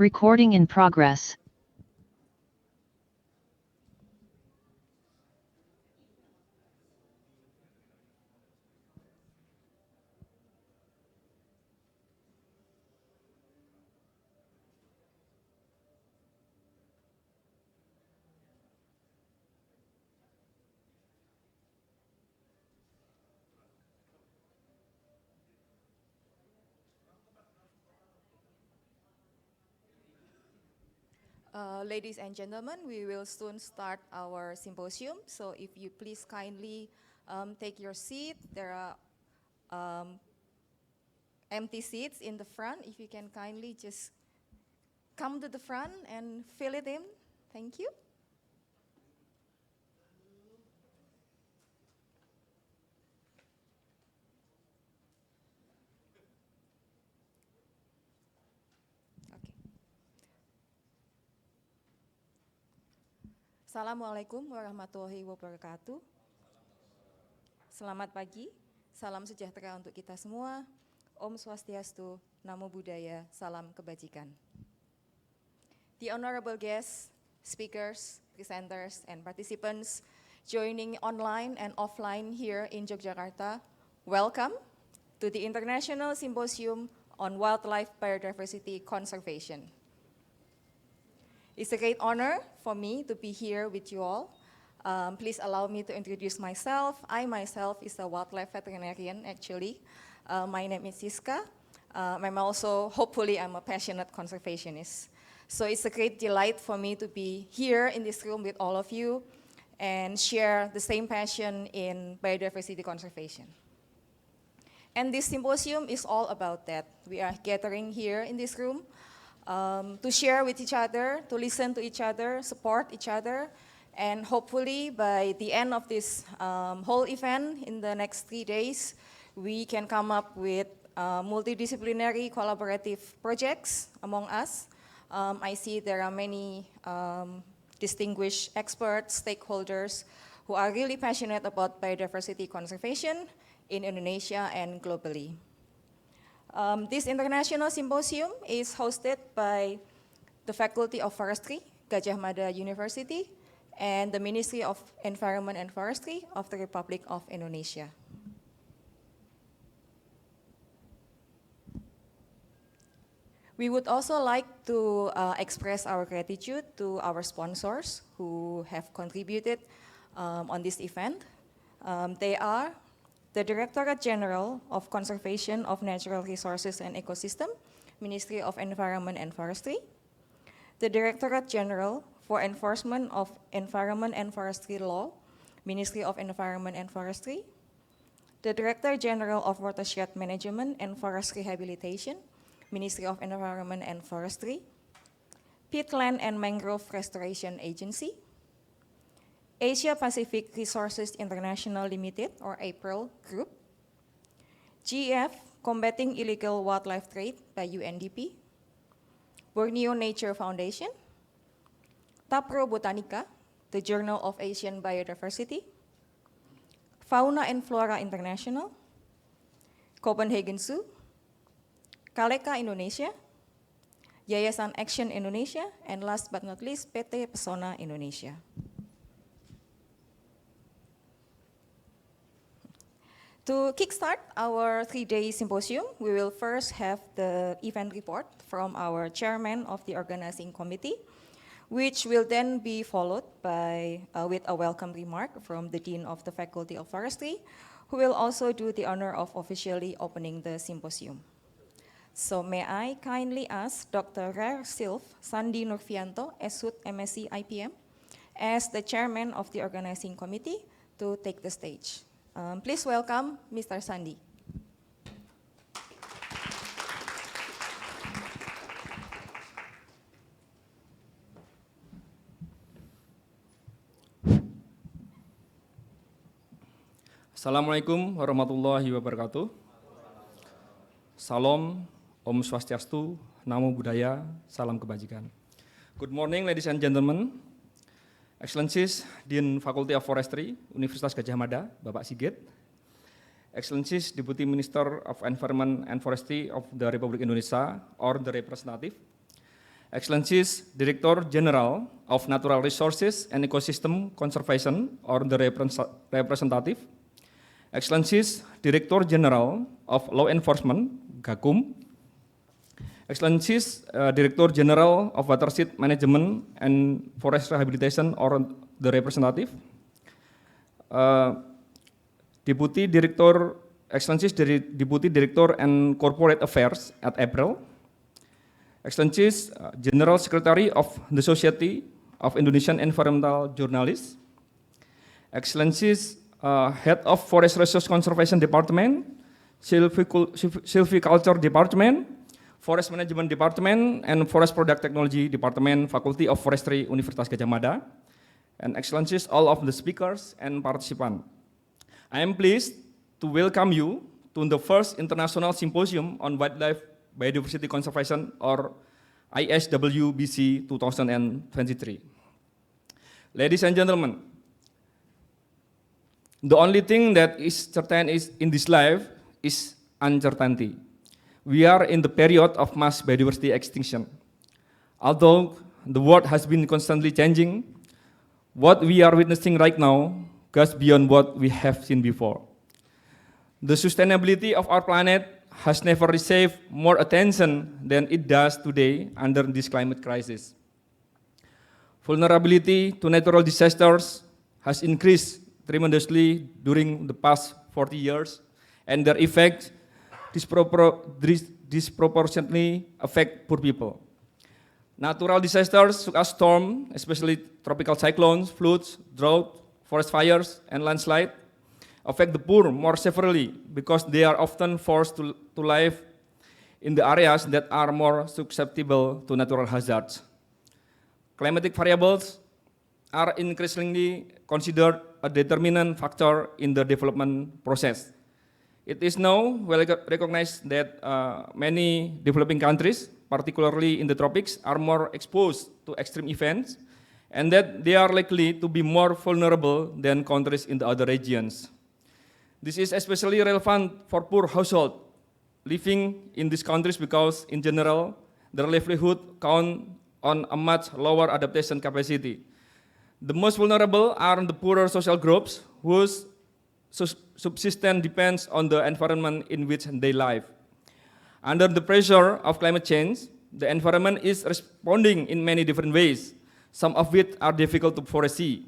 Recording in progress. Ladies and gentlemen, we will soon start our symposium. So if you please kindly take your seat. There are empty seats in the front. If you can kindly just come to the front and fill it in. Thank you. Assalamualaikum warahmatullahi wabarakatuh. Selamat pagi, salam sejahtera untuk kita semua. Om Swastiastu, Namo Buddhaya, salam kebajikan. The honorable guests, speakers, presenters, and participants joining online and offline here in Yogyakarta, welcome to the International Symposium on Wildlife Biodiversity Conservation. It's a great honor for me to be here with you all. Please allow me to introduce myself. I myself is a wildlife veterinarian, actually. My name is Siska. I'm also, hopefully, I'm a passionate conservationist. So it's a great delight for me to be here in this room with all of you and share the same passion in biodiversity conservation. And this symposium is all about that. We are gathering here in this room to share with each other, to listen to each other, support each other, and hopefully by the end of this whole event in the next 3 days, we can come up with multidisciplinary collaborative projects among us. I see there are many distinguished experts, stakeholders who are really passionate about biodiversity conservation in Indonesia and globally. This international symposium is hosted by the Faculty of Forestry, Gadjah Mada University, and the Ministry of Environment and Forestry of the Republic of Indonesia. We would also like to express our gratitude to our sponsors who have contributed on this event. They are the Directorate General of Conservation of Natural Resources and Ecosystem, Ministry of Environment and Forestry, the Directorate General for Enforcement of Environment and Forestry Law, Ministry of Environment and Forestry, the Director General of Watershed Management and Forest Rehabilitation, Ministry of Environment and Forestry, Peatland and Mangrove Restoration Agency, Asia Pacific Resources International Limited, or APRIL Group, GEF, Combating Illegal Wildlife Trade by UNDP, Borneo Nature Foundation, Tapro Botanica, the Journal of Asian Biodiversity, Fauna and Flora International, Copenhagen Zoo, Kaleka Indonesia, Yayasan Action Indonesia, and last but not least, PT Pesona Indonesia. To kickstart our 3-day symposium, we will first have the event report from our chairman of the organizing committee, which will then be followed by with a welcome remark from the Dean of the Faculty of Forestry, who will also do the honor of officially opening the symposium. So may I kindly ask Dr. Rare Silv Sandi Nurfianto, SHUT MSc IPM, as the chairman of the organizing committee to take the stage. Please welcome Mr. Sandi. Assalamualaikum warahmatullahi wabarakatuh. Salam, Om Swastiastu, Namo Buddhaya, salam kebajikan. Good morning, ladies and gentlemen. Excellencies, Dean Faculty of Forestry, Universitas Gadjah Mada, Bapak Sigit. Excellencies, Deputy Minister of Environment and Forestry of the Republic Indonesia, or the representative. Excellencies, Director General of Natural Resources and Ecosystem Conservation, or the representative. Excellencies, Director General of Law Enforcement, Gakum. Excellencies, Director General of Watershed Management and Forest Rehabilitation, or the representative. Deputy Director, Excellencies, Deputy Director and Corporate Affairs at April. Excellencies, General Secretary of the Society of Indonesian Environmental Journalists. Excellencies, Head of Forest Resource Conservation Department, Silviculture Department, Forest Management Department, and Forest Product Technology Department, Faculty of Forestry, Universitas Gadjah Mada. And Excellencies, all of the speakers and participants. I am pleased to welcome you to the first International Symposium on Wildlife Biodiversity Conservation, or ISWBC 2023. Ladies and gentlemen, the only thing that is certain is in this life is uncertainty. We are in the period of mass biodiversity extinction. Although the world has been constantly changing, what we are witnessing right now goes beyond what we have seen before. The sustainability of our planet has never received more attention than it does today under this climate crisis. Vulnerability to natural disasters has increased tremendously during the past 40 years, and their effects disproportionately affect poor people. Natural disasters such as storms, especially tropical cyclones, floods, drought, forest fires, and landslide, affect the poor more severely because they are often forced to live in the areas that are more susceptible to natural hazards. Climatic variables are increasingly considered a determinant factor in the development process. It is now well recognized that many developing countries, particularly in the tropics, are more exposed to extreme events, and that they are likely to be more vulnerable than countries in the other regions. This is especially relevant for poor households living in these countries because, in general, their livelihood count on a much lower adaptation capacity. The most vulnerable are the poorer social groups whose subsistence depends on the environment in which they live. Under the pressure of climate change, the environment is responding in many different ways, some of which are difficult to foresee.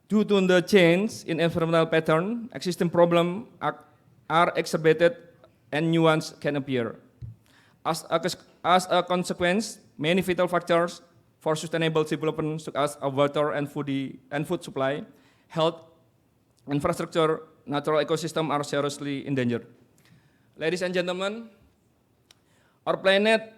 Due to the change in environmental pattern, existing problems are exacerbated and new ones can appear. As a consequence, many vital factors for sustainable development, such as water and food supply, health, infrastructure, natural ecosystem, are seriously endangered. Ladies and gentlemen, our planet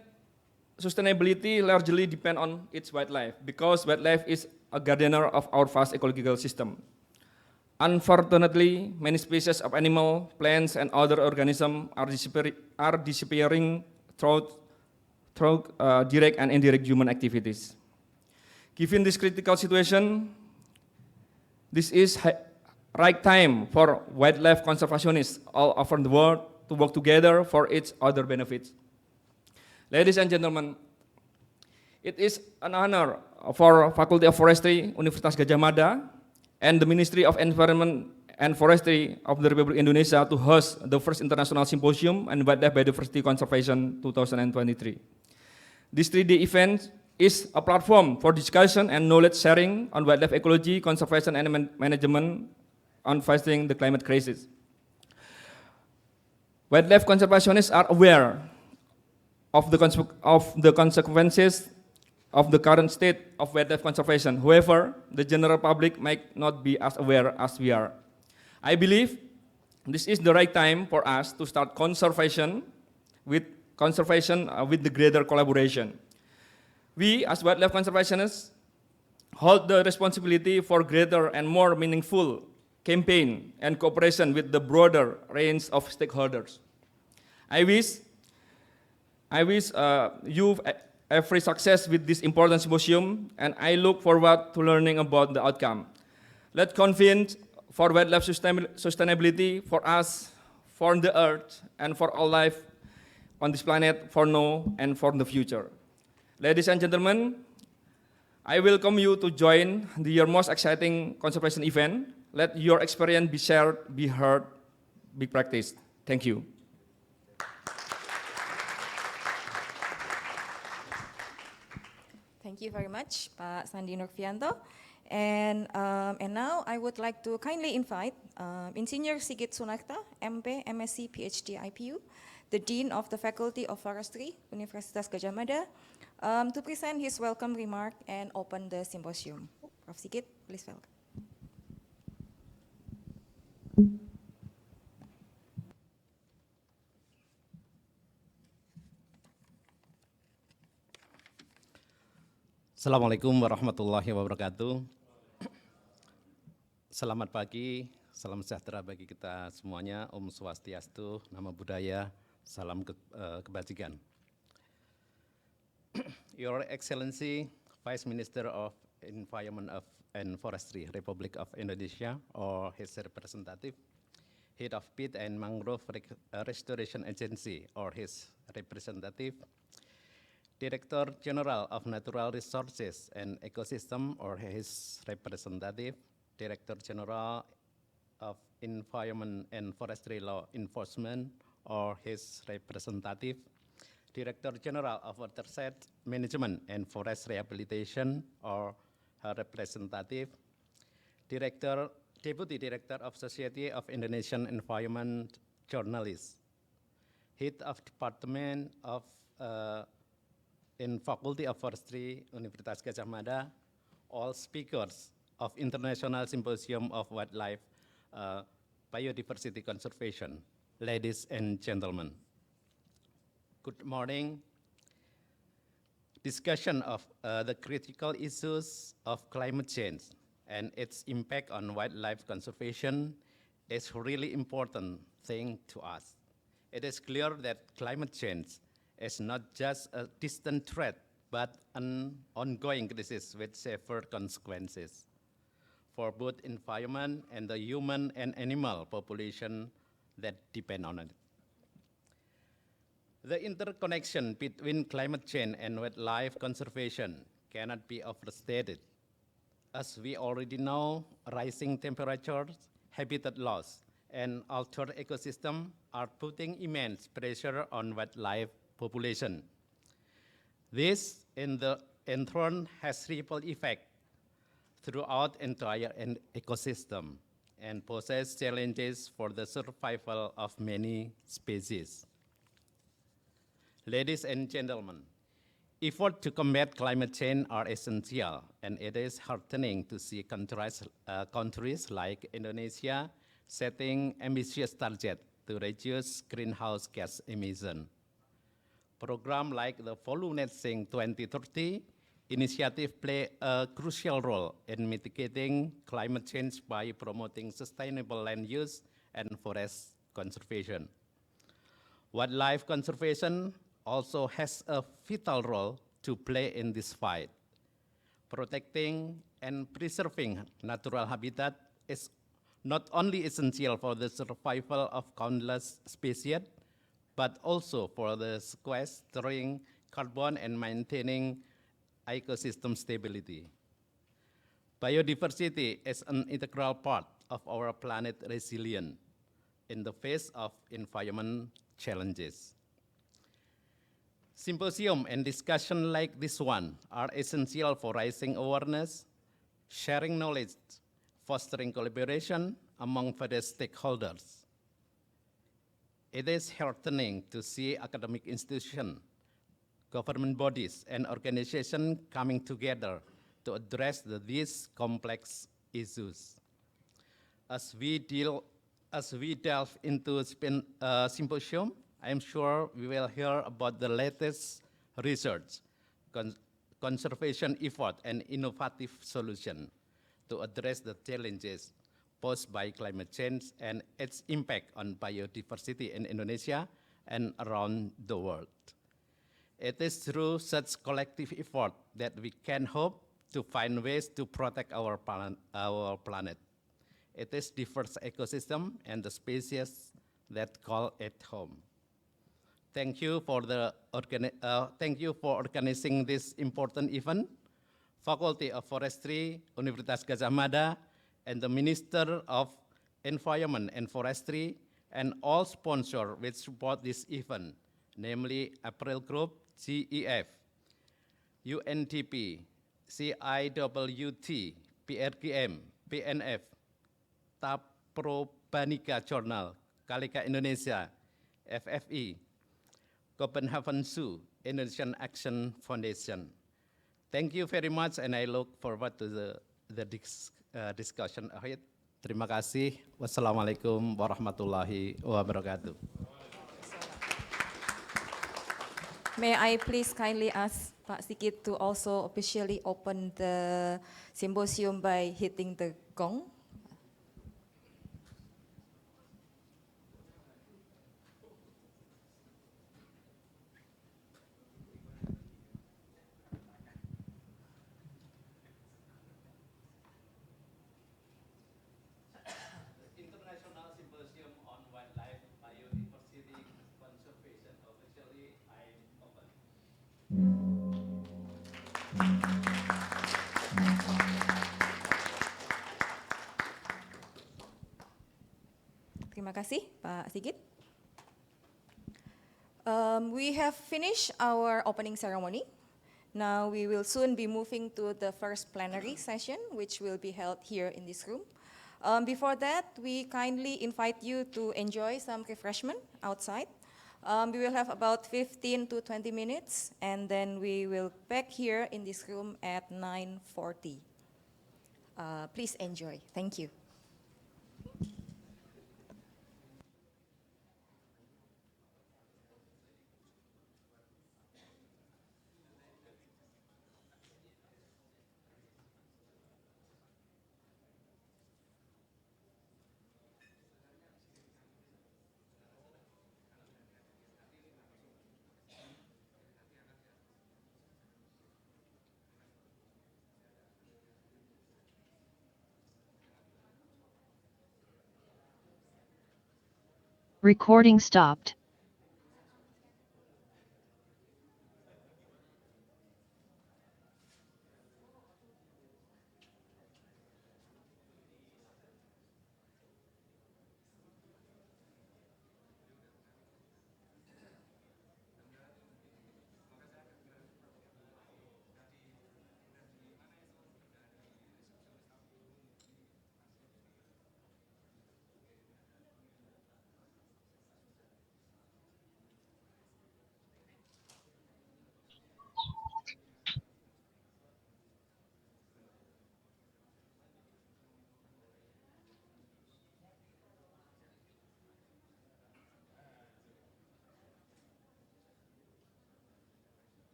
sustainability largely depends on its wildlife because wildlife is a gardener of our vast ecological system. Unfortunately, many species of animal, plants, and other organisms are disappearing through direct and indirect human activities. Given this critical situation, this is right time for wildlife conservationists all over the world to work together for its other benefits. Ladies and gentlemen, it is an honor for Faculty of Forestry, Universitas Gadjah Mada, and the Ministry of Environment and Forestry of the Republic Indonesia to host the first International Symposium on Wildlife Biodiversity Conservation 2023. This 3-day event is a platform for discussion and knowledge sharing on wildlife ecology, conservation, and management on facing the climate crisis. Wildlife conservationists are aware of the consequences of the current state of wildlife conservation. However, the general public might not be as aware as we are. I believe this is the right time for us to start conservation with the greater collaboration. We, as wildlife conservationists, hold the responsibility for greater and more meaningful campaign and cooperation with the broader range of stakeholders. I wish you every success with this important symposium, and I look forward to learning about the outcome. Let's convene for wildlife sustainability for us, for the earth, and for all life on this planet for now and for the future. Ladies and gentlemen, I welcome you to join your most exciting conservation event. Let your experience be shared, be heard, be practiced. Thank you. Thank you very much, Pak Sandi Nurfianto. And now I would like to kindly invite Engineer Sigit Sunarta, MP, MSc, PhD, IPU, the Dean of the Faculty of Forestry, Universitas Gadjah Mada, to present his welcome remark and open the symposium. Prof. Sigit, please welcome. Assalamualaikum warahmatullahi wabarakatuh. Selamat pagi, salam sejahtera bagi kita semuanya. Om Swastiastu, Namo Buddhaya, salam kebajikan. Your Excellency, Vice Minister of Environment and Forestry, Republic of Indonesia, or his representative, Head of Peat and Mangrove Restoration Agency, or his representative, Director General of Natural Resources and Ecosystem, or his representative, Director General of Environment and Forestry Law Enforcement, or his representative, Director General of Watershed Management and Forest Rehabilitation, or her representative, Deputy Director of Society of Indonesian Environment Journalists, Head of Department of in Faculty of Forestry, Universitas Gadjah Mada, all speakers of International Symposium of Wildlife Biodiversity Conservation, ladies and gentlemen. Good morning. Discussion of the critical issues of climate change and its impact on wildlife conservation is really important thing to us. It is clear that climate change is not just a distant threat, but an ongoing crisis with severe consequences for both environment and the human and animal population that depend on it. The interconnection between climate change and wildlife conservation cannot be overstated. As we already know, rising temperatures, habitat loss, and altered ecosystem are putting immense pressure on wildlife population. This, in turn, has ripple effect throughout entire ecosystem and poses challenges for the survival of many species. Ladies and gentlemen, efforts to combat climate change are essential, and it is heartening to see countries like Indonesia setting ambitious targets to reduce greenhouse gas emissions. Programs like the Volunetzing 2030 initiative play a crucial role in mitigating climate change by promoting sustainable land use and forest conservation. Wildlife conservation also has a vital role to play in this fight. Protecting and preserving natural habitat is not only essential for the survival of countless species, but also for the sequestering carbon and maintaining ecosystem stability. Biodiversity is an integral part of our planet resilience in the face of environment challenges. Symposium and discussion like this one are essential for raising awareness, sharing knowledge, fostering collaboration among various stakeholders. It is heartening to see academic institutions, government bodies, and organizations coming together to address these complex issues. As we delve into symposium, I am sure we will hear about the latest research, conservation effort, and innovative solution to address the challenges posed by climate change and its impact on biodiversity in Indonesia and around the world. It is through such collective effort that we can hope to find ways to protect our planet. It is diverse ecosystem and the species that call it home. Thank you thank you for organizing this important event. Faculty of Forestry, Universitas Gadjah Mada, and the Minister of Environment and Forestry, and all sponsors which support this event, namely April Group, GEF, UNDP, CIWT, PRGM, PNF, Taprobanika Journal, Kalika Indonesia, FFI, Copenhagen Zoo, Indonesian Action Foundation. Thank you very much, and I look forward to the discussion ahead. Terima kasih. Wassalamualaikum warahmatullahi wabarakatuh. May I please kindly ask Pak Sigit to also officially open the symposium by hitting the gong? International Symposium on Wildlife Biodiversity Conservation officially I open. Terima kasih, Pak Sigit. We have finished our opening ceremony. Now we will soon be moving to the first plenary session, which will be held here in this room. Before that, we kindly invite you to enjoy some refreshment outside. We will have about 15 to 20 minutes, and then we will back here in this room at 9:40. Please enjoy. Thank you. Recording stopped.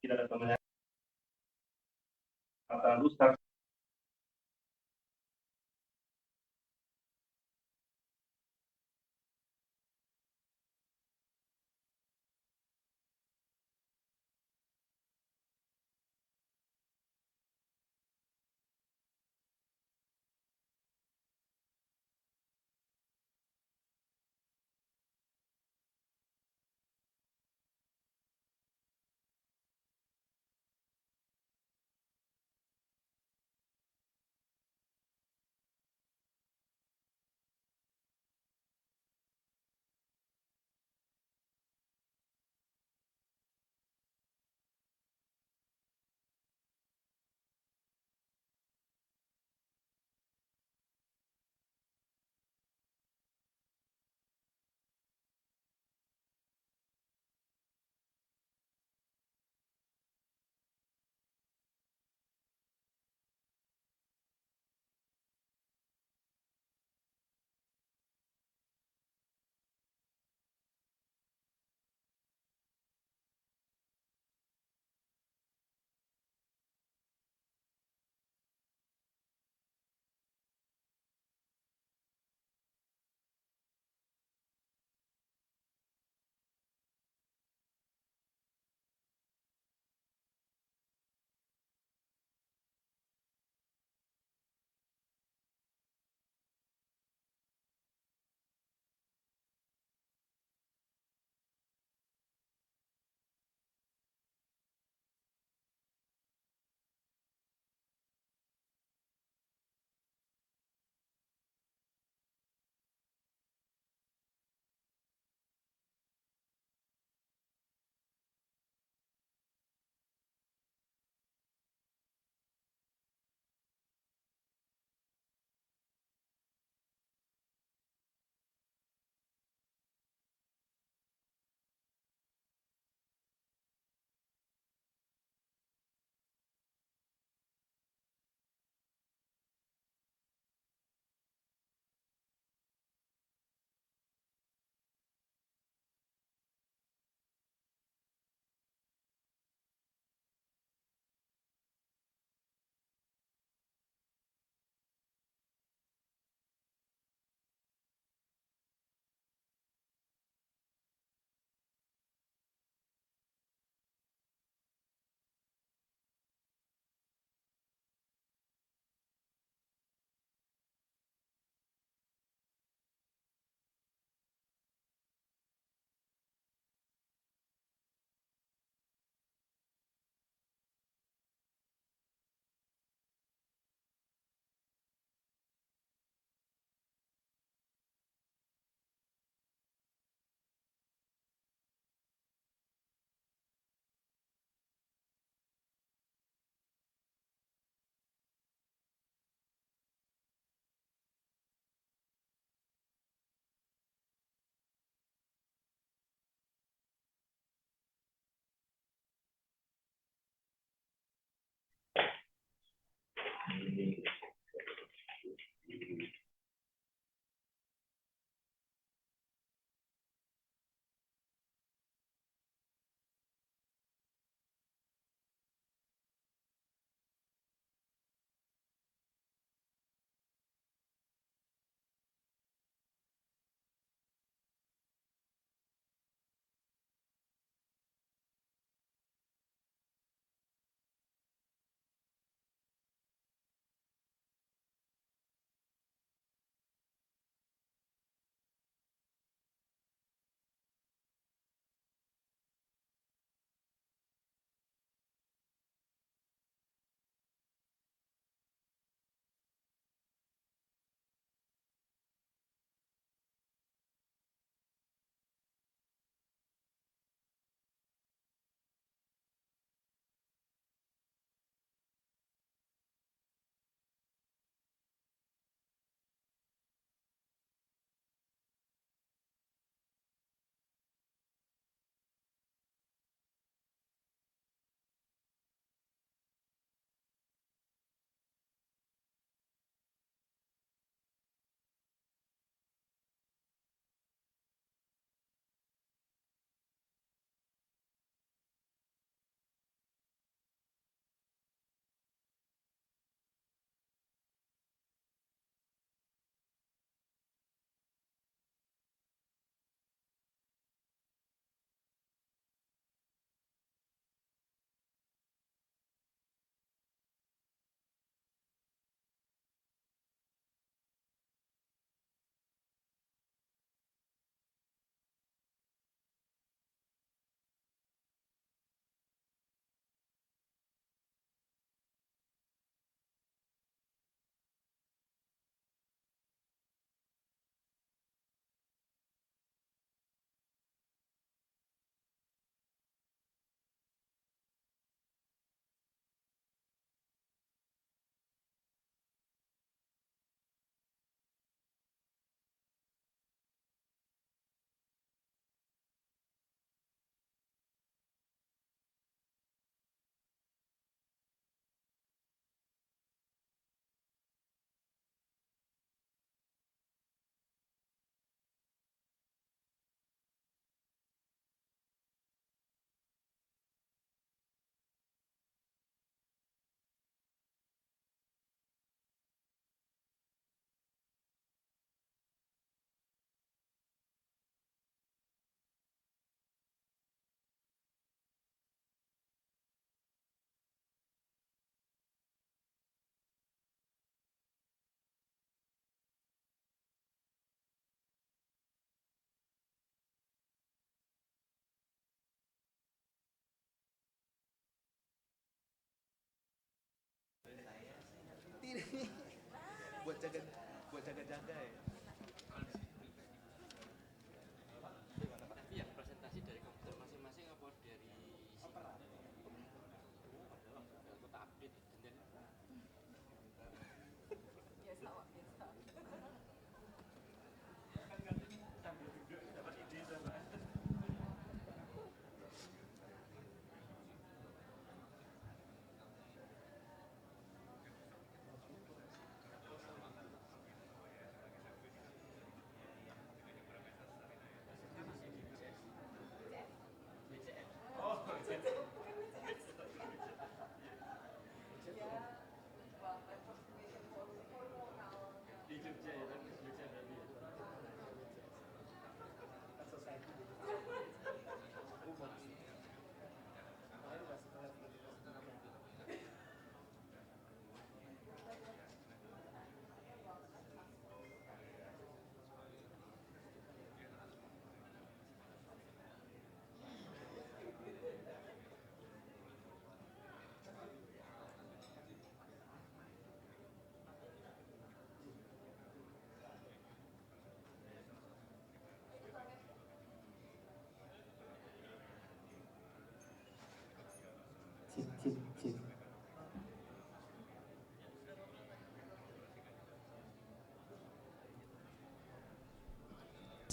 tidak ada pemilihan lalu start.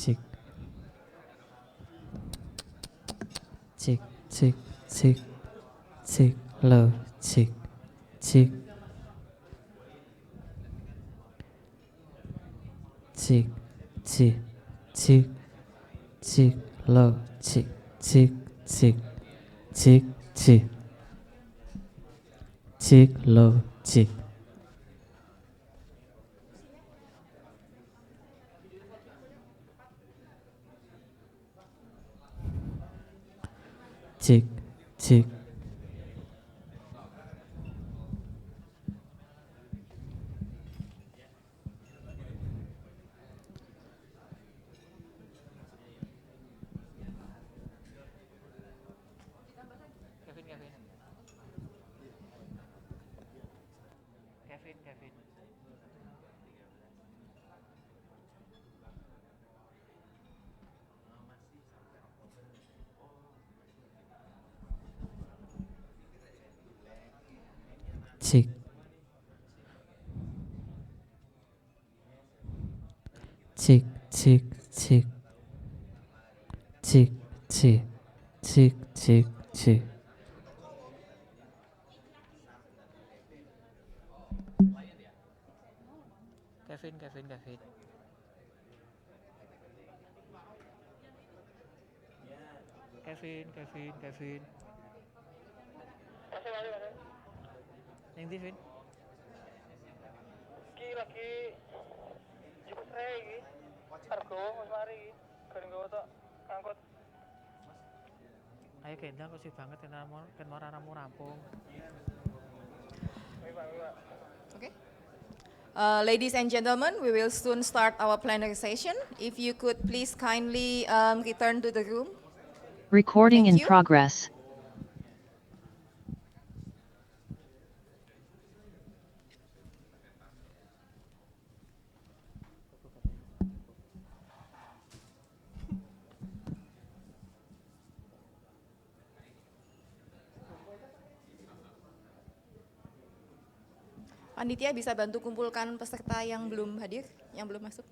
Cek, cek, cek, cek, cek, low, cek, cek, cek, cek, cek, cek, low, cek, cek, cek, cek, cek, cek, low, cek, cek, cek. Cek, cek, cek, cek, cek, cek, cek, cek, cek. Kevin, Kevin, Kevin. Kevin, Kevin, Kevin. Yang di Vin? Iki lagi jemput saya iki. Argo wis mari iki. Bareng gowo tok angkut. Ayo gendang kok sih banget kan mau raramu rampung. Ayo Pak, ayo Pak. Okay. Ladies and gentlemen, we will soon start our plenary session. If you could please kindly return to the room. Recording Thank in you. progress. Panitia bisa bantu kumpulkan peserta yang belum hadir, yang belum masuk.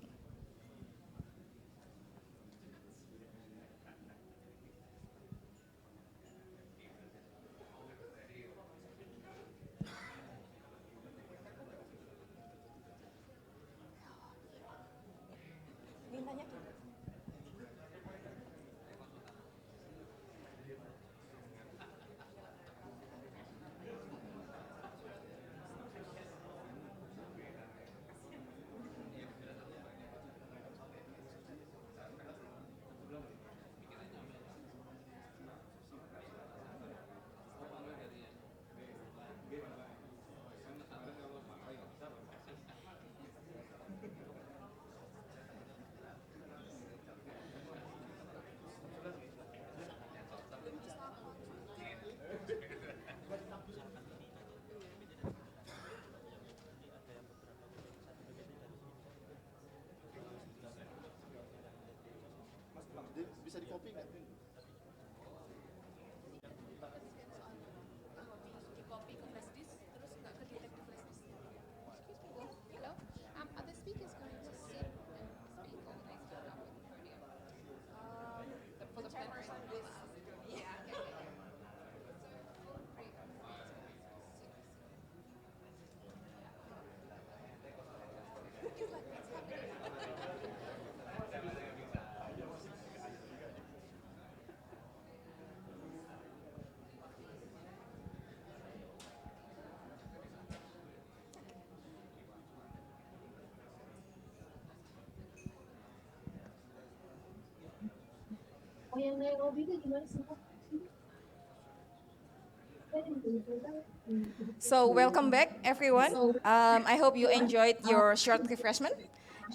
So welcome back, everyone. I hope you enjoyed your short refreshment.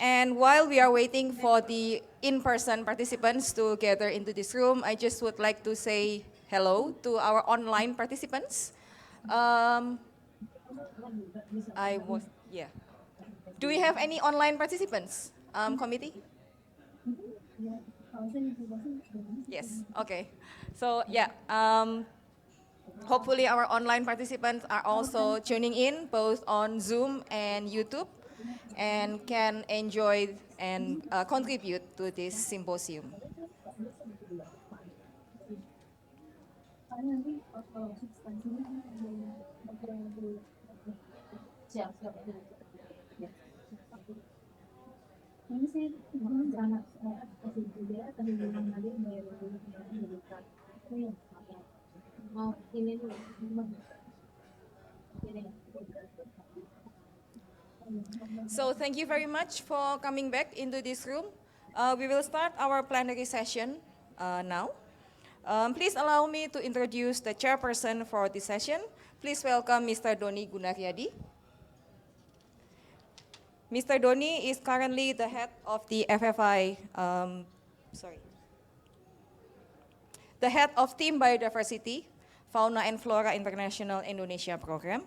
And while we are waiting for the in-person participants to gather into this room, I just would like to say hello to our online participants. Um, yeah. Do we have any online participants, committee? Yes, okay. So yeah, hopefully our online participants are also tuning in both on Zoom and YouTube and can enjoy and contribute to this symposium. So thank you very much for coming back into this room. We will start our plenary session now. Please allow me to introduce the chairperson for this session. Please welcome Mr. Doni Gunariyadi. Mr. Doni is currently the head of the FFI, the head of Team Biodiversity, Fauna and Flora International Indonesia program.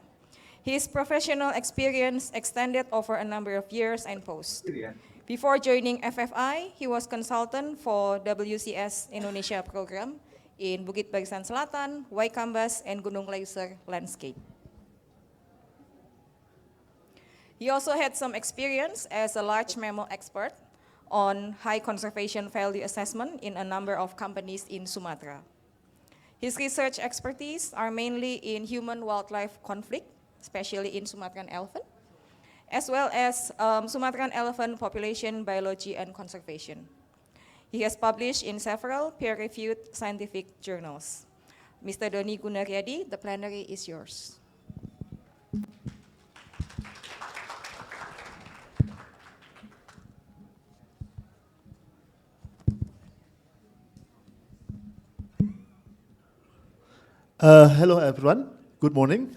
His professional experience extended over a number of years and posts. Before joining FFI, he was consultant for WCS Indonesia program in Bukit Barisan Selatan, Waikambas, and Gunung Leuser landscape. He also had some experience as a large mammal expert on high conservation value assessment in a number of companies in Sumatra. His research expertise are mainly in human-wildlife conflict, especially in Sumatran elephant, as well as Sumatran elephant population biology and conservation. He has published in several peer-reviewed scientific journals. Mr. Doni Gunariyadi, the plenary is yours. Hello, everyone. Good morning.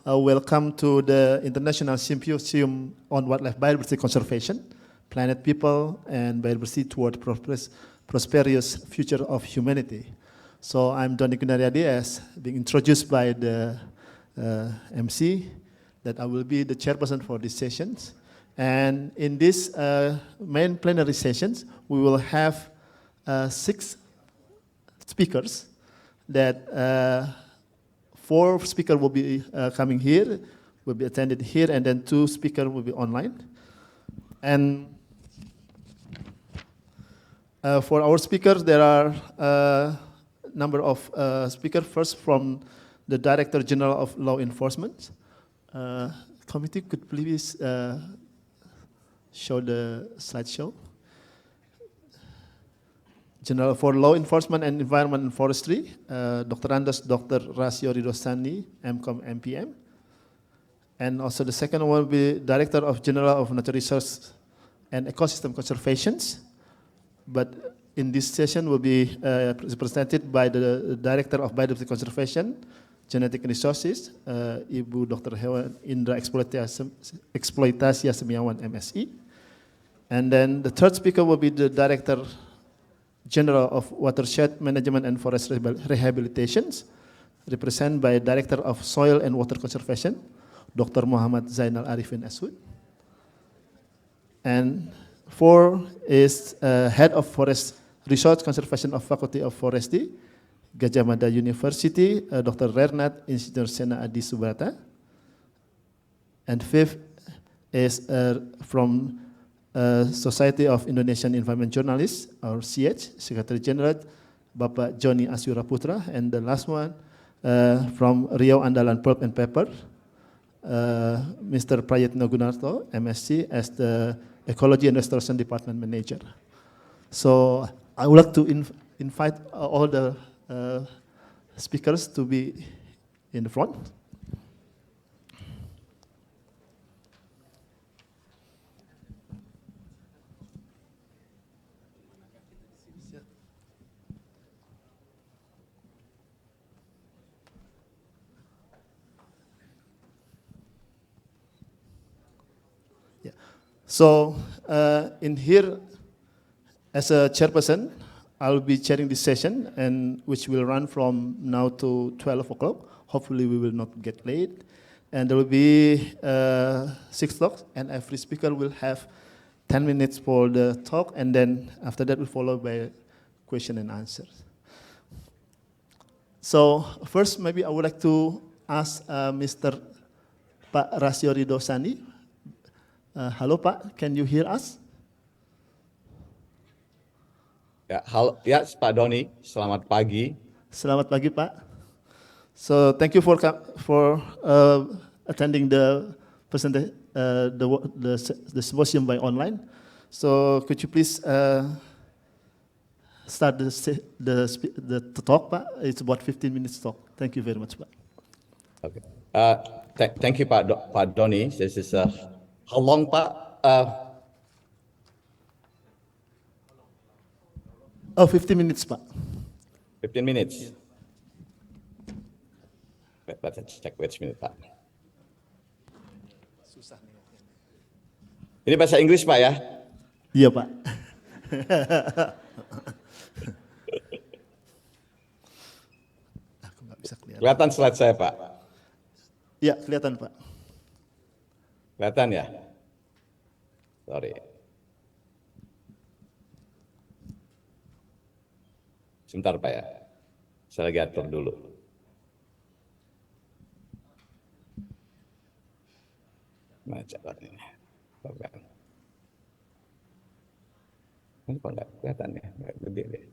Welcome to the International Symposium on Wildlife Biodiversity Conservation, Planet People, and Biodiversity Toward Prosperous Future of Humanity. So I'm Doni Gunariyadi, as being introduced by the MC, that I will be the chairperson for these sessions. And in this main plenary sessions, we will have 6 speakers that 4 speakers will be coming here, will be attended here, and then 2 speakers will be online. And for our speakers, there are a number of speakers. First, from the Director General of Law Enforcement. Committee, could please show the slideshow. General for Law Enforcement and Environment and Forestry, Dr. Andes, Dr. Rasio Ridosani, MCOM, MPM. And also the second one will be Director of General of Natural Resources and Ecosystem Conservations. But in this session will be presented by the Director of Biodiversity Conservation, Genetic Resources, Ibu Dr. Hewan Indra Exploitasia Semiawan, MSI. And then the third speaker will be the Director General of Watershed Management and Forest Rehabilitations, represented by Director of Soil and Water Conservation, Dr. Muhammad Zainal Arifin Asud. And 4 is Head of Forest Resource Conservation of Faculty of Forestry, Gadjah Mada University, Dr. Rernat Insinyur Sena Adi Subrata. And 5th is from Society of Indonesian Environment Journalists, or CH, Secretary General, Bapak Joni Asyura Putra. And the last one, from Riau Andalan Pulp and Paper, Mr. Prayitno Gunarto, MSc, as the Ecology and Restoration Department Manager. So I would like to invite all the speakers to be in the front. So in here, as a chairperson, I'll be chairing this session, and which will run from now to 12 o'clock. Hopefully we will not get late. And there will be 6 talks, and every speaker will have 10 minutes for the talk, and then after that will follow by question and answers. So first, maybe I would like to ask Mr. Pak Rasio Ridosani. Halo Pak, can you hear us? Ya, halo, ya Pak Doni, selamat pagi. Selamat pagi Pak. So thank you for attending the symposium by online. So could you please start the talk, Pak? It's about 15 minutes talk. Thank you very much, Pak. Okay. Thank you, Pak Doni. This is how long, Pak? 15 minutes, Pak. 15 minutes. Let's check which minute, Pak. Ini bahasa Inggris, Pak ya? Iya, Pak. Aku nggak bisa kelihatan. Kelihatan slide saya, Pak? Iya, kelihatan, Pak. Kelihatan ya? Sorry. Sebentar, Pak ya. Saya lagi atur dulu. Nah, coba ini. Ini kok nggak kelihatan ya? Nggak gede deh.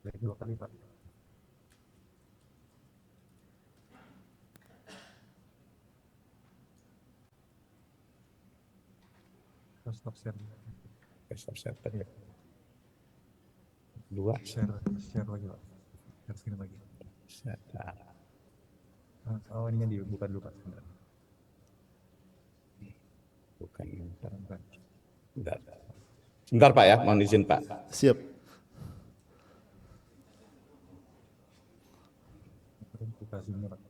Lagi 2 kali, Pak. Stop share. Stop share tadi. 2. Share lagi, Pak. Share sini lagi. Oh, ini yang dibuka dulu, Pak. Bukan. Sebentar, Pak ya, mohon izin, Pak. Siap. Buka Zoom-nya, Pak.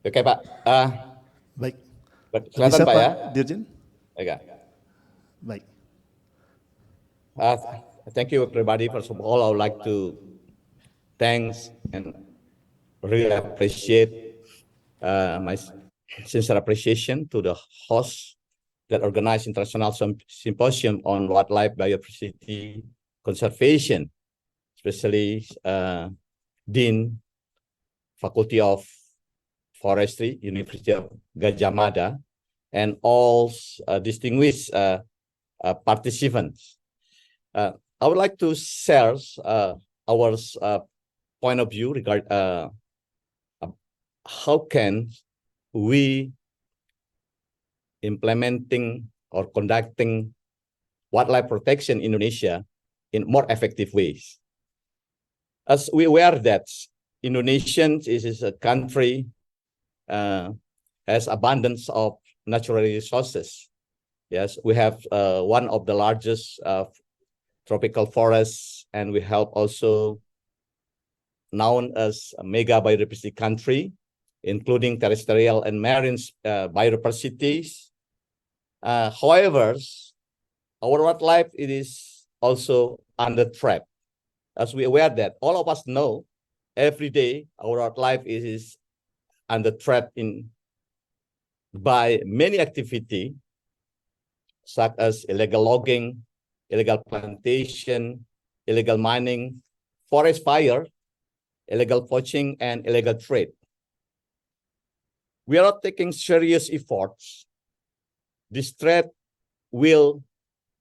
Oke, Pak. Baik. Kelihatan, Bisa, Pak ya? Dirjen? Baik. Baik. Thank you, everybody. First of all, I would like to thanks and really appreciate my sincere appreciation to the host that organized International Symposium on Wildlife Biodiversity Conservation, especially Dean, Faculty of Forestry, University of Gajah Mada, and all distinguished participants. I would like to share our point of view regarding how can we implementing or conducting wildlife protection in Indonesia in more effective ways. As we aware that Indonesia is a country has abundance of natural resources. Yes, we have one of the largest tropical forests, and we have also known as a mega biodiversity country, including terrestrial and marine biodiversities. However, our wildlife it is also under threat. As we aware that all of us know, every day our wildlife is under threat by many activity, such as illegal logging, illegal plantation, illegal mining, forest fire, illegal poaching, and illegal trade. We are not taking serious efforts. This threat will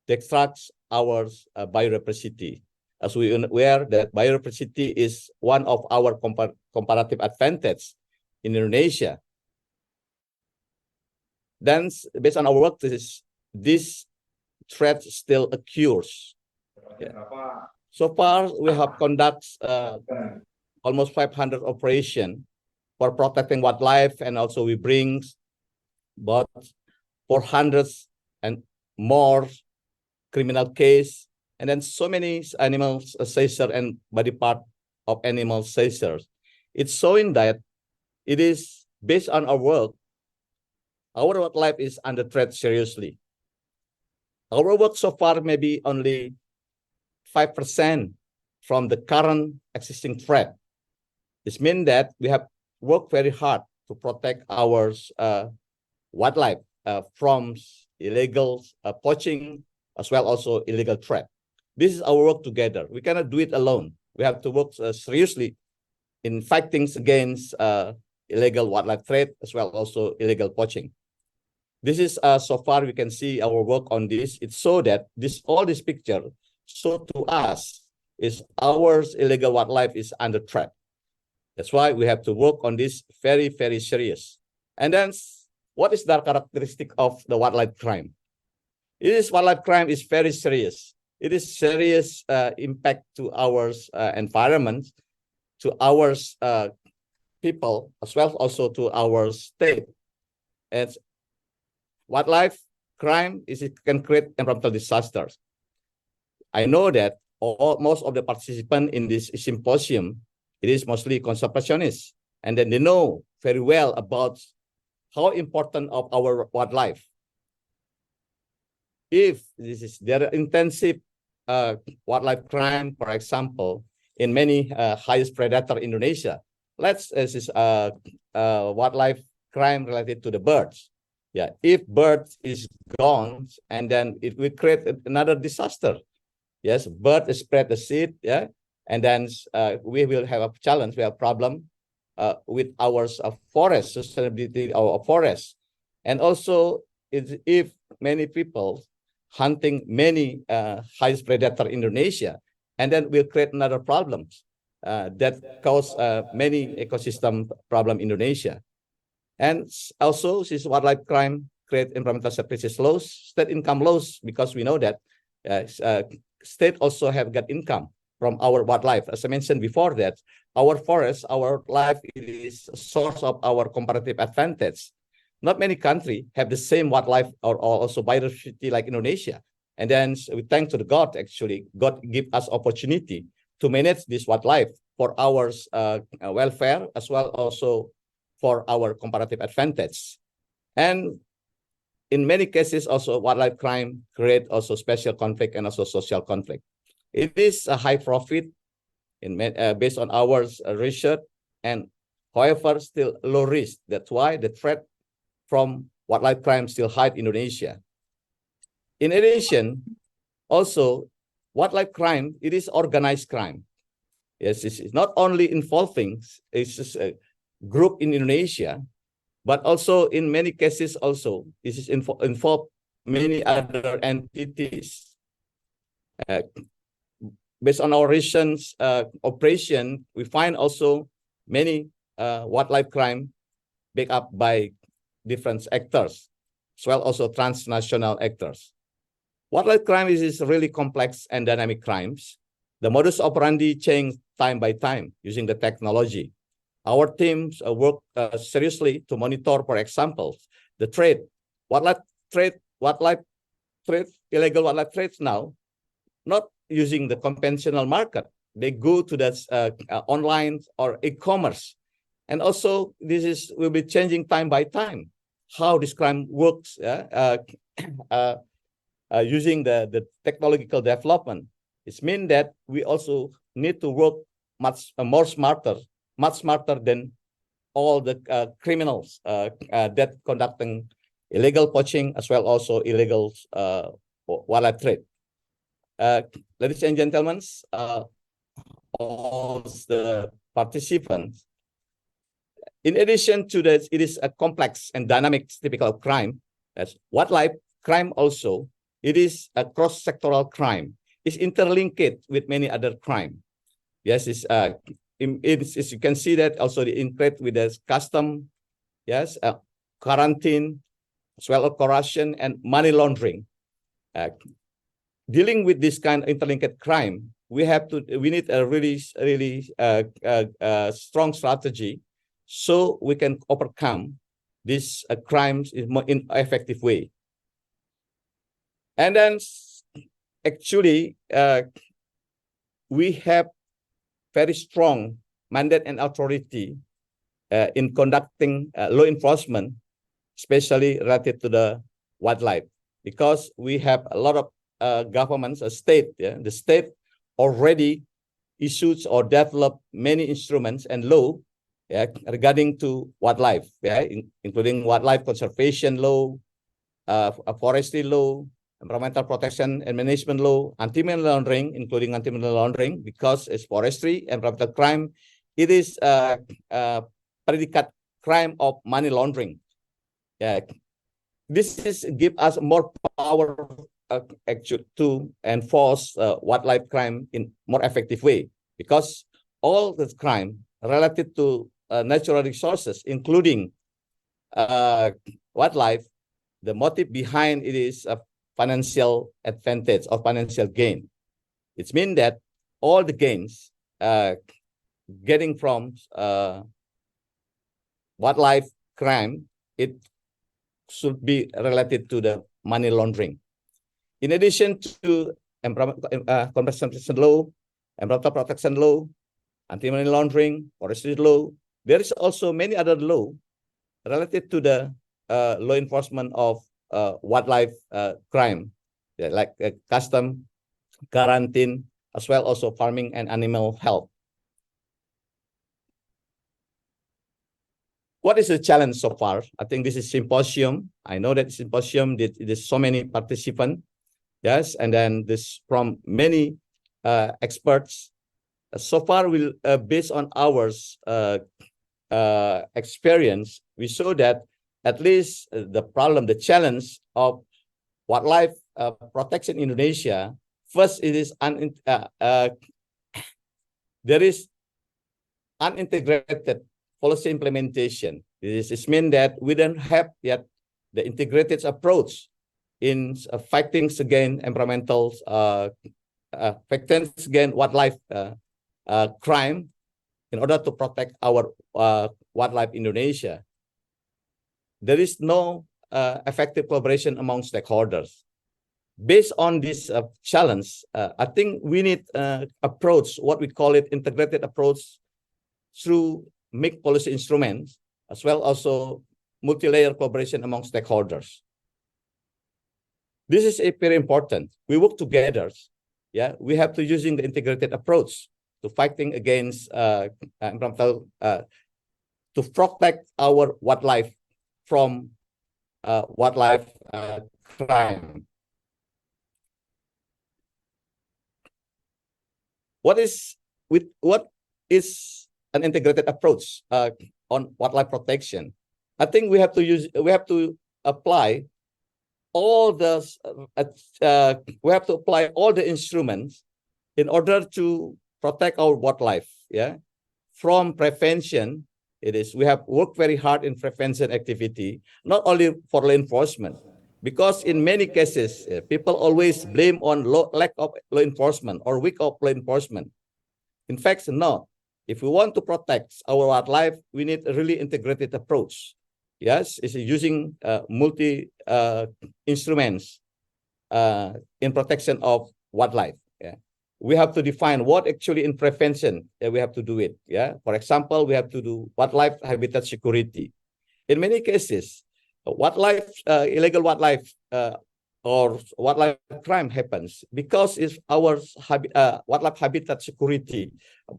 destruct our biodiversity. As we are aware that biodiversity is one of our comparative advantage in Indonesia. Then, based on our work, this threat still occurs. Yeah. So far, we have conducted almost 500 operations for protecting wildlife, and also we bring about 400 and more criminal case and then so many animals, seizure and body part of animal seizures. It's showing that it is based on our work, our wildlife is under threat seriously. Our work so far may be only 5% from the current existing threat. This means that we have worked very hard to protect our wildlife from illegal poaching as well also illegal trade. This is our work together. We cannot do it alone. We have to work seriously in fighting against illegal wildlife trade as well also illegal poaching. This is so far we can see our work on this. It's so that all this picture show to us is our illegal wildlife is under threat. That's why we have to work on this very, very serious. And then what is the characteristic of the wildlife crime? Wildlife crime is very serious. It is serious impact to our environment, to our people, as well also to our state. And wildlife crime can create environmental disasters. I know that most of the participants in this symposium, it is mostly conservationists, and then they know very well about how important of our wildlife. If this is their intensive wildlife crime, for example, in many highest predator Indonesia, let's wildlife crime related to the birds. Yeah, if birds is gone, and then it will create another disaster. Yes, bird spread the seed, yeah, and then we will have a challenge, we have a problem with our forest, sustainability of our forest. And also, if many people hunting many highest predator Indonesia, and then we'll create another problems that cause many ecosystem problem in Indonesia. And also, this wildlife crime create environmental services laws, state income laws, because we know that state also have got income from our wildlife. As I mentioned before that, our forest, our life is a source of our comparative advantage. Not many countries have the same wildlife or also biodiversity like Indonesia. And then we thank to the God, actually, God give us opportunity to manage this wildlife for our welfare as well also for our comparative advantage. And in many cases, also wildlife crime create also special conflict and also social conflict. It is a high profit based on our research, and however, still low risk. That's why the threat from wildlife crime still high in Indonesia. In addition, also wildlife crime, it is organized crime. Yes, it's not only involving it's just a group in Indonesia, but also in many cases also this is involve many other entities. Based on our recent operation, we find also many wildlife crime backed up by different actors, as well also transnational actors. Wildlife crime is really complex and dynamic crimes. The modus operandi change time by time using the technology. Our teams work seriously to monitor, for example, the trade, illegal wildlife trades now, not using the conventional market. They go to that online or e-commerce. And also this will be changing time by time, how this crime works using the technological development. It means that we also need to work much smarter than all the criminals that conducting illegal poaching as well also illegal wildlife trade. Ladies and gentlemen, all the participants, in addition to that, it is a complex and dynamic typical of crime. That's wildlife crime also. It is a cross-sectoral crime. It's interlinked with many other crime. Yes, it's you can see that also the integrate with the custom, yes, quarantine, as well as corruption and money laundering. Dealing with this kind of interlinked crime, we need a really strong strategy so we can overcome these crimes in an effective way. And then actually we have very strong mandate and authority in conducting law enforcement, especially related to the wildlife, because we have a lot of governments, a state, the state already issues or develop many instruments and law regarding to wildlife, including wildlife conservation law, forestry law, environmental protection and management law, anti-money laundering, including anti-money laundering, because it's forestry and environmental crime. It is predicate crime of money laundering. This is give us more power actually to enforce wildlife crime in more effective way, because all the crime related to natural resources, including wildlife, the motive behind it is a financial advantage or financial gain. It means that all the gains getting from wildlife crime, it should be related to the money laundering. In addition to compensation law, environmental protection law, anti-money laundering, forestry law, there is also many other law related to the law enforcement of wildlife crime, like custom, quarantine, as well also farming and animal health. What is the challenge so far? I think this is symposium. I know that symposium, there's so many participants, yes, and then this from many experts. So far, we'll based on our experience, we saw that at least the problem, the challenge of wildlife protection in Indonesia, first it is there is unintegrated policy implementation. This means that we don't have yet the integrated approach in fighting against environmental, fighting against wildlife crime in order to protect our wildlife in Indonesia. There is no effective collaboration among stakeholders. Based on this challenge, I think we need approach, what we call it integrated approach through mixed policy instruments, as well also multi-layer collaboration among stakeholders. This is very important. We work together. Yeah, we have to using the integrated approach to fighting against environmental, to protect our wildlife from wildlife crime. What is an integrated approach on wildlife protection? I think we have to apply all the instruments in order to protect our wildlife. Yeah, from prevention. We have worked very hard in prevention activity, not only for law enforcement, because in many cases, people always blame on lack of law enforcement or weak of law enforcement. In fact, no. If we want to protect our wildlife, we need a really integrated approach. Yes, it's using multi instruments in protection of wildlife. Yeah. We have to define what actually in prevention we have to do it. Yeah. For example, we have to do wildlife habitat security. In many cases, illegal wildlife or wildlife crime happens because it's our wildlife habitat security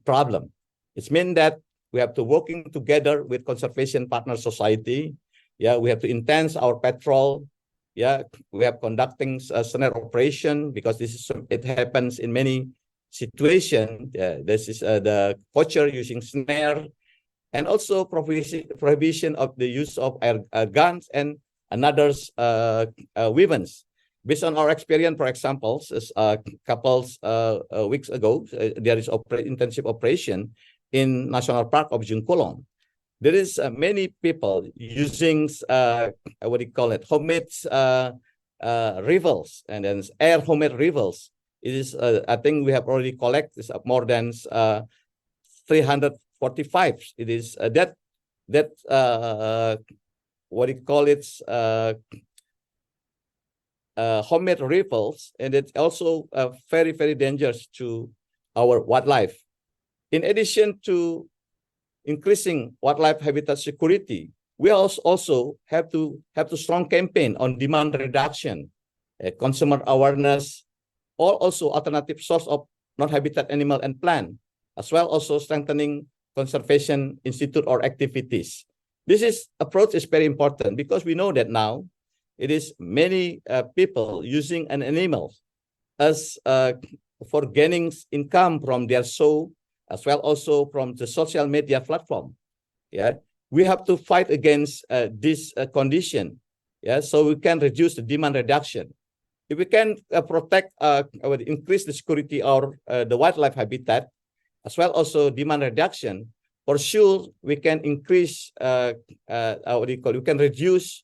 problem. It means that we have to working together with conservation partner society. Yeah, we have to enhance our patrol. Yeah, we have conducting a snare operation because it happens in many situations. This is the poacher using snare, and also prohibition of the use of guns and another weapons. Based on our experience, for example, a couple weeks ago, there is intensive operation in National Park of Jungkolong. There is many people using what do you call it, homemade rifles, and then air homemade rifles. It is I think we have already collected more than 345. It is that what do you call it, homemade rifles, and it's also very, very dangerous to our wildlife. In addition to increasing wildlife habitat security, we also have to strong campaign on demand reduction, consumer awareness, or also alternative source of non-habitat animal and plant, as well also strengthening conservation institute or activities. This approach is very important because we know that now it is many people using an animal as for gaining income from their show, as well also from the social media platform. Yeah, we have to fight against this condition. Yeah, so we can reduce the demand reduction. If we can protect or increase the security of the wildlife habitat, as well also demand reduction, for sure we can increase we can reduce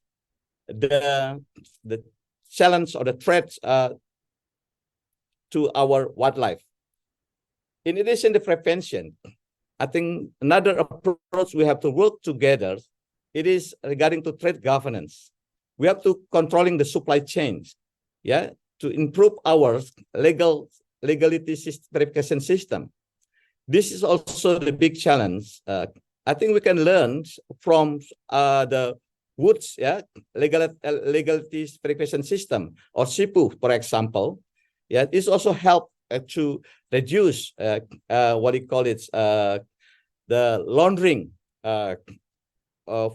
the challenge or the threats to our wildlife. In addition to prevention, I think another approach we have to work together, it is regarding to trade governance. We have to controlling the supply chains, yeah, to improve our legality verification system. This is also the big challenge. I think we can learn from the woods, yeah, legality verification system, or SIPU, for example. Yeah, this also help to reduce the laundering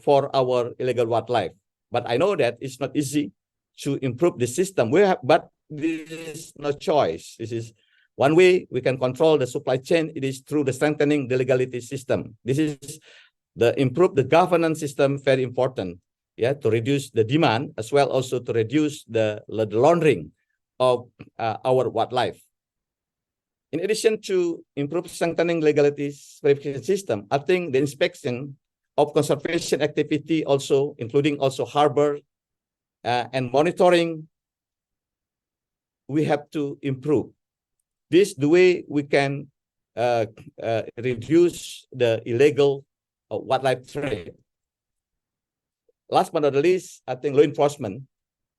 for our illegal wildlife. But I know that it's not easy to improve the system. But this is no choice. This is one way we can control the supply chain. It is through the strengthening the legality system. This is improve the governance system, very important. Yeah, to reduce the demand, as well also to reduce the laundering of our wildlife. In addition to improve strengthening legality verification system, I think the inspection of conservation activity also, including also harbor and monitoring, we have to improve. This the way we can reduce the illegal wildlife trade. Last but not least, I think law enforcement.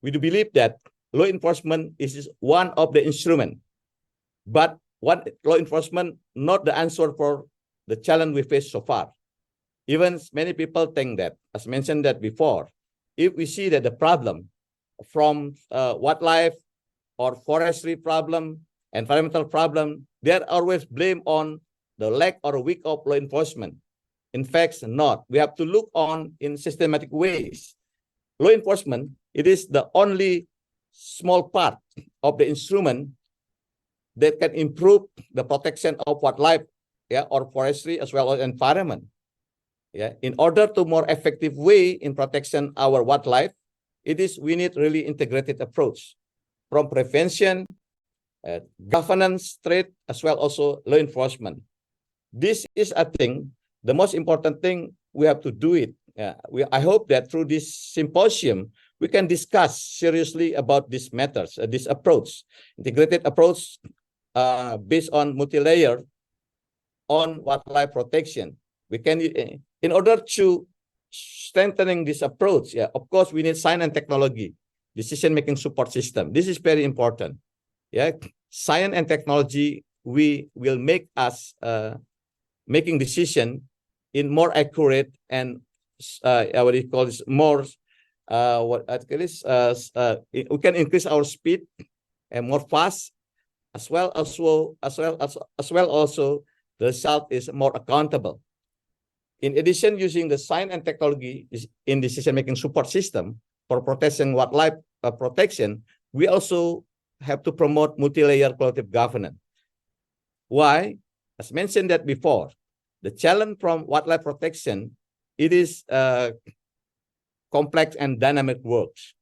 We do believe that law enforcement is one of the instruments, but law enforcement not the answer for the challenge we face so far. Even many people think that, as mentioned that before, if we see that the problem from wildlife or forestry problem, environmental problem, they are always blame on the lack or weak of law enforcement. In fact, not. We have to look on in systematic ways. Law enforcement, it is the only small part of the instrument that can improve the protection of wildlife, yeah, or forestry as well as environment. Yeah, in order to more effective way in protection our wildlife, we need really integrated approach from prevention, governance, trade, as well also law enforcement. This is, I think, the most important thing we have to do it. I hope that through this symposium, we can discuss seriously about these matters, this approach, integrated approach based on multi-layer on wildlife protection. We can, in order to strengthening this approach, yeah, of course, we need science and technology, decision-making support system. This is very important. Yeah, science and technology will make us making decision in more accurate and what do you call this, more we can increase our speed and more fast, as well also the result is more accountable. In addition, using the science and technology in decision-making support system for protecting wildlife protection, we also have to promote multi-layer collective governance. Why? As mentioned that before, the challenge from wildlife protection, it is complex and dynamic works.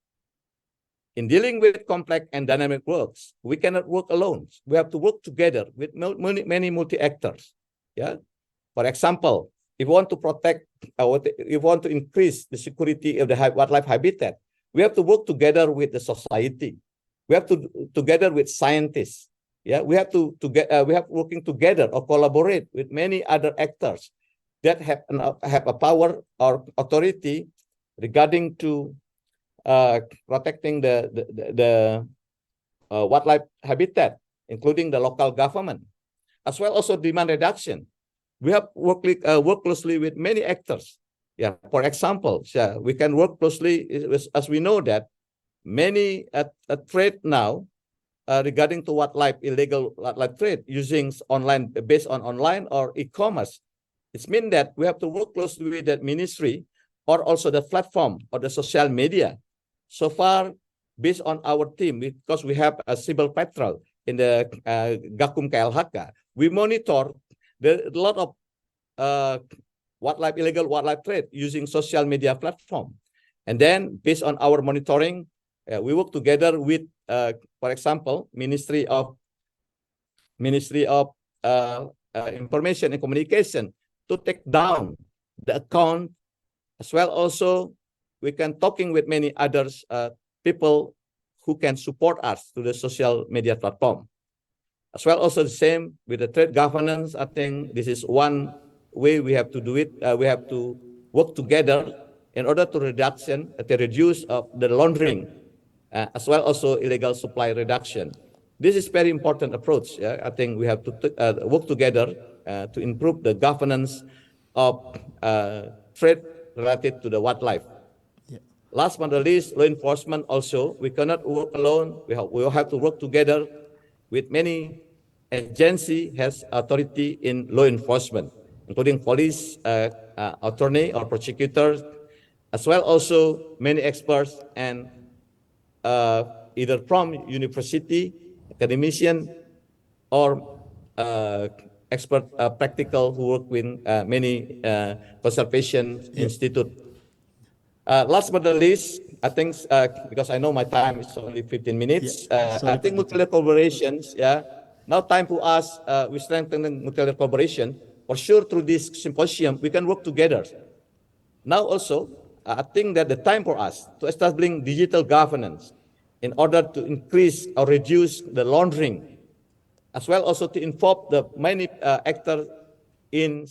In dealing with complex and dynamic works, we cannot work alone. We have to work together with many multi-actors. Yeah. For example, if we want to protect, if we want to increase the security of the wildlife habitat, we have to work together with the society. We have to together with scientists. Yeah, we have working together or collaborate with many other actors that have a power or authority regarding to protecting the wildlife habitat, including the local government, as well also demand reduction. We have worked closely with many actors. Yeah, for example, we can work closely as we know that many trade now regarding to illegal wildlife trade using based on online or e-commerce. It means that we have to work closely with that ministry or also the platform or the social media. So far, based on our team, because we have a civil patrol in the Gakum KLHK, we monitor a lot of illegal wildlife trade using social media platform. And then based on our monitoring, we work together with, for example, Ministry of Information and Communication to take down the account. As well also, we can talking with many others people who can support us to the social media platform. As well also the same with the trade governance. I think this is one way we have to do it. We have to work together in order to reduce the laundering, as well also illegal supply reduction. This is very important approach. I think we have to work together to improve the governance of trade related to the wildlife. Yeah. Last but not least, law enforcement also. We cannot work alone. We will have to work together with many agency has authority in law enforcement, including police, attorney or prosecutors, as well also many experts and either from university, academician, or expert practical who work with many conservation institute. Last but not least, I think because I know my time is only 15 minutes, I think multilateral collaborations. Yeah, now time for us. We strengthen multilateral collaboration for sure through this symposium. We can work together. Now also, I think that the time for us to establishing digital governance in order to increase or reduce the laundering, as well also to involve the many actors in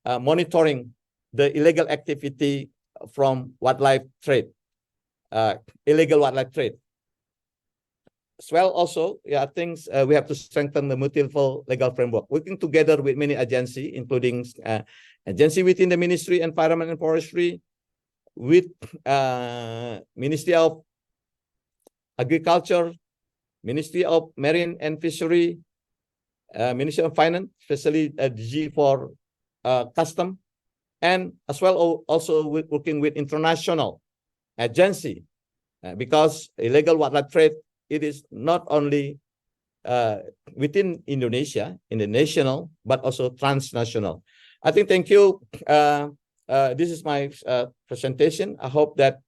monitoring the illegal activity from wildlife trade, illegal wildlife trade. As well also, I think we have to strengthen the multiple legal framework, working together with many agencies, including agency within the Ministry of Environment and Forestry, with Ministry of Agriculture, Ministry of Marine and Fishery, Ministry of Finance, especially DG for Custom, and as well also working with international agency, because illegal wildlife trade, it is not only within Indonesia, international, but also transnational. I think, thank you. This is my presentation. I hope that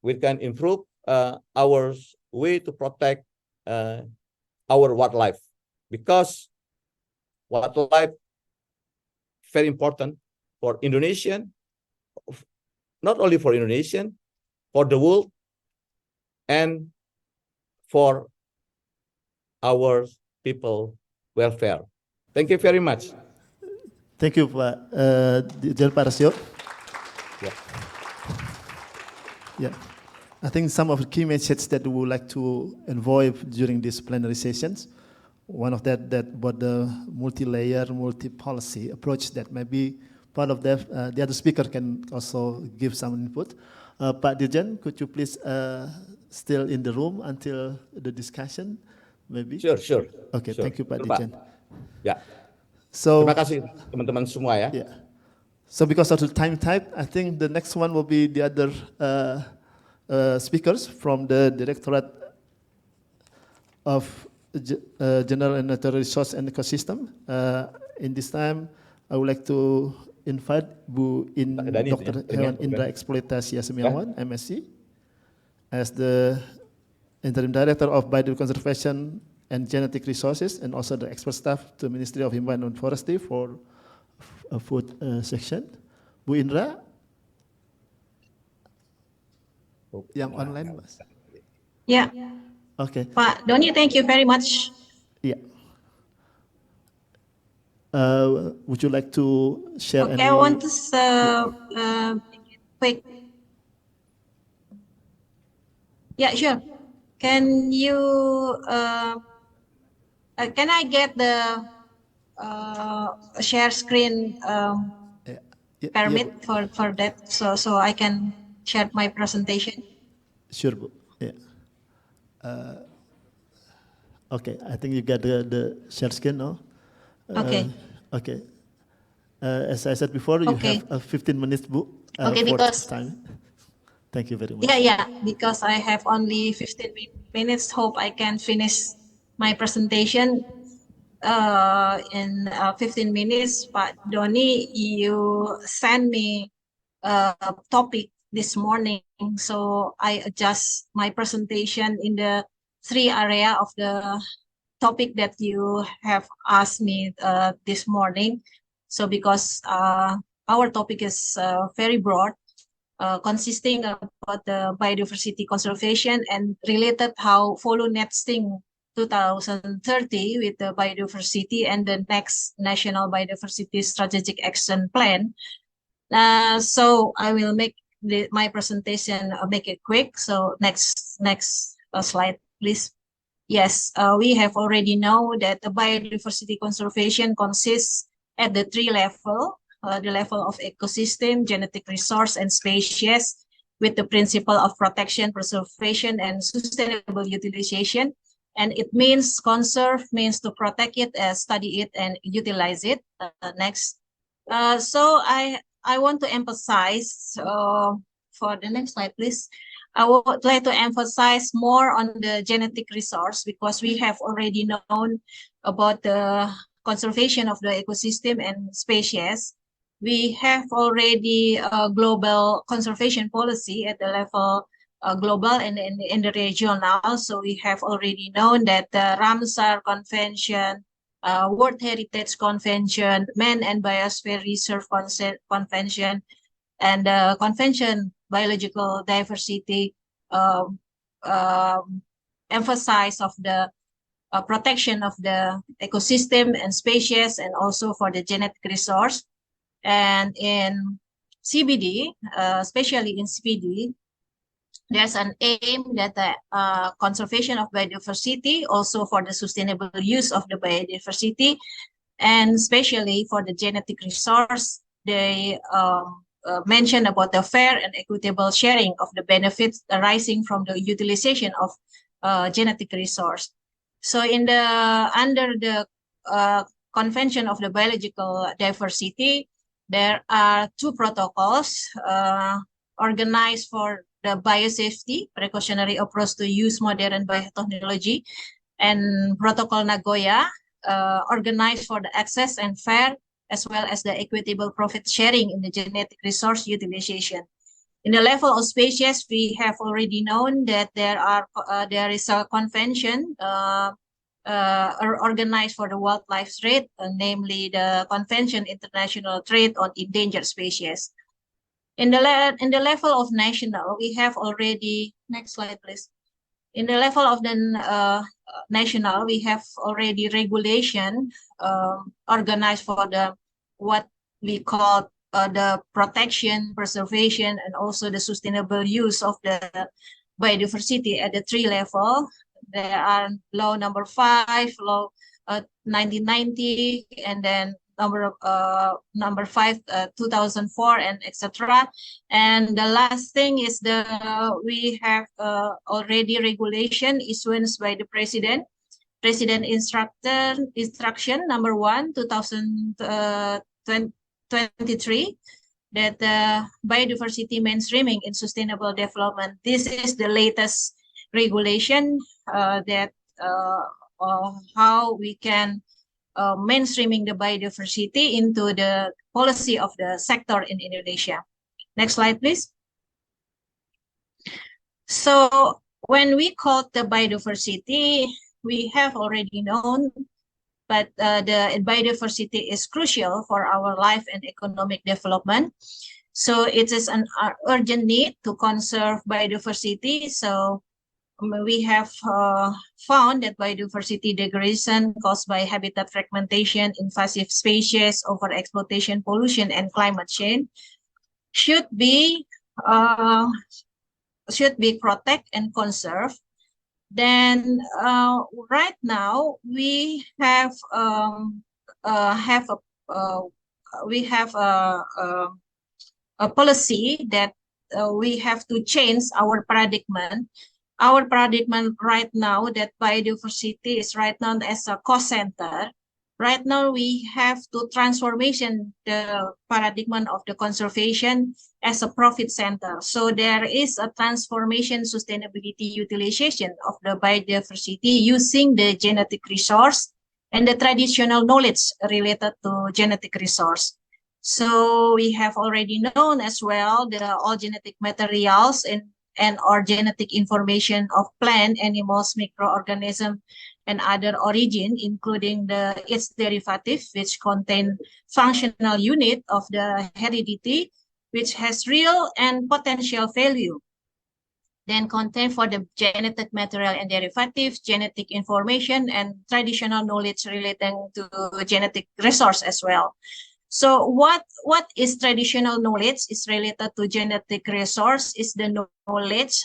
we can improve our way to protect our wildlife, because wildlife very important for Indonesian, not only for Indonesian, for the world, and for our people welfare. Thank you very much. Thank you, Pak Dirjen Parasio. Yeah. Yeah. I think some of the key messages that we would like to involve during these plenary sessions, one of that about the multi-layer, multi-policy approach that maybe part of the other speaker can also give some input. Pak Dirjen, could you please still in the room until the discussion, maybe? Sure. Okay, sure. Thank you, Pak Dirjen. Ya. So, terima kasih teman-teman semua ya. Yeah. So because of the time type, I think the next one will be the other speakers from the Directorate of General and Natural Resource and Ecosystem. In this time, I would like to invite Dr. Hewan Indra Eksploitasi Semiawan, MSc, as the Interim Director of Biodiversity Conservation and Genetic Resources, and also the expert staff to Ministry of Environment and Forestry for a food section. Bu Indra, yang online, Mas? Yeah. Okay. Pak Doni, thank you very much. Yeah. Would you like to share any? Okay, I want to quick. Yeah, sure. Can you, can I get the share screen Yeah, yeah, yeah, Bu. permit for that, so I can share my presentation? Sure, Bu. Yeah. Okay, I think you got the share screen, no? Okay. Okay. As I said before, you Okay. have 15 minutes, Bu, Okay, for because time. Thank you very yeah, much. yeah, because I have only 15 minutes. Hope I can finish my presentation in 15 minutes. But Doni, you send me a topic this morning, so I adjust my presentation in the 3 area of the topic that you have asked me this morning. So because our topic is very broad, consisting about the biodiversity conservation and related how follow nesting 2030 with the biodiversity and the next national biodiversity strategic action plan. So I will make my presentation, make it quick. So next slide, please. Yes, we have already know that the biodiversity conservation consists at the 3 level, the level of ecosystem, genetic resource, and species, with the principle of protection, preservation, and sustainable utilization. And it means conserve means to protect it, study it, and utilize it. Next. So I want to emphasize, for the next slide, please. I would like to emphasize more on the genetic resource because we have already known about the conservation of the ecosystem and species. We have already a global conservation policy at the level global and in the regional. So we have already known that the Ramsar Convention, World Heritage Convention, Man and Biosphere Reserve Convention, and the Convention Biological Diversity emphasize of the protection of the ecosystem and species, and also for the genetic resource. And in CBD, especially in CBD, there's an aim that the conservation of biodiversity, also for the sustainable use of the biodiversity, and especially for the genetic resource. They mention about the fair and equitable sharing of the benefits arising from the utilization of genetic resource. So in the under the Convention of the Biological Diversity, there are 2 protocols organized for the biosafety, precautionary approach to use modern biotechnology, and Protocol Nagoya, organized for the access and fair, as well as the equitable profit sharing in the genetic resource utilization. In the level of species, we have already known that there is a convention organized for the wildlife trade, namely the Convention International Trade on Endangered Species. In the level of national, we have already, next slide, please. In the level of the national, we have already regulation organized for the what we call the protection, preservation, and also the sustainable use of the biodiversity at the 3 level. There are law number 5, law 1990, and then number 5 2004, and etc. And the last thing is we have already regulation issuance by the president instruction number 1 2023, that biodiversity mainstreaming in sustainable development. This is the latest regulation that how we can mainstreaming the biodiversity into the policy of the sector in Indonesia. Next slide, please. So when we call the biodiversity, we have already known, but the biodiversity is crucial for our life and economic development. So it is an urgent need to conserve biodiversity. So we have found that biodiversity degradation caused by habitat fragmentation, invasive species, overexploitation, pollution, and climate change should be should be protect and conserve. Then right now we have a policy that we have to change our paradigm. Our paradigm right now that biodiversity is right now as a cost center. Right now we have to transformation the paradigm of the conservation as a profit center. So there is a transformation sustainability utilization of the biodiversity using the genetic resource and the traditional knowledge related to genetic resource. So we have already known as well the all genetic materials and or genetic information of plant, animals, microorganisms, and other origin, including its derivative, which contain functional unit of the heredity, which has real and potential value. Then contain for the genetic material and derivative, genetic information, and traditional knowledge relating to genetic resource as well. So what is traditional knowledge is related to genetic resource is the knowledge,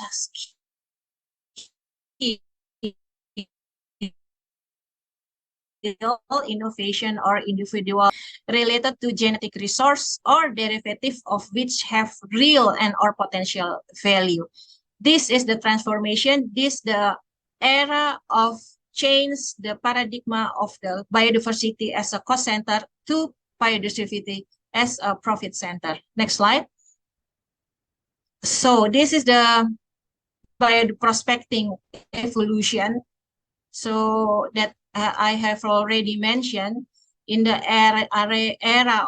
innovation, or individual related to genetic resource or derivative of which have real and or potential value. This is the transformation. This the era of change the paradigm of the biodiversity as a cost center to biodiversity as a profit center. Next slide. So this is the bioprospecting evolution. So that I have already mentioned in the era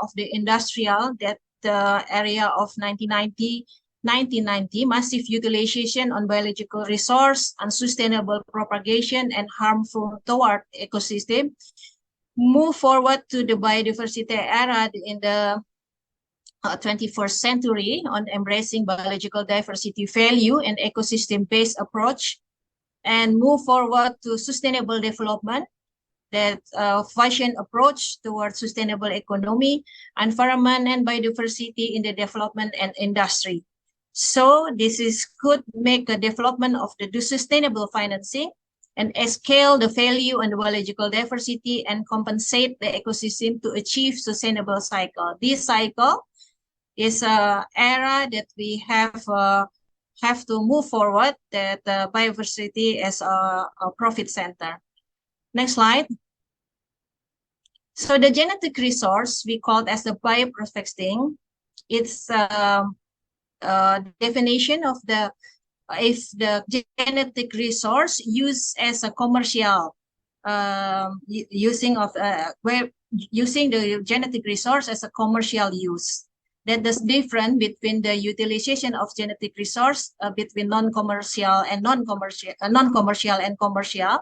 of the industrial, that the area of 1990, massive utilization on biological resource, unsustainable propagation, and harmful toward ecosystem. Move forward to the biodiversity era in the 21st century on embracing biological diversity value and ecosystem-based approach, and move forward to sustainable development, that vision approach towards sustainable economy, environment, and biodiversity in the development and industry. So this could make a development of the sustainable financing and scale the value and the biological diversity and compensate the ecosystem to achieve sustainable cycle. This cycle is an era that we have to move forward, that biodiversity as a profit center. Next slide. So the genetic resource we call it as the bioprospecting. It's definition of the if the genetic resource used as a commercial using the genetic resource as a commercial use. That is different between the utilization of genetic resource between non-commercial and non-commercial and commercial.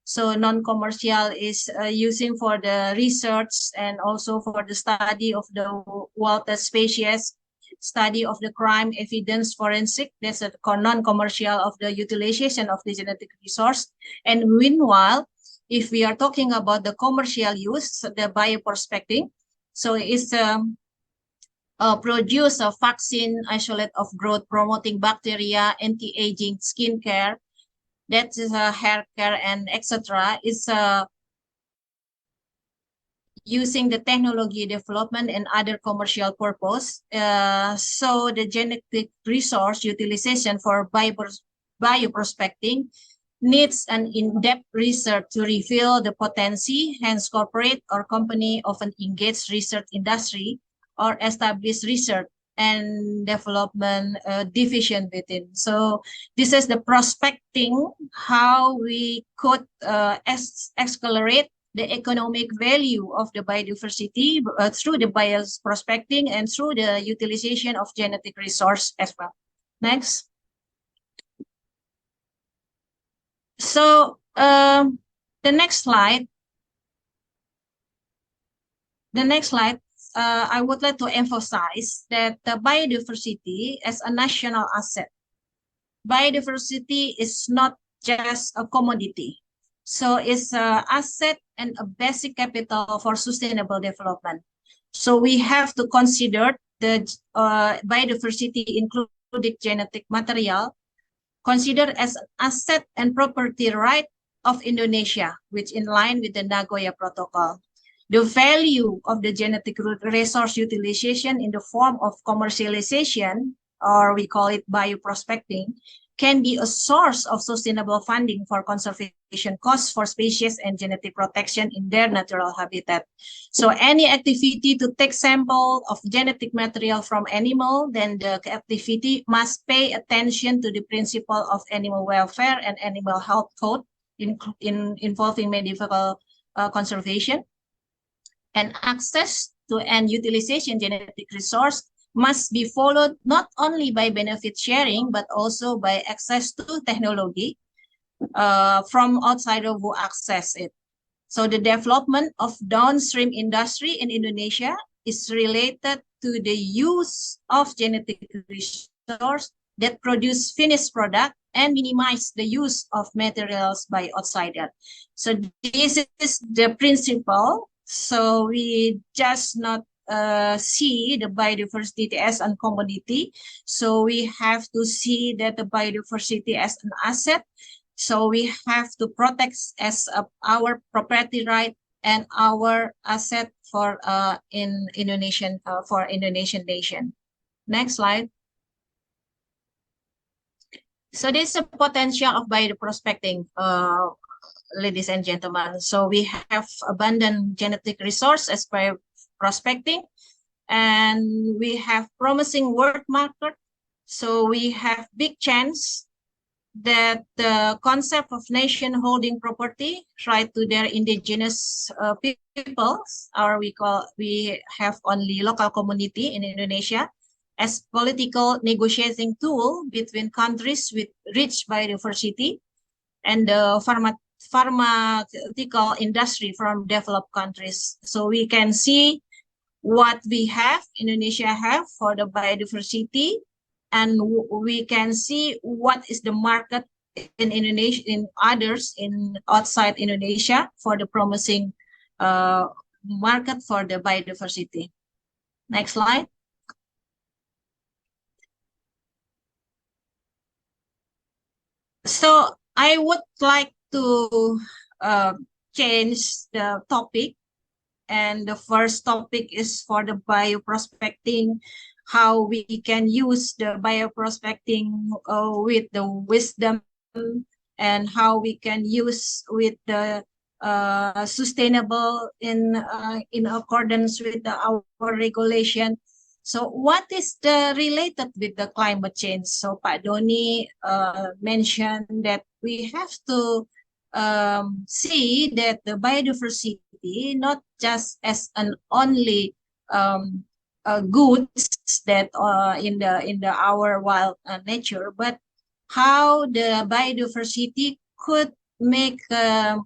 So non-commercial is using for the research and also for the study of the water species, study of the crime evidence forensic. That's a non-commercial of the utilization of the genetic resource. And meanwhile, if we are talking about the commercial use, the bioprospecting, so it's produce a vaccine, isolate of growth, promoting bacteria, anti-aging, skincare, that is hair care, and etc. Is using the technology development and other commercial purpose. So the genetic resource utilization for bioprospecting needs an in-depth research to reveal the potential, hence corporate or company of an engaged research industry or established research and development division within. So this is the prospecting, how we could accelerate the economic value of the biodiversity through the bioprospecting and through the utilization of genetic resource as well. Next. So the next slide. I would like to emphasize that the biodiversity as a national asset. Biodiversity is not just a commodity. So it's an asset and a basic capital for sustainable development. So we have to consider the biodiversity, including genetic material, considered as an asset and property right of Indonesia, which in line with the Nagoya Protocol. The value of the genetic resource utilization in the form of commercialization, or we call it bioprospecting, can be a source of sustainable funding for conservation costs for species and genetic protection in their natural habitat. So any activity to take sample of genetic material from animal, then the activity must pay attention to the principle of animal welfare and animal health code involving medical conservation. And access to and utilization genetic resource must be followed not only by benefit sharing, but also by access to technology from outsider who access it. So the development of downstream industry in Indonesia is related to the use of genetic resource that produce finished product and minimize the use of materials by outsider. So this is the principle. So we just not see the biodiversity as a commodity. So we have to see that the biodiversity as an asset. So we have to protect as our property right and our asset for Indonesian nation. Next slide. So this is the potential of bioprospecting, ladies and gentlemen. So we have abundant genetic resource as prospecting, and we have promising world market. So we have big chance that the concept of nation holding property right to their indigenous peoples, or we have only local community in Indonesia, as political negotiating tool between countries with rich biodiversity and the pharmaceutical industry from developed countries. So we can see what we have, Indonesia have for the biodiversity, and we can see what is the market in Indonesia, in others in outside Indonesia for the promising market for the biodiversity. Next slide. So I would like to change the topic. And the first topic is for the bioprospecting, how we can use the bioprospecting with the wisdom, and how we can use with the sustainable in accordance with our regulation. So what is the related with the climate change? So Pak Doni mentioned that we have to see that the biodiversity not just as an only goods that in the our wild nature, but how the biodiversity could make a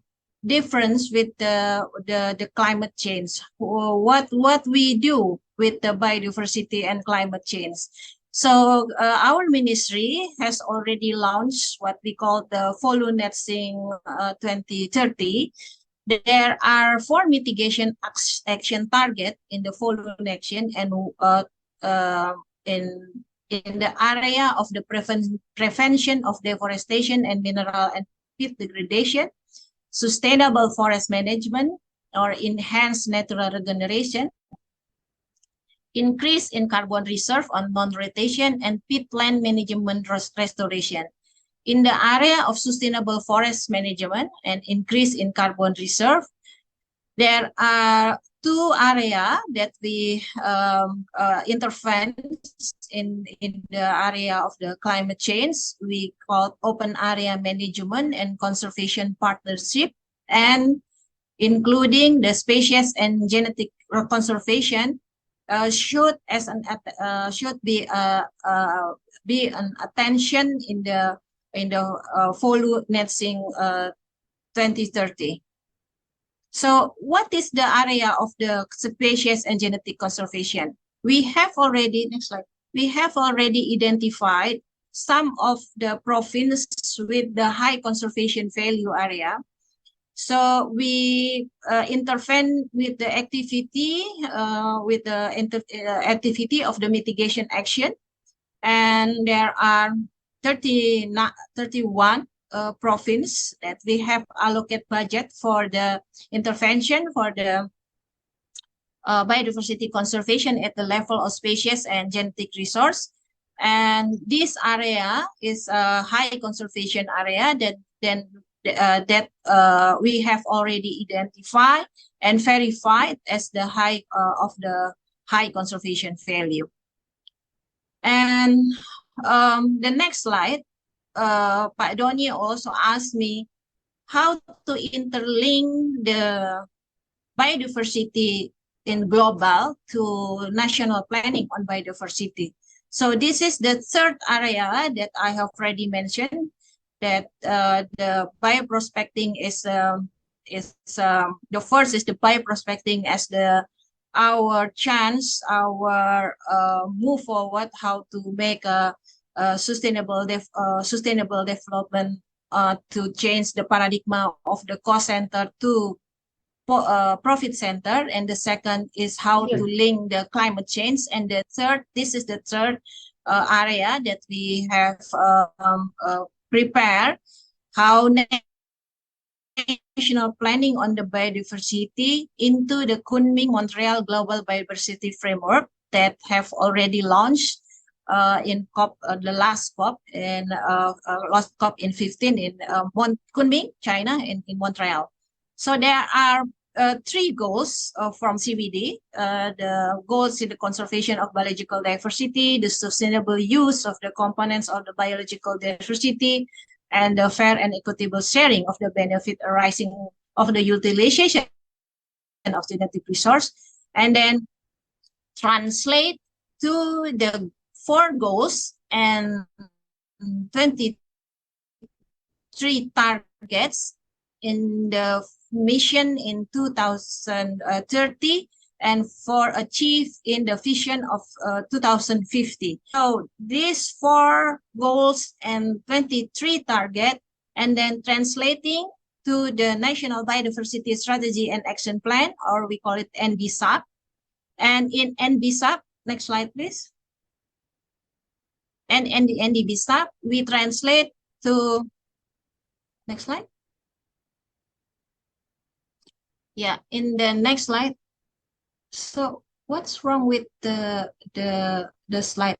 difference with the climate change. What we do with the biodiversity and climate change. So our ministry has already launched what we call the Follow Netting 2030. There are 4 mitigation action target in the Follow Action, and in the area of the prevention of deforestation and mineral and peat degradation, sustainable forest management or enhanced natural regeneration, increase in carbon reserve on non-rotation, and peatland management restoration. In the area of sustainable forest management and increase in carbon reserve, there are 2 areas that we intervene in the area of the climate change. We call open area management and conservation partnership, and including the species and genetic conservation should be an attention in the Follow Netting 2030. So what is the area of the species and genetic conservation? We have already, next slide, we have already identified some of the provinces with the high conservation value area. So we intervene with the activity, activity of the mitigation action. And there are 31 province that we have allocate budget for the intervention for the biodiversity conservation at the level of species and genetic resource. And this area is a high conservation area that we have already identified and verified as the high of the high conservation value. And the next slide, Pak Doni also asked me how to interlink the biodiversity in global to national planning on biodiversity. So this is the third area that I have already mentioned, that the bioprospecting is the first is the bioprospecting as our chance, our move forward, how to make a sustainable development to change the paradigm of the cost center to profit center. And the second is how to link the climate change. And the third, this is the third area that we have prepared, how national planning on the biodiversity into the Kunming-Montreal Global Biodiversity Framework that have already launched in COP, the last COP, and last COP in 15 in Kunming, China, in Montreal. So there are three goals from CBD. The goals in the conservation of biological diversity, the sustainable use of the components of the biological diversity, and the fair and equitable sharing of the benefit arising of the utilization of genetic resource, and then translate to the 4 goals and 23 targets in the mission in 2030 and for achieve in the vision of 2050. So these 4 goals and 23 target, and then translating to the National Biodiversity Strategy and Action Plan, or we call it NBSAP. And in NBSAP, next slide, please. And in the NBSAP, we translate to, next slide. Yeah, in the next slide. So what's wrong with the slide?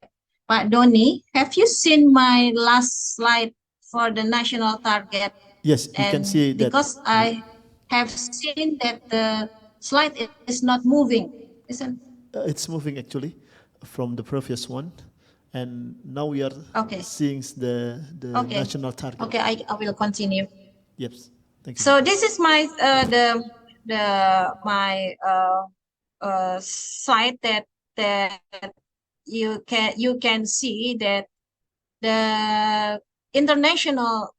Pak Doni, have you seen my last slide for the national target? Yes, you can see that. Because I have seen that the slide is not moving, isn't it? It's moving actually from the previous one, and now we are seeing the national target. Okay, I will continue. Yes, thank you. So this is my slide that you can see that the International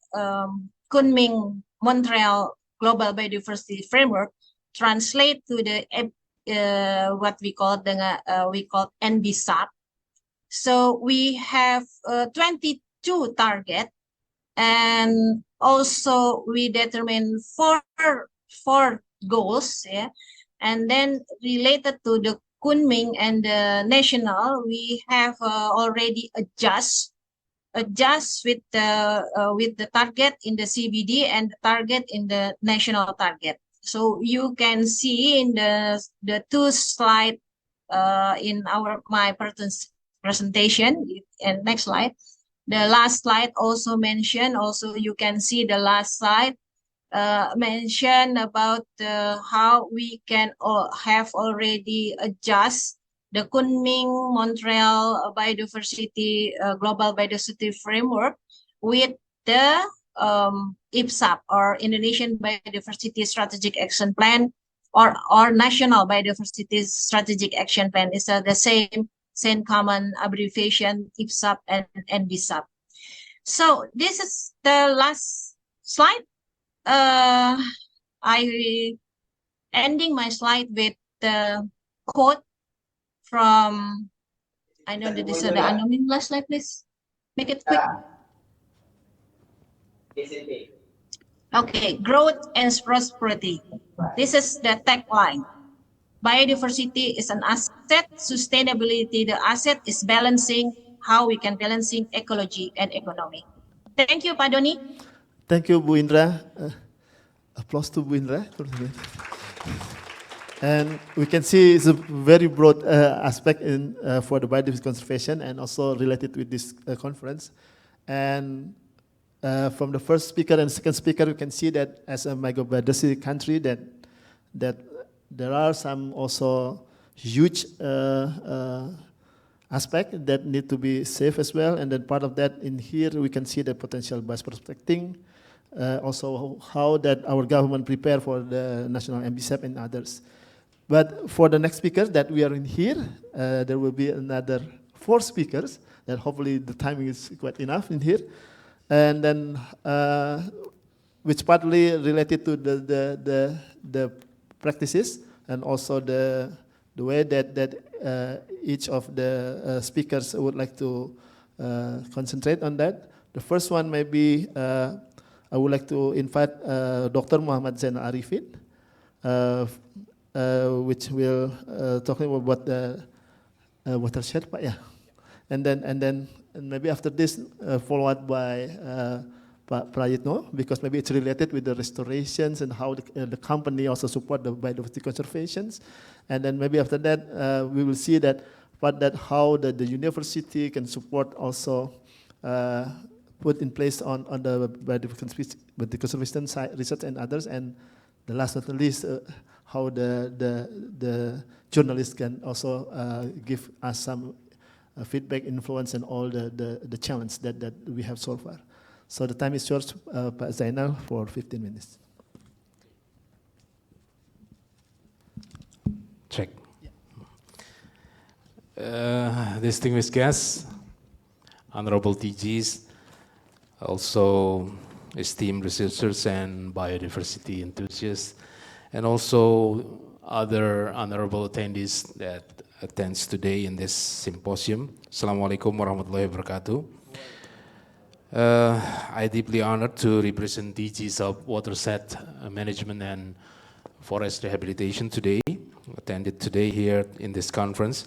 Kunming-Montreal Global Biodiversity Framework translate to the what we call NBSAP. So we have 22 targets, and also we determine four goals, yeah, and then related to the Kunming and the national, we have already adjust with the target in the CBD and the target in the national target. So you can see in the 2 slide in my presentation. And next slide. The last slide also mentioned. Also, you can see the last slide mention about how we can have already adjust the Kunming-Montreal Biodiversity Global Biodiversity Framework with the IBSAP, or Indonesian Biodiversity Strategic Action Plan, or National Biodiversity Strategic Action Plan. Is the same common abbreviation, IBSAP and NBSAP. So this is the last slide. I ending my slide with the quote from, I know that this is the anonymous. Last slide, please. Make it quick. Okay, growth and prosperity. This is the tagline. Biodiversity is an asset. Sustainability, the asset, is balancing how we can balancing ecology and economy. Thank you, Pak Doni. Thank you, Bu Indra. Applause to Bu Indra. And we can see it's a very broad aspect in, for the biodiversity conservation and also related with this conference. And from the first speaker and second speaker, we can see that as a microbiodiversity country that there are some also huge aspect that need to be safe as well. And then part of that in here, we can see the potential bioprospecting, also how that our government prepare for the national MBSEP and others. But for the next speaker that we are in here, there will be another 4 speakers that hopefully the timing is quite enough in here. And then, which partly related to the practices and also the way that each of the speakers would like to concentrate on that. The first one maybe I would like to invite Dr. Muhammad Zainal Arifin, which will talking about the watershed, yeah. And then maybe after this followed by Pak Prayitno, because maybe it's related with the restorations and how the company also support the biodiversity conservations. And then maybe after that, we will see that how the university can support also put in place on the biodiversity conservation side, research and others. And the last but not least, how the journalists can also give us some feedback, influence, and all the challenge that we have so far. So the time is yours, Pak Zainal, for 15 minutes. Check. Distinguished guests, honorable DGs, also esteemed researchers and biodiversity enthusiasts, and also other honorable attendees that attends today in this symposium. Assalamualaikum warahmatullahi wabarakatuh. I deeply honored to represent DGs of watershed management and forest rehabilitation today, attended today here in this conference.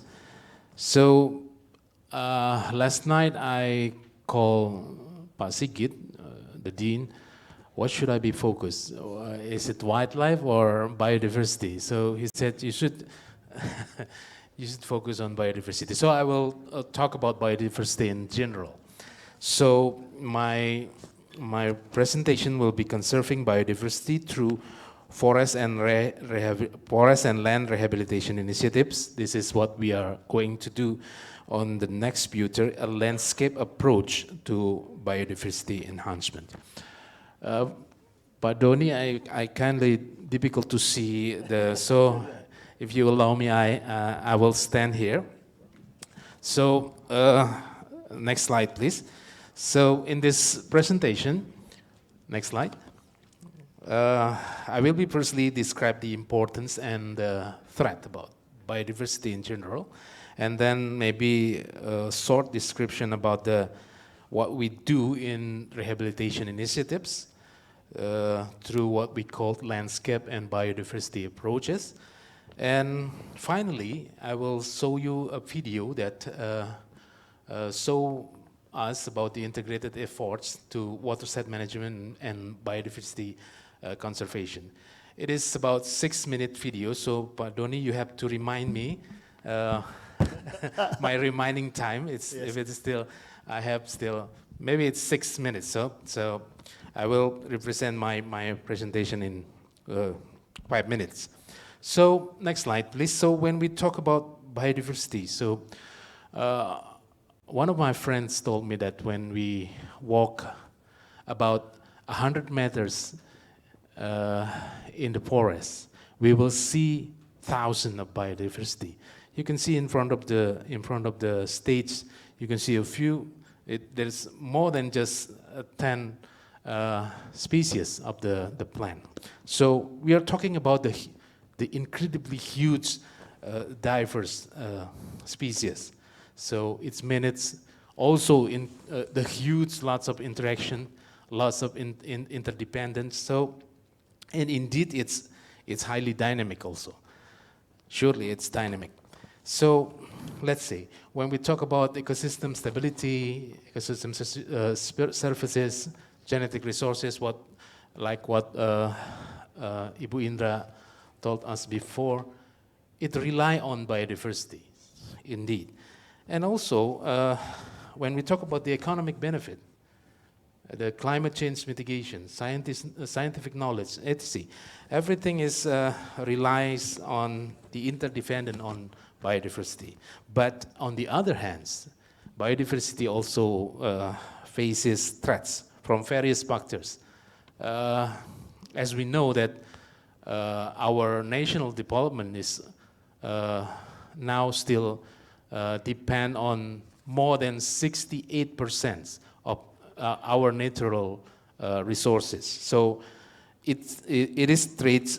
So last night I called Pak Sigit, the Dean, what should I be focused? Is it wildlife or biodiversity? So he said you should you should focus on biodiversity. So I will talk about biodiversity in general. So my presentation will be conserving biodiversity through forest and land rehabilitation initiatives. This is what we are going to do on the next puter, a landscape approach to biodiversity enhancement. Pak Doni, I kindly difficult to see so if you allow me, I will stand here. So next slide, please. So in this presentation, next slide, I will be firstly describe the importance and the threat about biodiversity in general, and then maybe a short description about what we do in rehabilitation initiatives through what we call landscape and biodiversity approaches. And finally, I will show you a video that show us about the integrated efforts to watershed management and biodiversity conservation. It is about 6-minute video, so Pak Doni, you have to remind me my reminding time. If it's still, I have still, maybe it's 6 minutes. So I will represent my presentation in 5 minutes. So next slide, please. So when we talk about biodiversity, so one of my friends told me that when we walk about 100 meters in the forest, we will see thousands of biodiversity. You can see in front of the stage, you can see a few. There's more than just 10 species of the plant. So we are talking about the incredibly huge, diverse species. So it's minutes. Also in the huge, lots of interaction, lots of interdependence. So, and indeed it's highly dynamic also. Surely it's dynamic. So let's say, when we talk about ecosystem stability, ecosystem services, genetic resources, like what Ibu Indra told us before, it rely on biodiversity, indeed. And also, when we talk about the economic benefit, the climate change mitigation, scientific knowledge, etc., everything is relies on the interdependent on biodiversity. But on the other hand, biodiversity also faces threats from various factors. As we know that our national development is now still depend on more than 68% of our natural resources. So it threats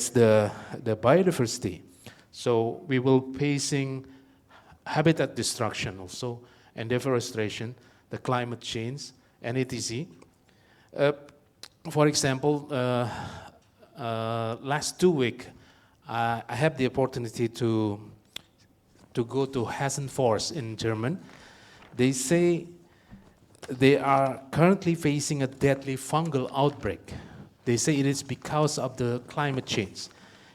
the biodiversity. So we will facing habitat destruction also, and deforestation, the climate change, and etc. For example, last 2 weeks, I had the opportunity to go to Hessen Forest in Germany. They say they are currently facing a deadly fungal outbreak. They say it is because of the climate change.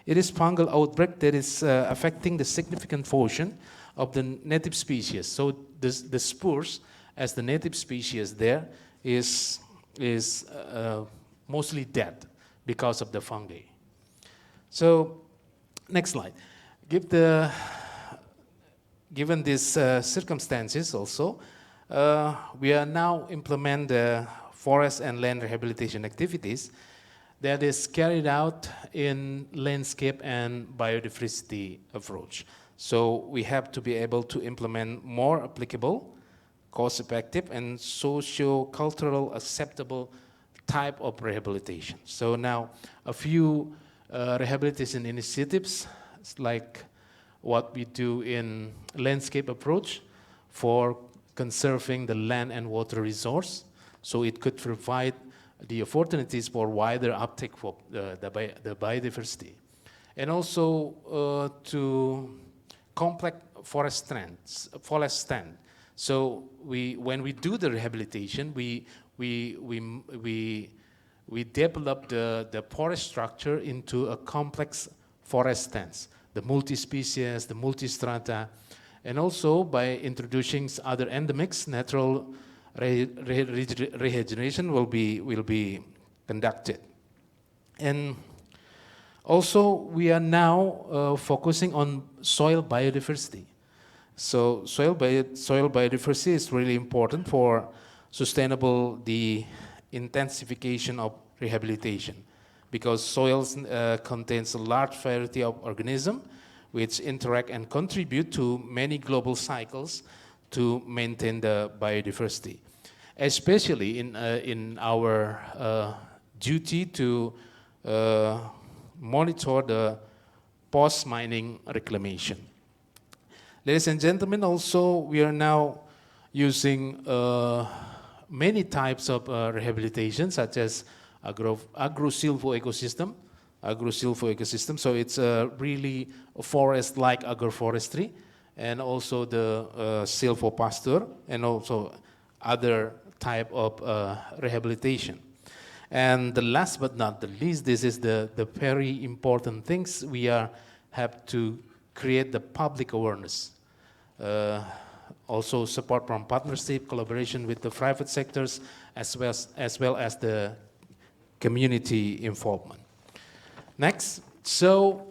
It is fungal outbreak that is affecting the significant portion of the native species. So the spores, as the native species there, is mostly dead because of the fungi. So, next slide. Given these circumstances also, we are now implement the forest and land rehabilitation activities that is carried out in landscape and biodiversity approach. So we have to be able to implement more applicable, cost-effective, and socio-cultural acceptable type of rehabilitation. So now a few rehabilitation initiatives like what we do in landscape approach for conserving the land and water resource, so it could provide the opportunities for wider uptake for the biodiversity. And also to complex forest stand. So when we do the rehabilitation, we develop the forest structure into a complex forest stands, the multi-species, the multi-strata, and also by introducing other endemics, natural regeneration will be conducted. And also we are now focusing on soil biodiversity. So soil biodiversity is really important for sustainable the intensification of rehabilitation, because soils contains a large variety of organisms which interact and contribute to many global cycles to maintain the biodiversity, especially in our duty to monitor the post-mining reclamation. Ladies and gentlemen, also we are now using many types of rehabilitation, such as agro-silvo ecosystem. So it's really a forest-like agroforestry, and also the silvopasture, and also other type of rehabilitation. And the last but not the least, this is the very important things. We have to create the public awareness. Also support from partnership, collaboration with the private sectors, as well as the community involvement. Next, so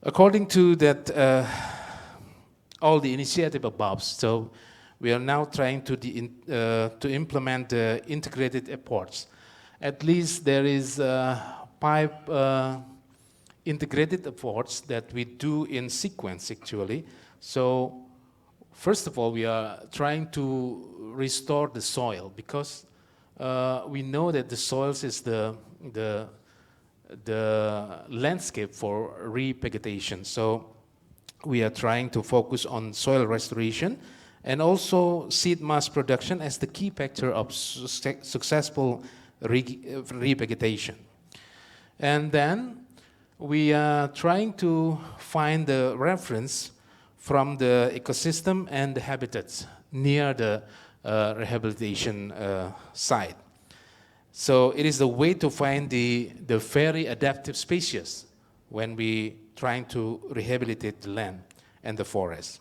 according to that, all the initiative above, so we are now trying to implement the integrated efforts. At least there is 5 integrated efforts that we do in sequence actually. So first of all, we are trying to restore the soil, because we know that the soils is the landscape for revegetation. So we are trying to focus on soil restoration and also seed mass production as the key factor of successful revegetation. And then we are trying to find the reference from the ecosystem and the habitats near the rehabilitation site. So it is a way to find the very adaptive species when we trying to rehabilitate the land and the forest.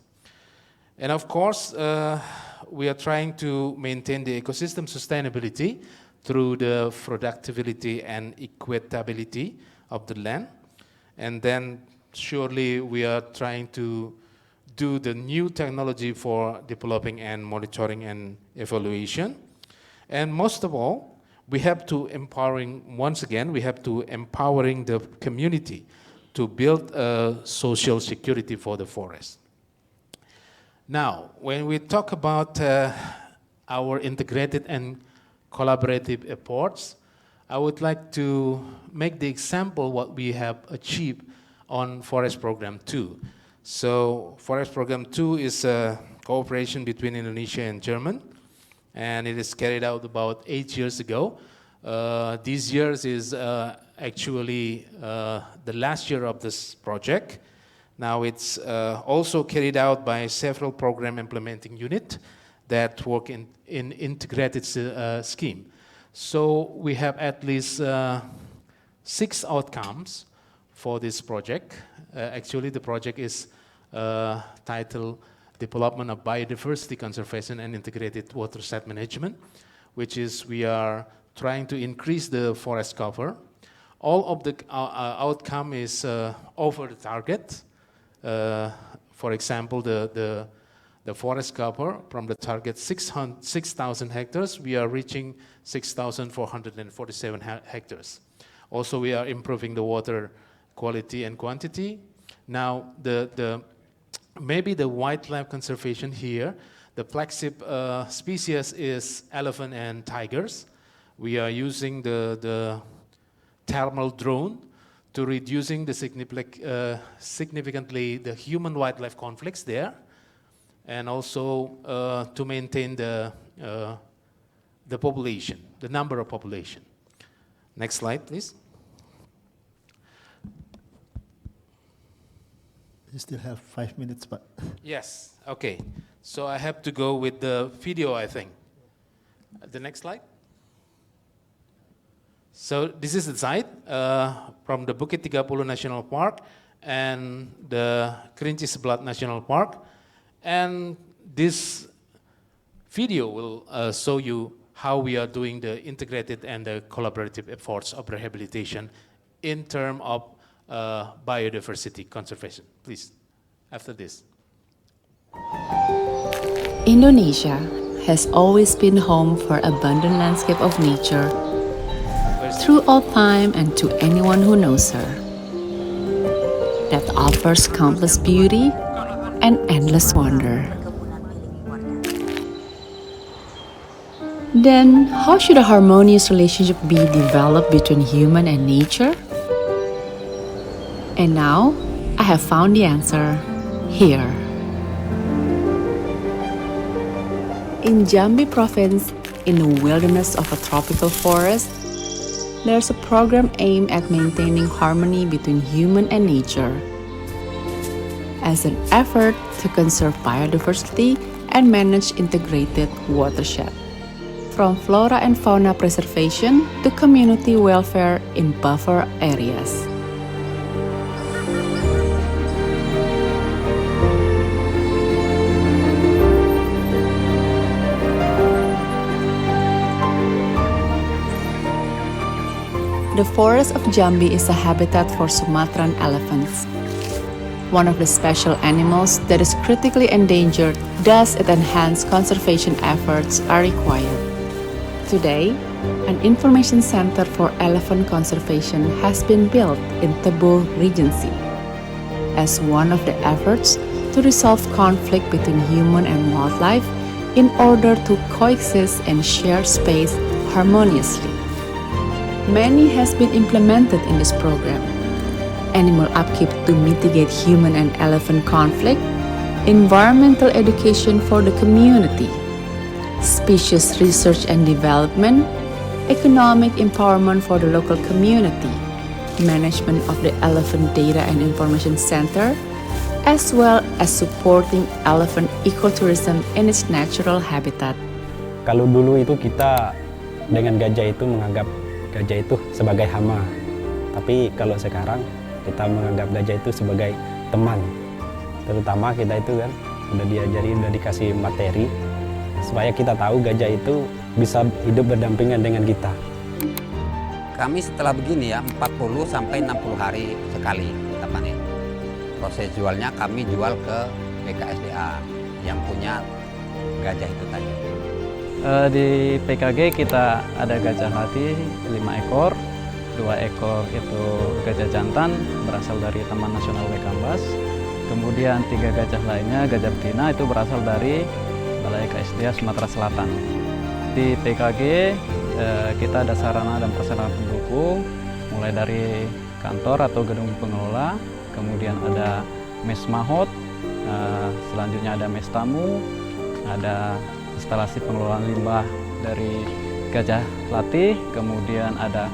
And of course, we are trying to maintain the ecosystem sustainability through the productivity and equitability of the land. And then surely we are trying to do the new technology for developing and monitoring and evaluation. And most of all, we have to empowering, once again, we have to empowering the community to build a social security for the forest. Now, when we talk about our integrated and collaborative efforts, I would like to make the example what we have achieved on Forest Program 2. So Forest Program 2 is a cooperation between Indonesia and Germany, and it is carried out about 8 years ago. This year is actually the last year of this project. Now it's also carried out by several program implementing units that work in integrated scheme. So we have at least 6 outcomes for this project. Actually, the project is titled Development of Biodiversity Conservation and Integrated Watershed Management, which is we are trying to increase the forest cover. All of the outcome is over the target. For example, the forest cover from the target 6,000 hectares, we are reaching 6,447 hectares. Also, we are improving the water quality and quantity. Now, maybe the wildlife conservation here, the flagship species is elephant and tigers. We are using the thermal drone to reducing the significantly the human-wildlife conflicts there, and also to maintain the population, the number of population. Next slide, please. You still have 5 minutes, but... Yes, okay. So I have to go with the video, I think. The next slide. So this is the site from the Bukit 30 National Park and the Kerinci Sebelat National Park. And this video will show you how we are doing the integrated and the collaborative efforts of rehabilitation in terms of biodiversity conservation. Please, after this. Indonesia has always been home for abundant landscape of nature through all time and to anyone who knows her, that offers countless beauty and endless wonder. Then, how should a harmonious relationship be developed between human and nature? And now, I have found the answer here. In Jambi province, in the wilderness of a tropical forest, there's a program aimed at maintaining harmony between human and nature as an effort to conserve biodiversity and manage integrated watershed. From flora and fauna preservation to community welfare in buffer areas. The forest of Jambi is a habitat for Sumatran elephants, one of the special animals that is critically endangered, thus it enhanced conservation efforts are required. Today, an information center for elephant conservation has been built in Tebo Regency as one of the efforts to resolve conflict between human and wildlife in order to coexist and share space harmoniously. Many has been implemented in this program. Animal upkeep to mitigate human and elephant conflict, environmental education for the community, species research and development, economic empowerment for the local community, management of the Elephant Data and Information Center, as well as supporting elephant ecotourism in its natural habitat. Kalau dulu itu kita dengan gajah itu menganggap gajah itu sebagai hama. Tapi kalau sekarang kita menganggap gajah itu sebagai teman. Terutama kita itu kan udah diajari, udah dikasih materi supaya kita tahu gajah itu bisa hidup berdampingan dengan kita. Kami setelah begini ya 40 sampai 60 hari sekali kita panen. Proses jualnya kami jual ke BKSDA yang punya gajah itu tadi. Di PKG kita ada gajah mati 5 ekor, 2 ekor itu gajah jantan berasal dari Taman Nasional Wekambas, kemudian 3 gajah lainnya gajah betina itu berasal dari Balai KSDA Sumatera Selatan. Di PKG kita ada sarana dan prasarana pendukung, mulai dari kantor atau gedung pengelola, kemudian ada mes mahot, selanjutnya ada mes tamu, ada instalasi pengelolaan limbah dari gajah latih, kemudian ada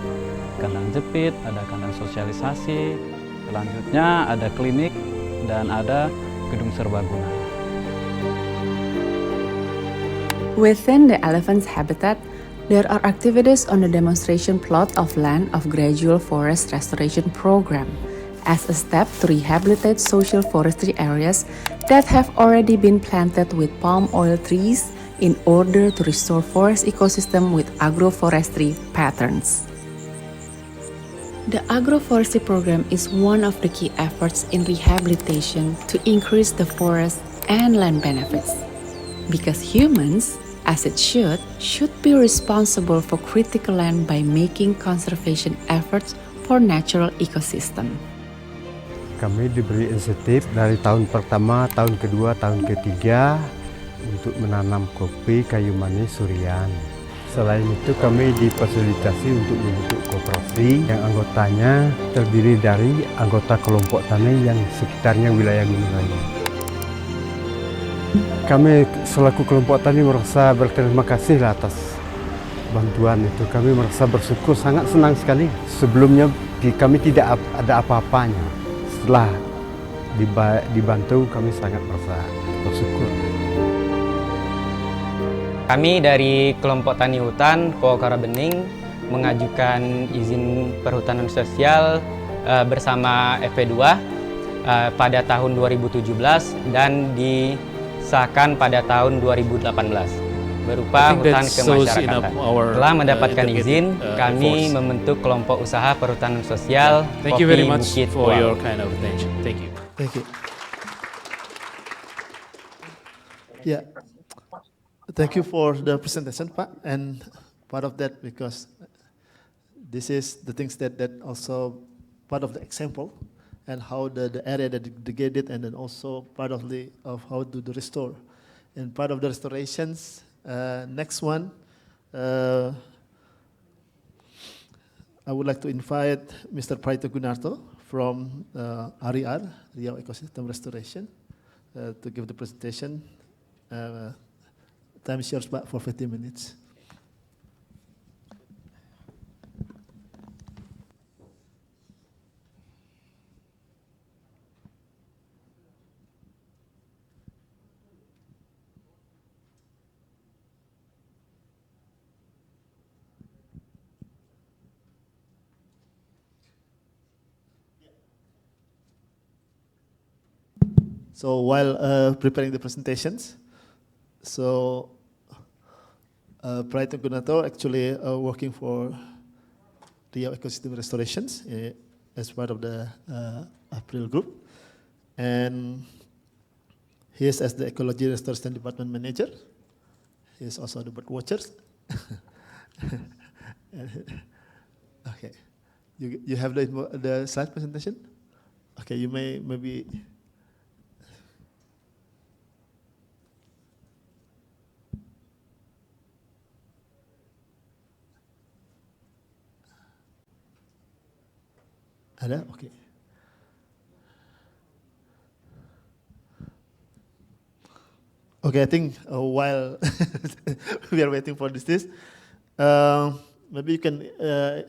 kandang jepit, ada kandang sosialisasi, selanjutnya ada klinik, dan ada gedung serbaguna. Within the elephant's habitat, there are activities on the demonstration plot of land of Gradual Forest Restoration Program as a step to rehabilitate social forestry areas that have already been planted with palm oil trees in order to restore forest ecosystem with agroforestry patterns. The agroforestry program is one of the key efforts in rehabilitation to increase the forest and land benefits. Because humans, as it should be responsible for critical land by making conservation efforts for natural ecosystem. Kami diberi insentif dari tahun pertama, tahun kedua, tahun ketiga untuk menanam kopi kayu manis Surian. Selain itu kami difasilitasi untuk membentuk koperasi yang anggotanya terdiri dari anggota kelompok tani yang sekitarnya wilayah Gunung Raja. Kami selaku kelompok tani merasa berterima kasih atas bantuan itu. Kami merasa bersyukur, sangat senang sekali. Sebelumnya kami tidak ada apa-apanya. Setelah dibantu kami sangat merasa bersyukur. Kami dari kelompok tani hutan Kokara Bening mengajukan izin perhutanan sosial bersama FP2 pada tahun 2017 dan disahkan pada tahun 2018 berupa hutan kemasyarakatan. Setelah mendapatkan izin, kami membentuk kelompok usaha perhutanan sosial Thank you very much Bukit for Puau. your kind of attention. Thank you. Thank you. Yeah. Thank you for the presentation, Pak, and part of that because this is the things that also part of the example and how the area that degraded and then also part of how to restore. And part of the restorations, next one, I would like to invite Mr. Praito Gunarto from RER, Riau Ecosystem Restoration, to give the presentation. Time is yours, Pak, for 15 minutes. So while preparing the presentations, Praito Gunato actually working for Riau Ecosystem Restorations as part of the April group, and he is as the Ecology Restoration Department Manager. He is also the bird watchers. Okay, you have the slide presentation. Okay, you may maybe. Ada? Okay. Okay, I think while we are waiting for this, maybe you can a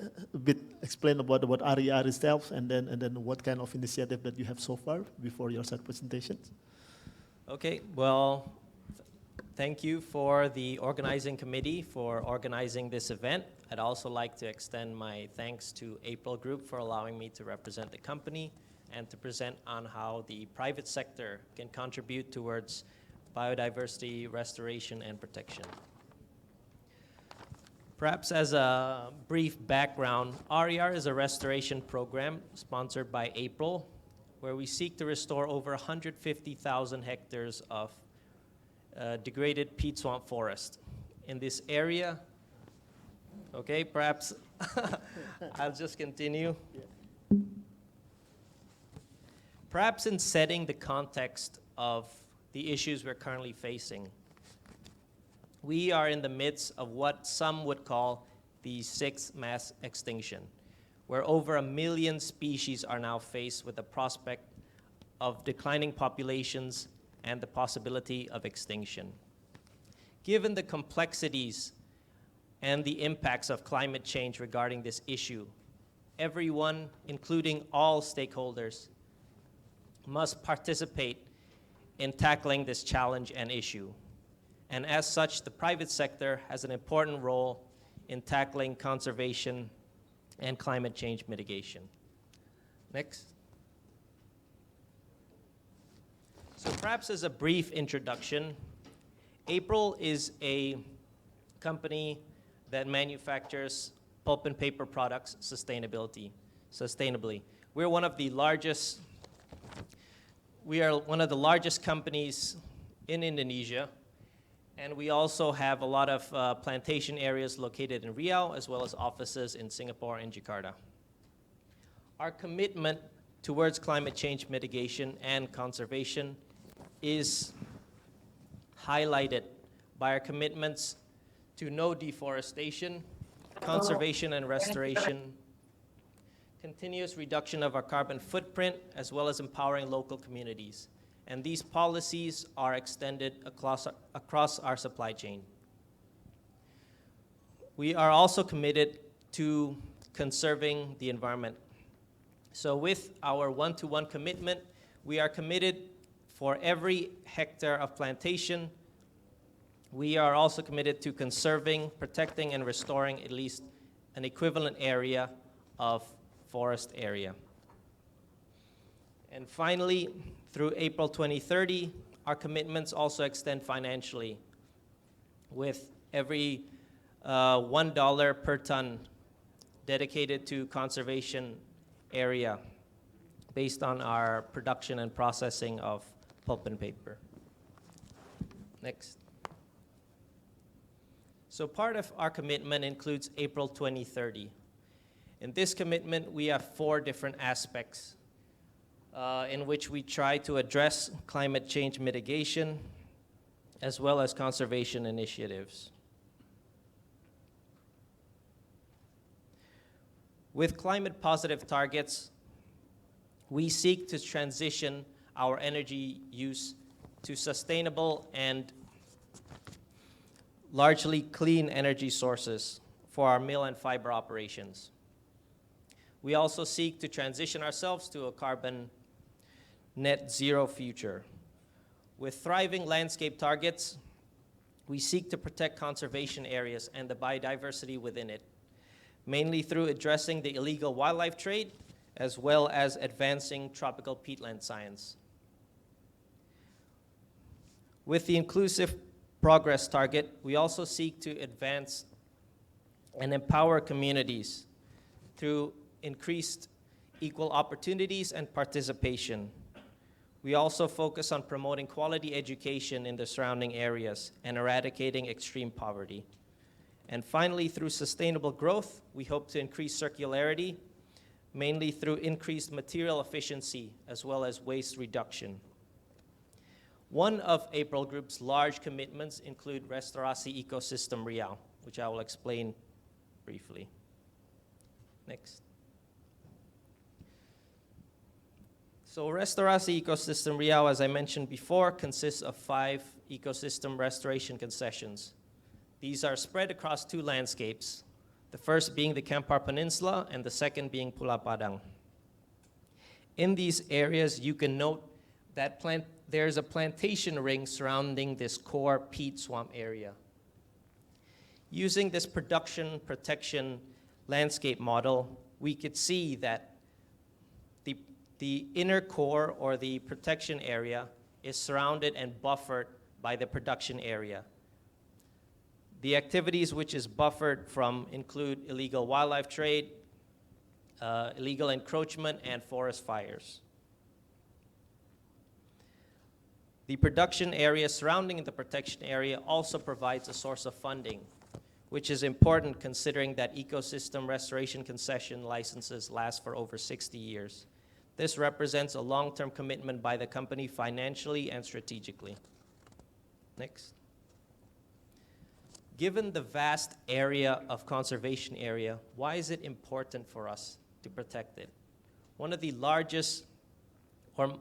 bit explain about RER itself, and then what kind of initiative that you have so far before your set presentations. Okay, well, thank you for the organizing committee for organizing this event. I'd also like to extend my thanks to April Group for allowing me to represent the company and to present on how the private sector can contribute towards biodiversity restoration and protection. Perhaps as a brief background, RER is a restoration program sponsored by April, where we seek to restore over 150,000 hectares of degraded peat swamp forest. In this area, okay, perhaps I'll just continue. Yeah. Perhaps in setting the context of the issues we're currently facing, we are in the midst of what some would call the sixth mass extinction, where over 1 million species are now faced with the prospect of declining populations and the possibility of extinction. Given the complexities and the impacts of climate change regarding this issue, everyone, including all stakeholders, must participate in tackling this challenge and issue. And as such, the private sector has an important role in tackling conservation and climate change mitigation. Next. So perhaps as a brief introduction, April is a company that manufactures pulp and paper products sustainably. We are one of the largest companies in Indonesia, and we also have a lot of plantation areas located in Riau, as well as offices in Singapore and Jakarta. Our commitment towards climate change mitigation and conservation is highlighted by our commitments to no deforestation, conservation and restoration, continuous reduction of our carbon footprint, as well as empowering local communities. And these policies are extended across our supply chain. We are also committed to conserving the environment. So with our one-to-one commitment, we are committed for every hectare of plantation. We are also committed to conserving, protecting, and restoring at least an equivalent area of forest area. And finally, through April 2030, our commitments also extend financially, with every $1 per ton dedicated to conservation area based on our production and processing of pulp and paper. Next. So part of our commitment includes April 2030. In this commitment, we have 4 different aspects in which we try to address climate change mitigation as well as conservation initiatives. With climate positive targets, we seek to transition our energy use to sustainable and largely clean energy sources for our mill and fiber operations. We also seek to transition ourselves to a carbon net zero future. With thriving landscape targets, we seek to protect conservation areas and the biodiversity within it, mainly through addressing the illegal wildlife trade, as well as advancing tropical peatland science. With the inclusive progress target, we also seek to advance and empower communities through increased equal opportunities and participation. We also focus on promoting quality education in the surrounding areas and eradicating extreme poverty. And finally, through sustainable growth, we hope to increase circularity, mainly through increased material efficiency as well as waste reduction. One of April Group's large commitments include Restorasi Ecosystem Riau, which I will explain briefly. Next. So Restorasi Ecosystem Riau, as I mentioned before, consists of 5 ecosystem restoration concessions. These are spread across 2 landscapes, the first being the Kampar Peninsula and the second being Pulau Padang. In these areas, you can note that there's a plantation ring surrounding this core peat swamp area. Using this production protection landscape model, we could see that the inner core or the protection area is surrounded and buffered by the production area. The activities which is buffered from include illegal wildlife trade, illegal encroachment, and forest fires. The production area surrounding the protection area also provides a source of funding, which is important considering that ecosystem restoration concession licenses last for over 60 years. This represents a long-term commitment by the company financially and strategically. Next. Given the vast area of conservation area, why is it important for us to protect it? One of the largest, or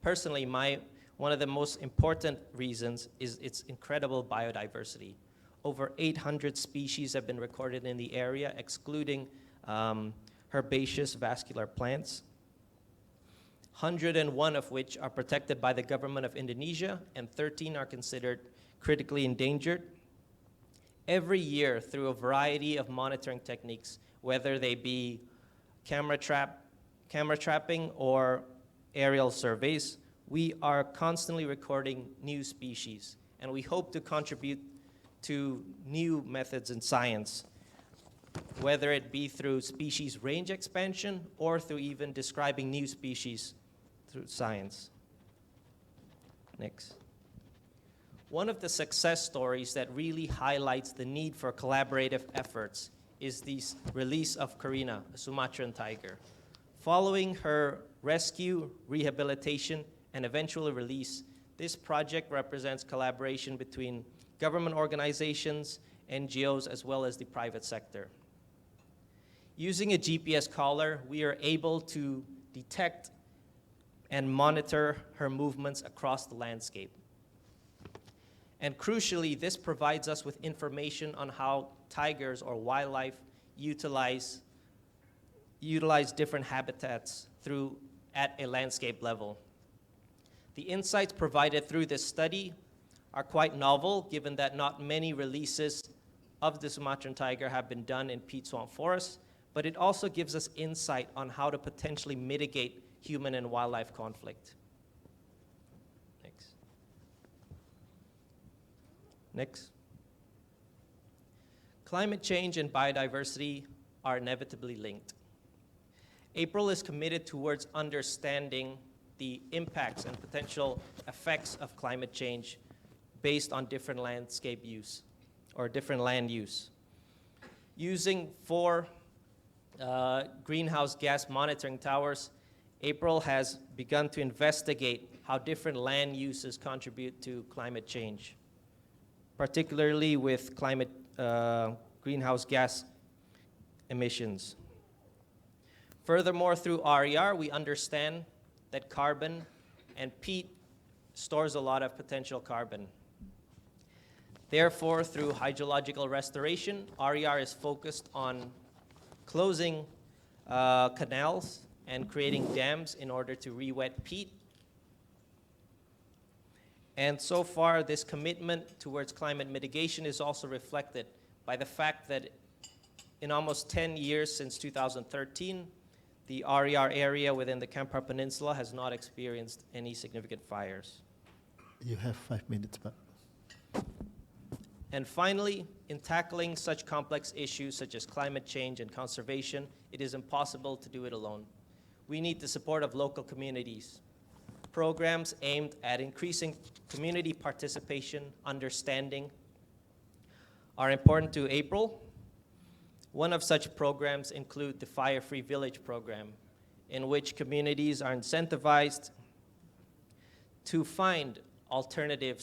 personally one of the most important reasons is its incredible biodiversity. Over 800 species have been recorded in the area, excluding herbaceous vascular plants, 101 of which are protected by the government of Indonesia, and 13 are considered critically endangered. Every year, through a variety of monitoring techniques, whether they be camera trapping or aerial surveys, we are constantly recording new species, and we hope to contribute to new methods in science, whether it be through species range expansion or through even describing new species through science. Next. One of the success stories that really highlights the need for collaborative efforts is the release of Karina, a Sumatran tiger. Following her rescue, rehabilitation, and eventual release, this project represents collaboration between government organizations, NGOs, as well as the private sector. Using a GPS collar, we are able to detect and monitor her movements across the landscape. And crucially, this provides us with information on how tigers or wildlife utilize different habitats at a landscape level. The insights provided through this study are quite novel, given that not many releases of the Sumatran tiger have been done in peat swamp forests, but it also gives us insight on how to potentially mitigate human and wildlife conflict. Next. Climate change and biodiversity are inevitably linked. April is committed towards understanding the impacts and potential effects of climate change based on different landscape use or different land use. Using 4 greenhouse gas monitoring towers, April has begun to investigate how different land uses contribute to climate change, particularly with greenhouse gas emissions. Furthermore, through RER, we understand that carbon and peat stores a lot of potential carbon. Therefore, through hydrological restoration, RER is focused on closing canals and creating dams in order to re-wet peat. And so far, this commitment towards climate mitigation is also reflected by the fact that in almost 10 years since 2013, the RER area within the Kampar Peninsula has not experienced any significant fires. You have 5 minutes, but. And finally, in tackling such complex issues such as climate change and conservation, it is impossible to do it alone. We need the support of local communities. Programs aimed at increasing community participation, understanding, are important to April. One of such programs include the Fire-Free Village program, in which communities are incentivized to find alternative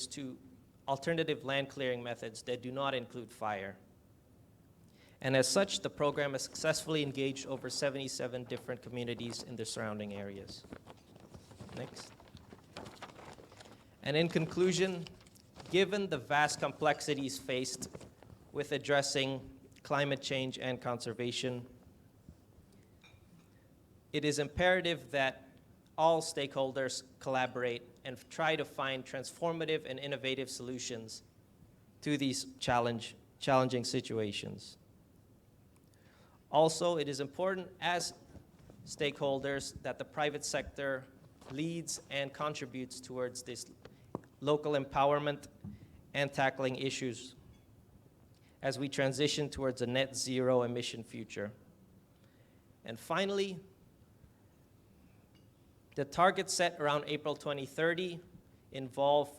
land clearing methods that do not include fire. And as such, the program has successfully engaged over 77 different communities in the surrounding areas. Next. And in conclusion, given the vast complexities faced with addressing climate change and conservation, it is imperative that all stakeholders collaborate and try to find transformative and innovative solutions to these challenging situations. Also, it is important as stakeholders that the private sector leads and contributes towards this local empowerment and tackling issues as we transition towards a net zero emission future. And finally, the targets set around April 2030 involve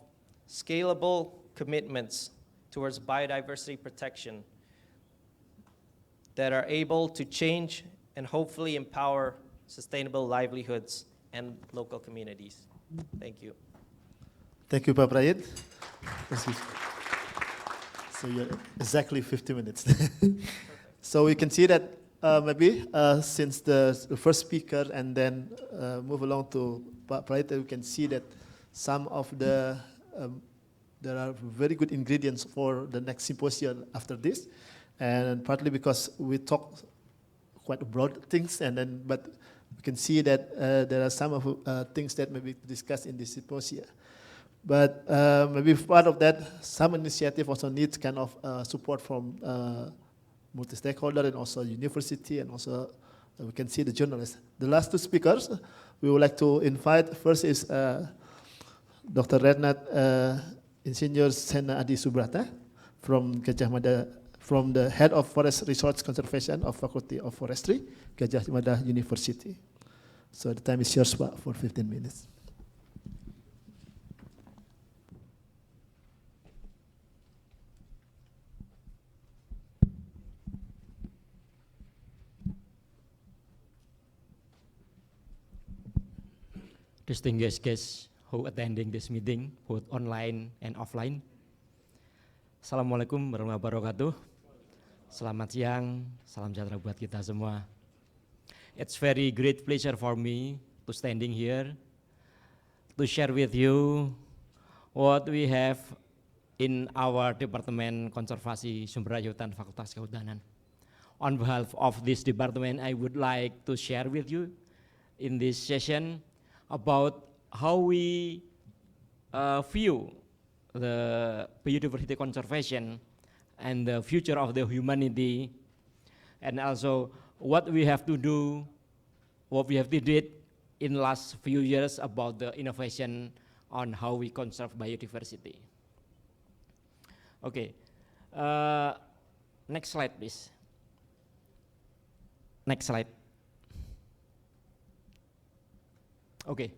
scalable commitments towards biodiversity protection that are able to change and hopefully empower sustainable livelihoods and local communities. Thank you. Thank you, Pak Prayit. So you're exactly 50 minutes. So we can see that maybe since the first speaker and then move along to Pak Prayit, we can see that some of the there are very good ingredients for the next symposium after this, and partly because we talk quite broad things, and then but we can see that there are some of things that may be discussed in this symposium. But maybe part of that, some initiative also needs kind of support from multi-stakeholder and also university, and also we can see the journalists. The last two speakers we would like to invite. First is Dr. Renat Insinyur Sena Adi Subrata from Gajah Mada, from the head of Forest Resource Conservation of Faculty of Forestry, Gajah Mada University. So the time is yours, Pak, for 15 minutes. Distinguished guests who attending this meeting, both online and offline. Assalamualaikum warahmatullahi wabarakatuh. Selamat siang, salam sejahtera buat kita semua. It's very great pleasure for me to standing here to share with you what we have in our Departemen Konservasi Sumber Daya Hutan Fakultas Kehutanan. On behalf of this department, I would like to share with you in this session about how we view the biodiversity conservation and the future of the humanity, and also what we have to do, what we have to do in the last few years about the innovation on how we conserve biodiversity. Okay, next slide please. Next slide. Okay.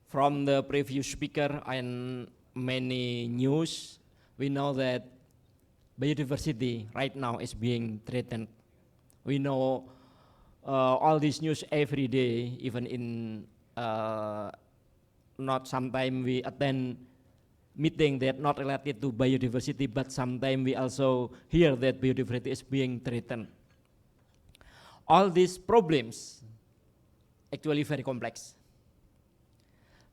From the previous speaker and many news, we know that biodiversity right now is being threatened. We know all these news every day, even in not sometime we attend meeting that not related to biodiversity, but sometimes we also hear that biodiversity is being threatened. All these problems actually very complex.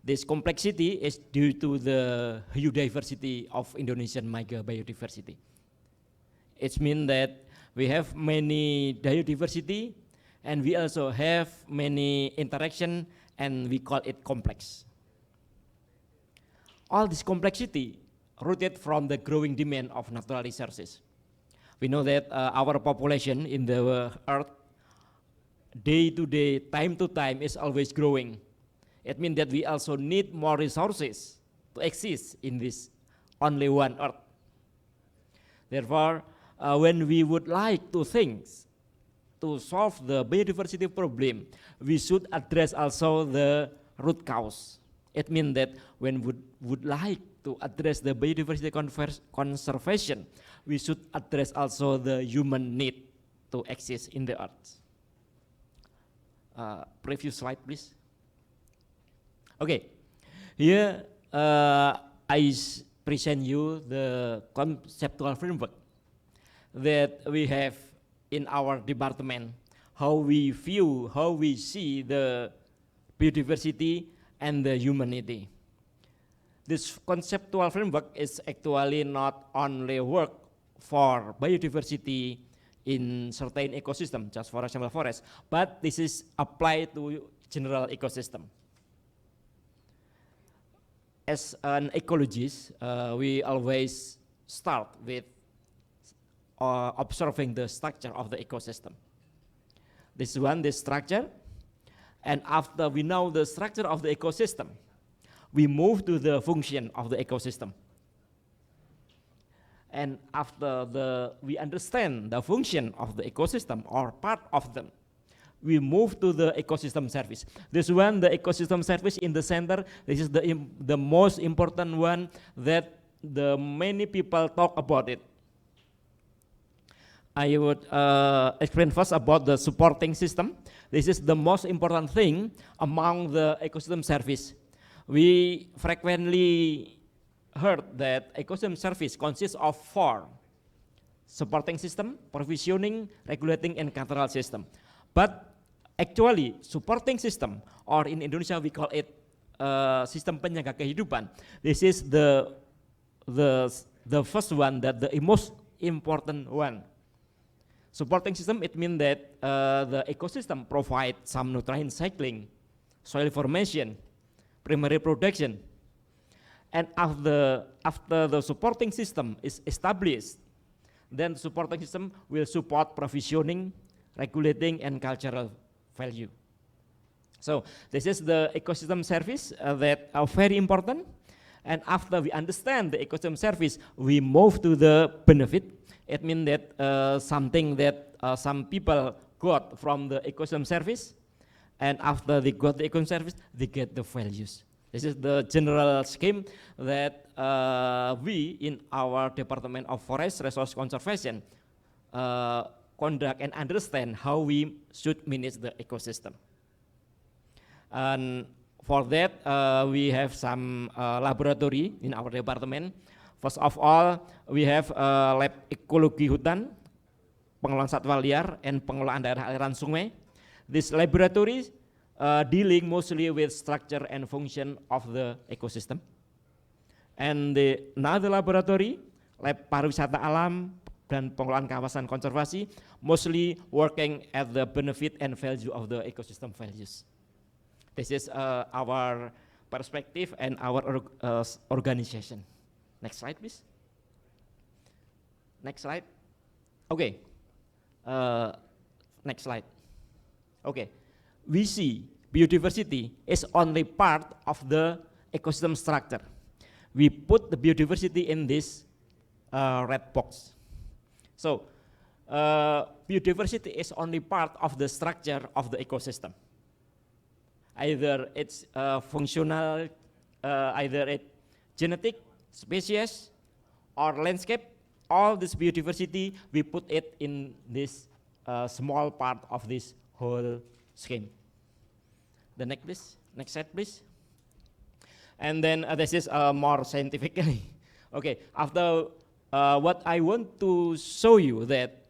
This complexity is due to the huge diversity of Indonesian micro biodiversity. It means that we have many biodiversity and we also have many interaction, and we call it complex. All this complexity rooted from the growing demand of natural resources. We know that our population in the earth day to day, time to time is always growing. It means that we also need more resources to exist in this only one earth. Therefore, when we would like to think to solve the biodiversity problem, we should address also the root cause. It means that when we would like to address the biodiversity conservation, we should address also the human need to exist in the earth. Previous slide, please. Okay, here I present you the conceptual framework that we have in our department, how we view, how we see the biodiversity and the humanity. This conceptual framework is actually not only work for biodiversity in certain ecosystem, just for example forest, but this is applied to general ecosystem. As an ecologist, we always start with observing the structure of the ecosystem. This one, this structure, and after we know the structure of the ecosystem, we move to the function of the ecosystem. And after we understand the function of the ecosystem or part of them, we move to the ecosystem service. This one, the ecosystem service in the center, this is the most important one that the many people talk about it. I would explain first about the supporting system. This is the most important thing among the ecosystem service. We frequently heard that ecosystem service consists of 4: supporting system, provisioning, regulating, and control system. But actually, supporting system, or in Indonesia we call it sistem penjaga kehidupan. This is the first one, that the most important one. Supporting system, it means that the ecosystem provides some nutrient cycling, soil formation, primary production, and after the supporting system is established, then the supporting system will support provisioning, regulating, and cultural value. So this is the ecosystem service that are very important. And after we understand the ecosystem service, we move to the benefit. It means that something that some people got from the ecosystem service, and after they got the ecosystem service, they get the values. This is the general scheme that we in our Department of Forest Resource Conservation conduct and understand how we should manage the ecosystem. And for that, we have some laboratory in our department. First of all, we have lab ekologi hutan, pengelolaan satwa liar, and pengelolaan daerah aliran sungai. This laboratory dealing mostly with structure and function of the ecosystem. And another laboratory, lab pariwisata alam dan pengelolaan kawasan konservasi, mostly working at the benefit and value of the ecosystem values. This is our perspective and our organization. Next slide, please. Next slide. Okay. Next slide. Okay. We see biodiversity is only part of the ecosystem structure. We put the biodiversity in this red box. So, biodiversity is only part of the structure of the ecosystem. Either it's functional, either it's genetic, species, or landscape. All this biodiversity, we put it in this small part of this whole scheme. The next, please. Next slide, please. And then this is more scientifically. Okay, after what I want to show you that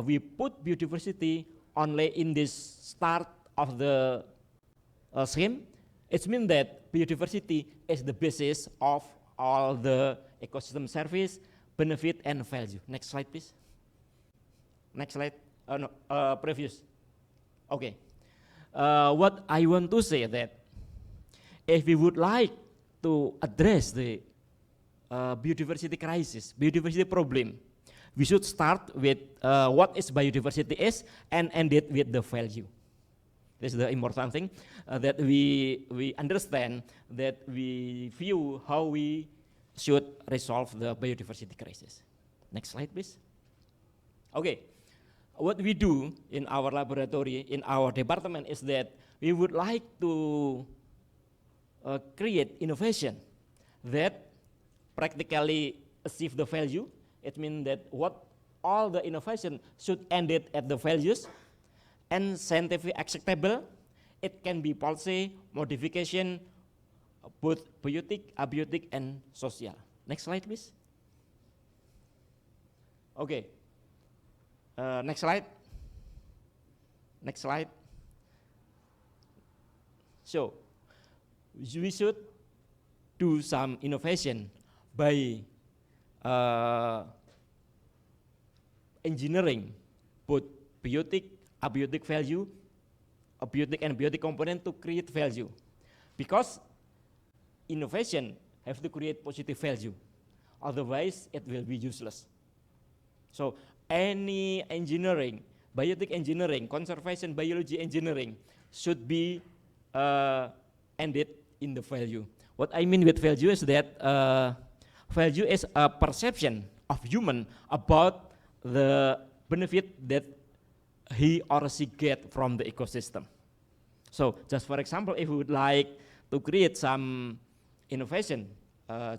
we put biodiversity only in this start of the scheme. It means that biodiversity is the basis of all the ecosystem service, benefit, and value. Next slide, please. Next slide. Previous. Okay. What I want to say that if we would like to address the biodiversity crisis, biodiversity problem, we should start with what is biodiversity is and end it with the value. This is the important thing that we understand, that we view how we should resolve the biodiversity crisis. Next slide, please. Okay. What we do in our laboratory, in our department, is that we would like to create innovation that practically achieve the value. It means that what all the innovation should end it at the values and scientifically acceptable. It can be policy, modification, both biotic, abiotic, and social. Next slide, please. Okay. Next slide. Next slide. So, we should do some innovation by engineering both biotic, abiotic value, abiotic and biotic component to create value. Because innovation have to create positive value, otherwise it will be useless. So any engineering, biotic engineering, conservation biology engineering should be ended in the value. What I mean with value is that value is a perception of human about the benefit that he or she get from the ecosystem. So just for example, if we would like to create some innovation,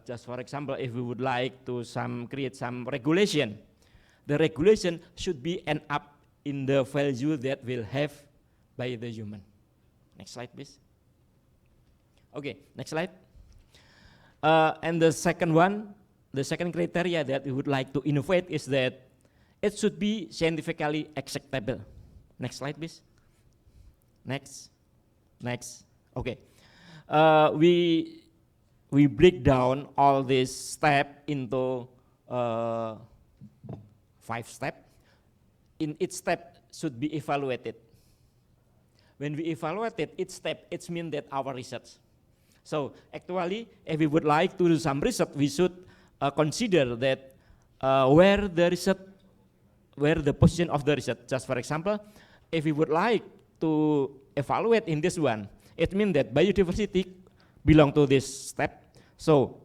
just for example, if we would like to create some regulation, the regulation should be end up in the value that will have by the human. Next slide, please. Okay, next slide. And the second one, the second criteria that we would like to innovate is that it should be scientifically acceptable. Next slide, please. Next. Okay. We break down all these steps into 5 steps. In each step should be evaluated. When we evaluate each step, it means that our research. So actually, if we would like to do some research, we should consider that where the position of the research. Just for example, if we would like to evaluate in this one, it means that biodiversity belong to this step. So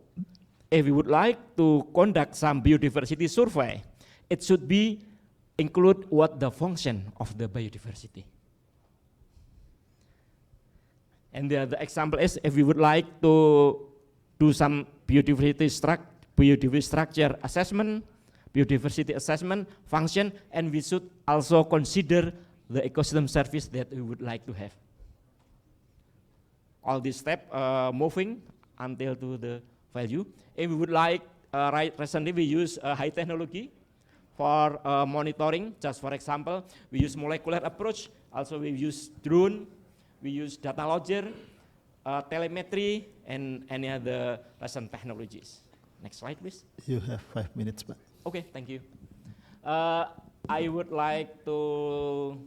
if we would like to conduct some biodiversity survey, it should be include what the function of the biodiversity. And the other example is if we would like to do some biodiversity structure assessment, biodiversity assessment function, and we should also consider the ecosystem service that we would like to have. All these steps moving until to the value. If we would like, recently we use high technology for monitoring. Just for example, we use molecular approach. Also we use drone, we use data logger, telemetry, and any other recent technologies. Next slide, please. You have 5 minutes, but. Okay, thank you. I would like to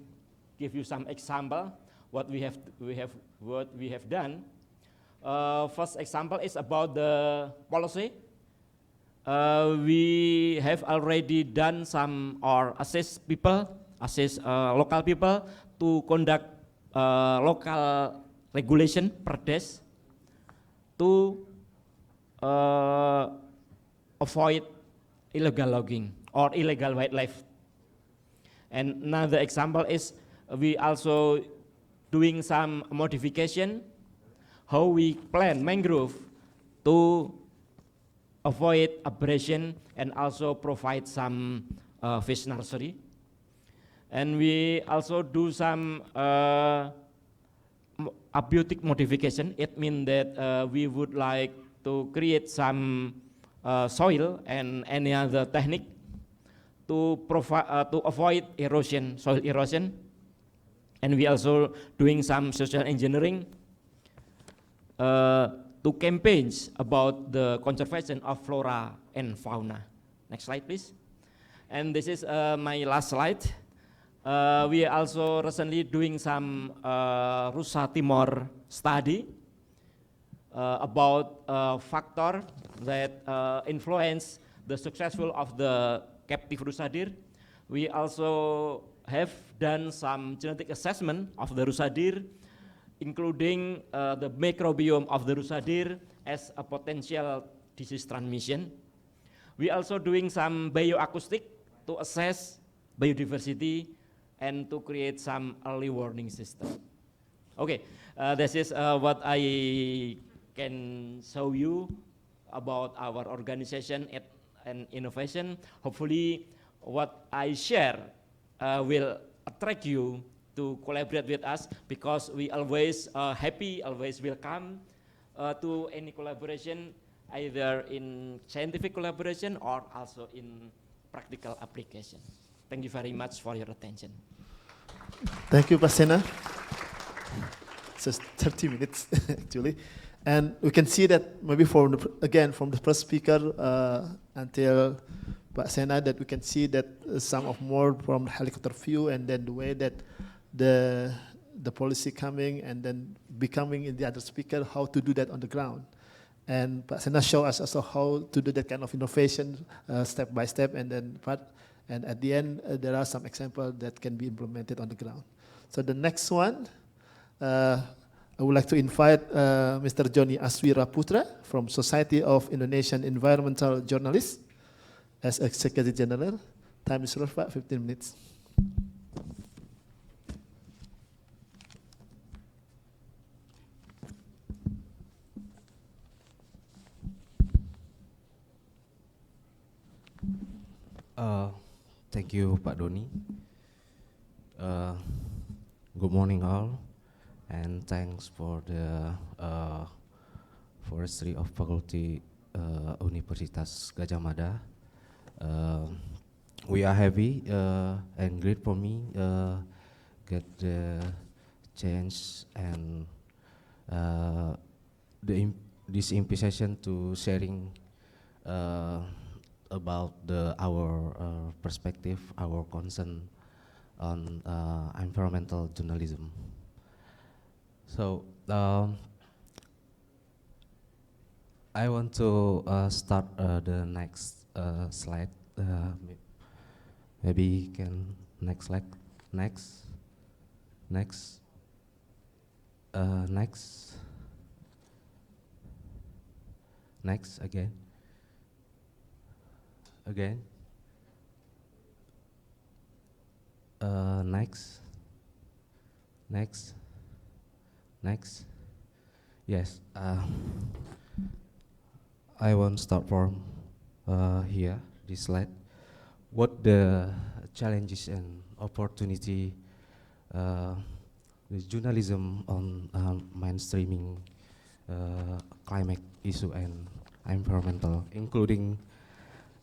give you some example what we have done. First example is about the policy. We have already done some or assess local people to conduct local regulation perdes to avoid illegal logging or illegal wildlife. And another example is we also doing some modification how we plant mangrove to avoid abrasion and also provide some fish nursery. And we also do some abiotic modification. It means that we would like to create some soil and any other technique to avoid erosion, soil erosion. And we also doing some social engineering to campaigns about the conservation of flora and fauna. Next slide, please. And this is my last slide. We are also recently doing some Rusa Timor study about factor that influence the successful of the captive rusa deer. We also have done some genetic assessment of the rusa deer, including the microbiome of the rusa deer as a potential disease transmission. We also doing some bioacoustic to assess biodiversity and to create some early warning system. Okay, this is what I can show you about our organization and innovation. Hopefully what I share will attract you to collaborate with us, because we always happy, always welcome to any collaboration, either in scientific collaboration or also in practical application. Thank you very much for your attention. Thank you, Pak Sena. Just 30 minutes actually. And we can see that maybe from the first speaker until Pak Sena, that we can see that some of more from helicopter view, and then the way that the policy coming and then becoming in the other speaker, how to do that on the ground. And Pak Sena show us also how to do that kind of innovation step by step, and then and at the end there are some examples that can be implemented on the ground. So the next one, I would like to invite Mr. Joni Aswira Putra from Society of Indonesian Environmental Journalists as Executive General. Time is yours, Pak, 15 minutes. Thank you, Pak Doni. Good morning, all, and thanks for the Forestry of Faculty Universitas Gadjah Mada. We are happy and great for me get the chance and this invitation to sharing about our perspective, our concern on environmental journalism. So I want to start the next slide. Maybe you can next slide. Next. Next. Next. Next again. Again. Next. Next. Next. Yes. I want to start from here, this slide. What the challenges and opportunity with journalism on mainstreaming climate issue and environmental, including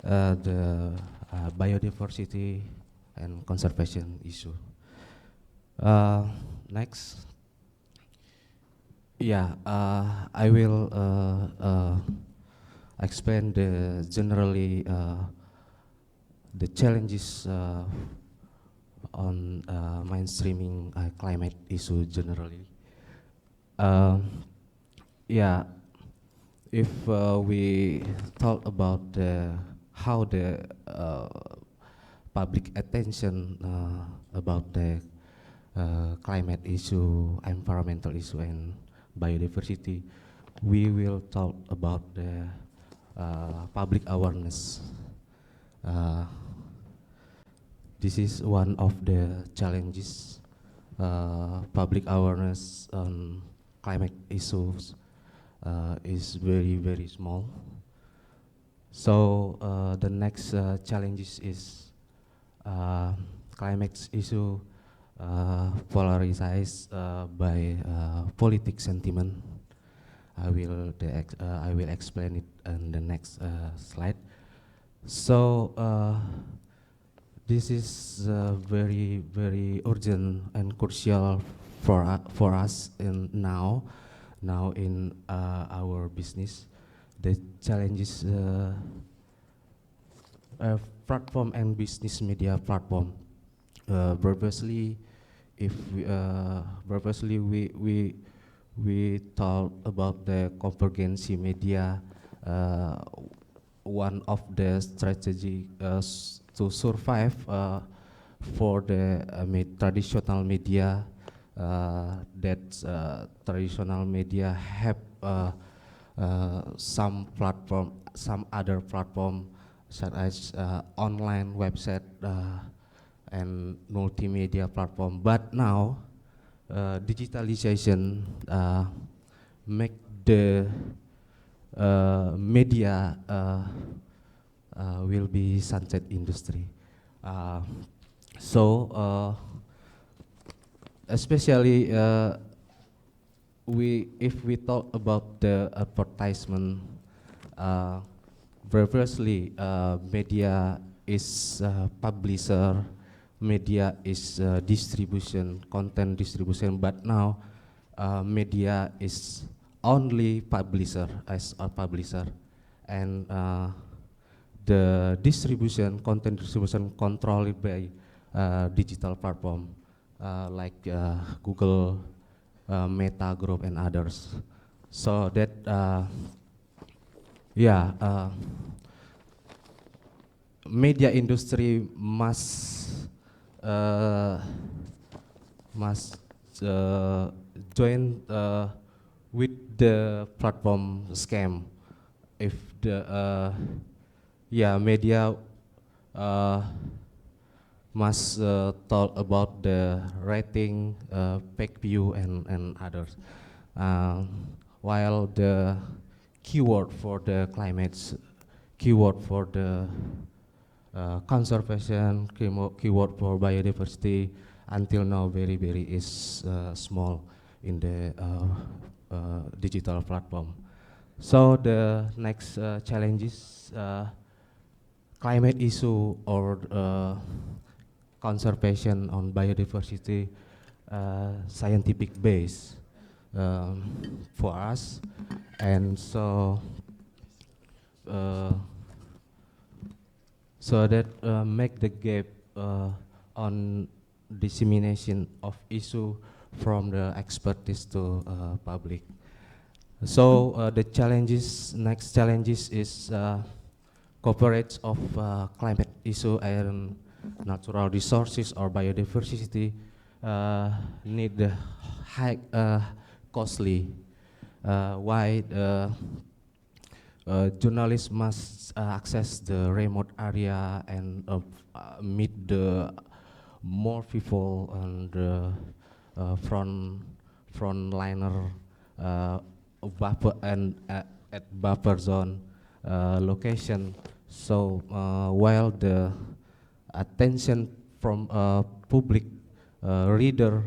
the biodiversity and conservation issue. Next. Yeah, I will explain generally the challenges on mainstreaming climate issue generally. Yeah, if we talk about how the public attention about the climate issue, environmental issue, and biodiversity, we will talk about the public awareness. This is one of the challenges. Public awareness on climate issues is very, very small. So the next challenges is climate issue polarized by politic sentiment. I will explain it in the next slide. So this is very, very urgent and crucial for us now in our business. The challenges platform and business media platform. Previously, we talk about the convergence media. One of the strategy to survive for the traditional media, that traditional media have some other platform such as online website and multimedia platform. But now digitalization make the media will be sunset industry. So especially if we talk about the advertisement, previously media is publisher, media is distribution, content distribution, but now media is only publisher, as a publisher, and the distribution, content distribution controlled by digital platform like Google, Meta Group, and others. So that, media industry must join with the platform scam. If the media must talk about the rating, page view, and others. While the keyword for the climates, keyword for the conservation, keyword for biodiversity, until now very is small in the digital platform. So the next challenge is climate issue or conservation on biodiversity scientific base for us, and so that make the gap on dissemination of issue from the expertise to public. So the next challenges is coverage of climate issue and natural resources or biodiversity need high costly. Why journalists must access the remote area and meet the more people on the frontliner buffer and at buffer zone location. So while the attention from public reader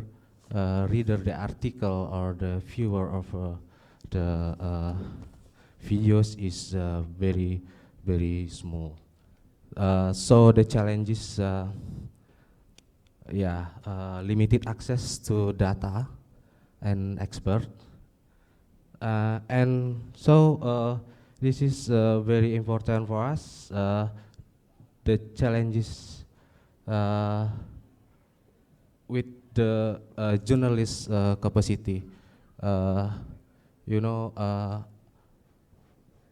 the article or the viewer of the videos is very small. So the challenge is limited access to data and expert, and so this is very important for us. The challenges with the journalist capacity.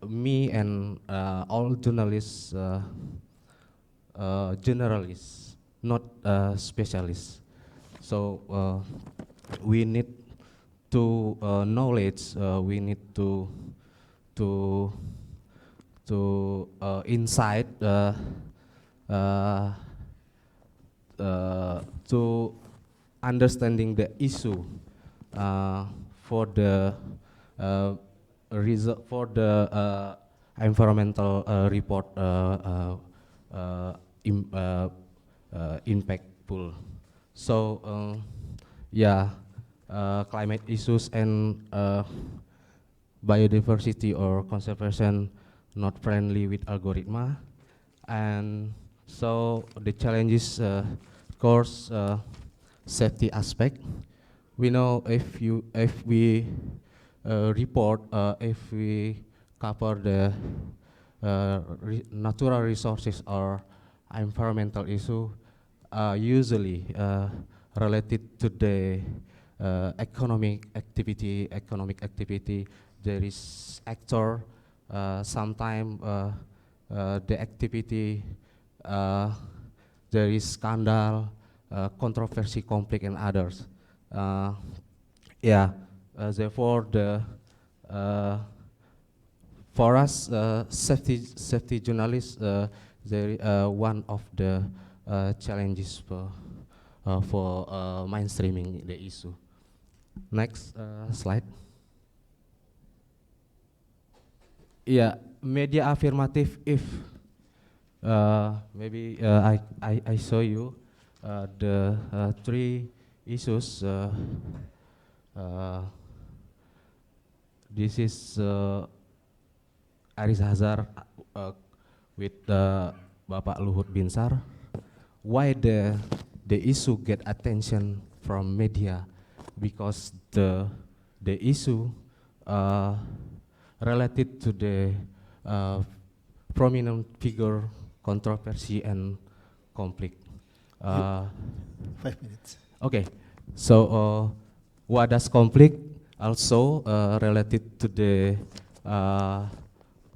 Me and all journalists, generalists, not specialists. So we need to knowledge. We need to insight to understanding the issue for the environmental report impactful. So climate issues and biodiversity or conservation not friendly with algorithm, and so the challenges, of course, safety aspect. We know if we report, if we cover the natural resources or environmental issue, usually related to the economic activity. There is actor. Sometime the activity there is scandal, controversy, conflict, and others. Therefore, for us, safety journalists, one of the challenges for mainstreaming the issue. Next slide. Media affirmative. If maybe I show you the three issues. This is Aris Hazar with Bapak Luhut Binsar. Why the issue get attention from media? Because the issue related to the prominent figure, controversy, and conflict. 5 minutes. Okay, so what does conflict? Also related to the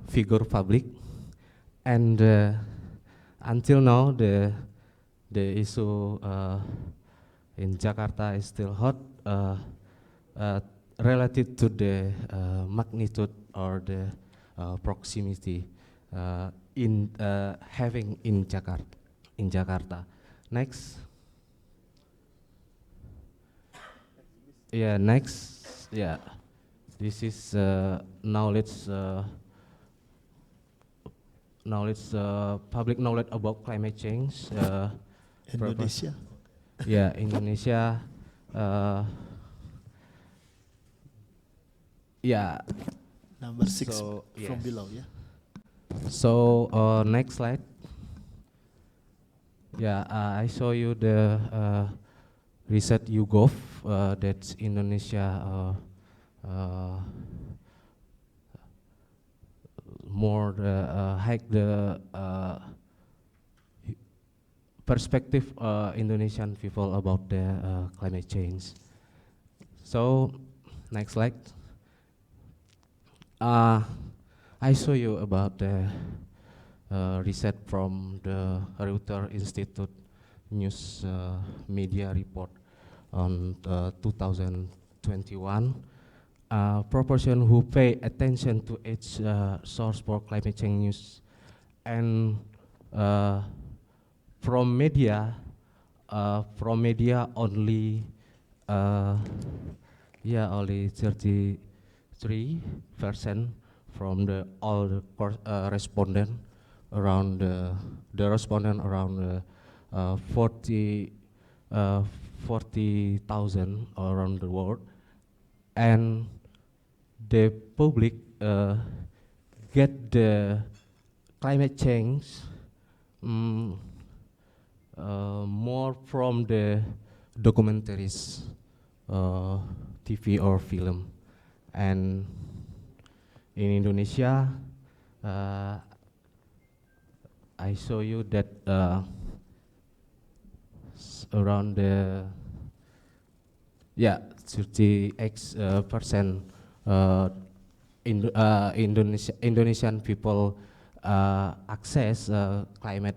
figure public, and until now the issue in Jakarta is still hot, related to the magnitude or the proximity in having in Jakarta. Next. Yeah, next. Yeah, this is knowledge, public knowledge about climate change. Indonesia. Yeah, Indonesia. Yeah. Number 6 So, from yes. below, yeah. So next slide. Yeah, I show you the reset YouGov, that's Indonesia more hike the perspective Indonesian people about the climate change. So next slide. I show you about the research from the Reuters Institute News Media Report on 2021. Proportion who pay attention to each source for climate change news, and from media only, only 33% from the all the respondent around the respondent around 40,000 around the world, and the public get the climate change more from the documentaries, TV or film. And in Indonesia, I show you that around the 30% Indonesian people access climate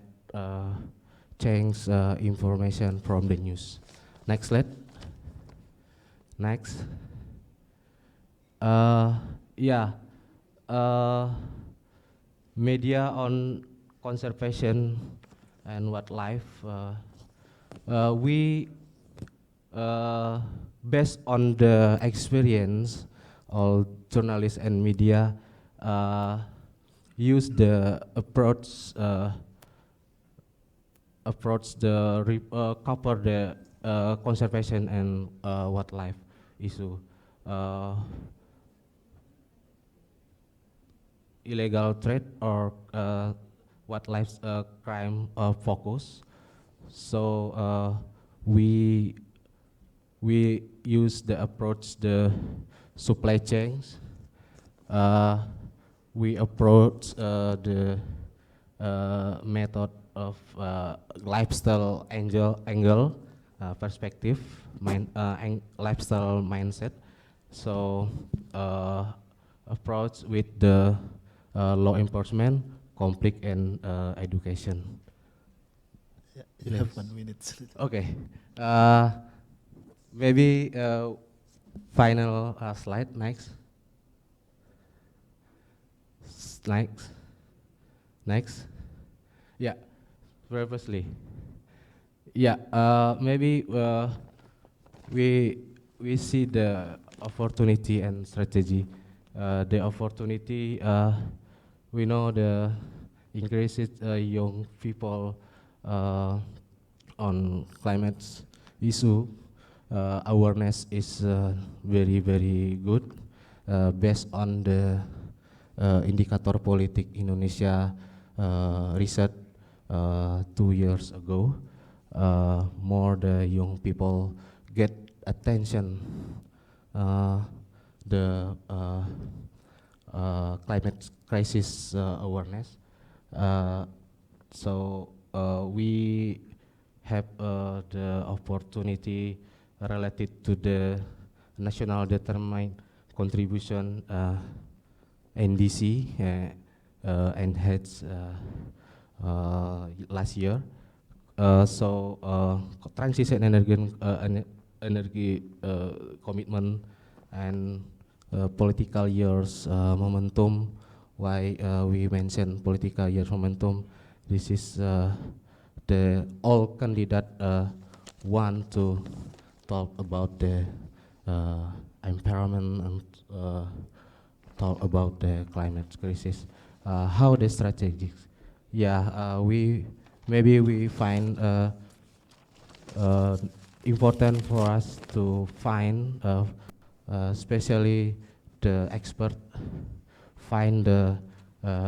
change information from the news. Next slide. Next. Media on conservation and wildlife. We based on the experience, all journalists and media use the approach cover the conservation and wildlife issue. Illegal trade or wildlife crime focus. So we use the approach the supply chains. We approach the method of lifestyle angle perspective, lifestyle mindset. So approach with the law enforcement, conflict, and education. Yeah, you have 1 minute. Okay. Maybe final slide. Next. Next. Yeah. Purposely. Yeah. Maybe we see the opportunity and strategy. The opportunity, we know the increases young people on climate issue. Awareness is very, very good. Based on the indicator politik Indonesia research 2 years ago, more the young people get attention the climate crisis awareness. We have the opportunity related to the national determined contribution NDC and heads last year. Transition energy commitment and political years momentum. Why we mention political years momentum? This is the all candidate want to talk about the environment and talk about the climate crisis. How the strategies? Yeah, we find important for us to find, especially the expert, find the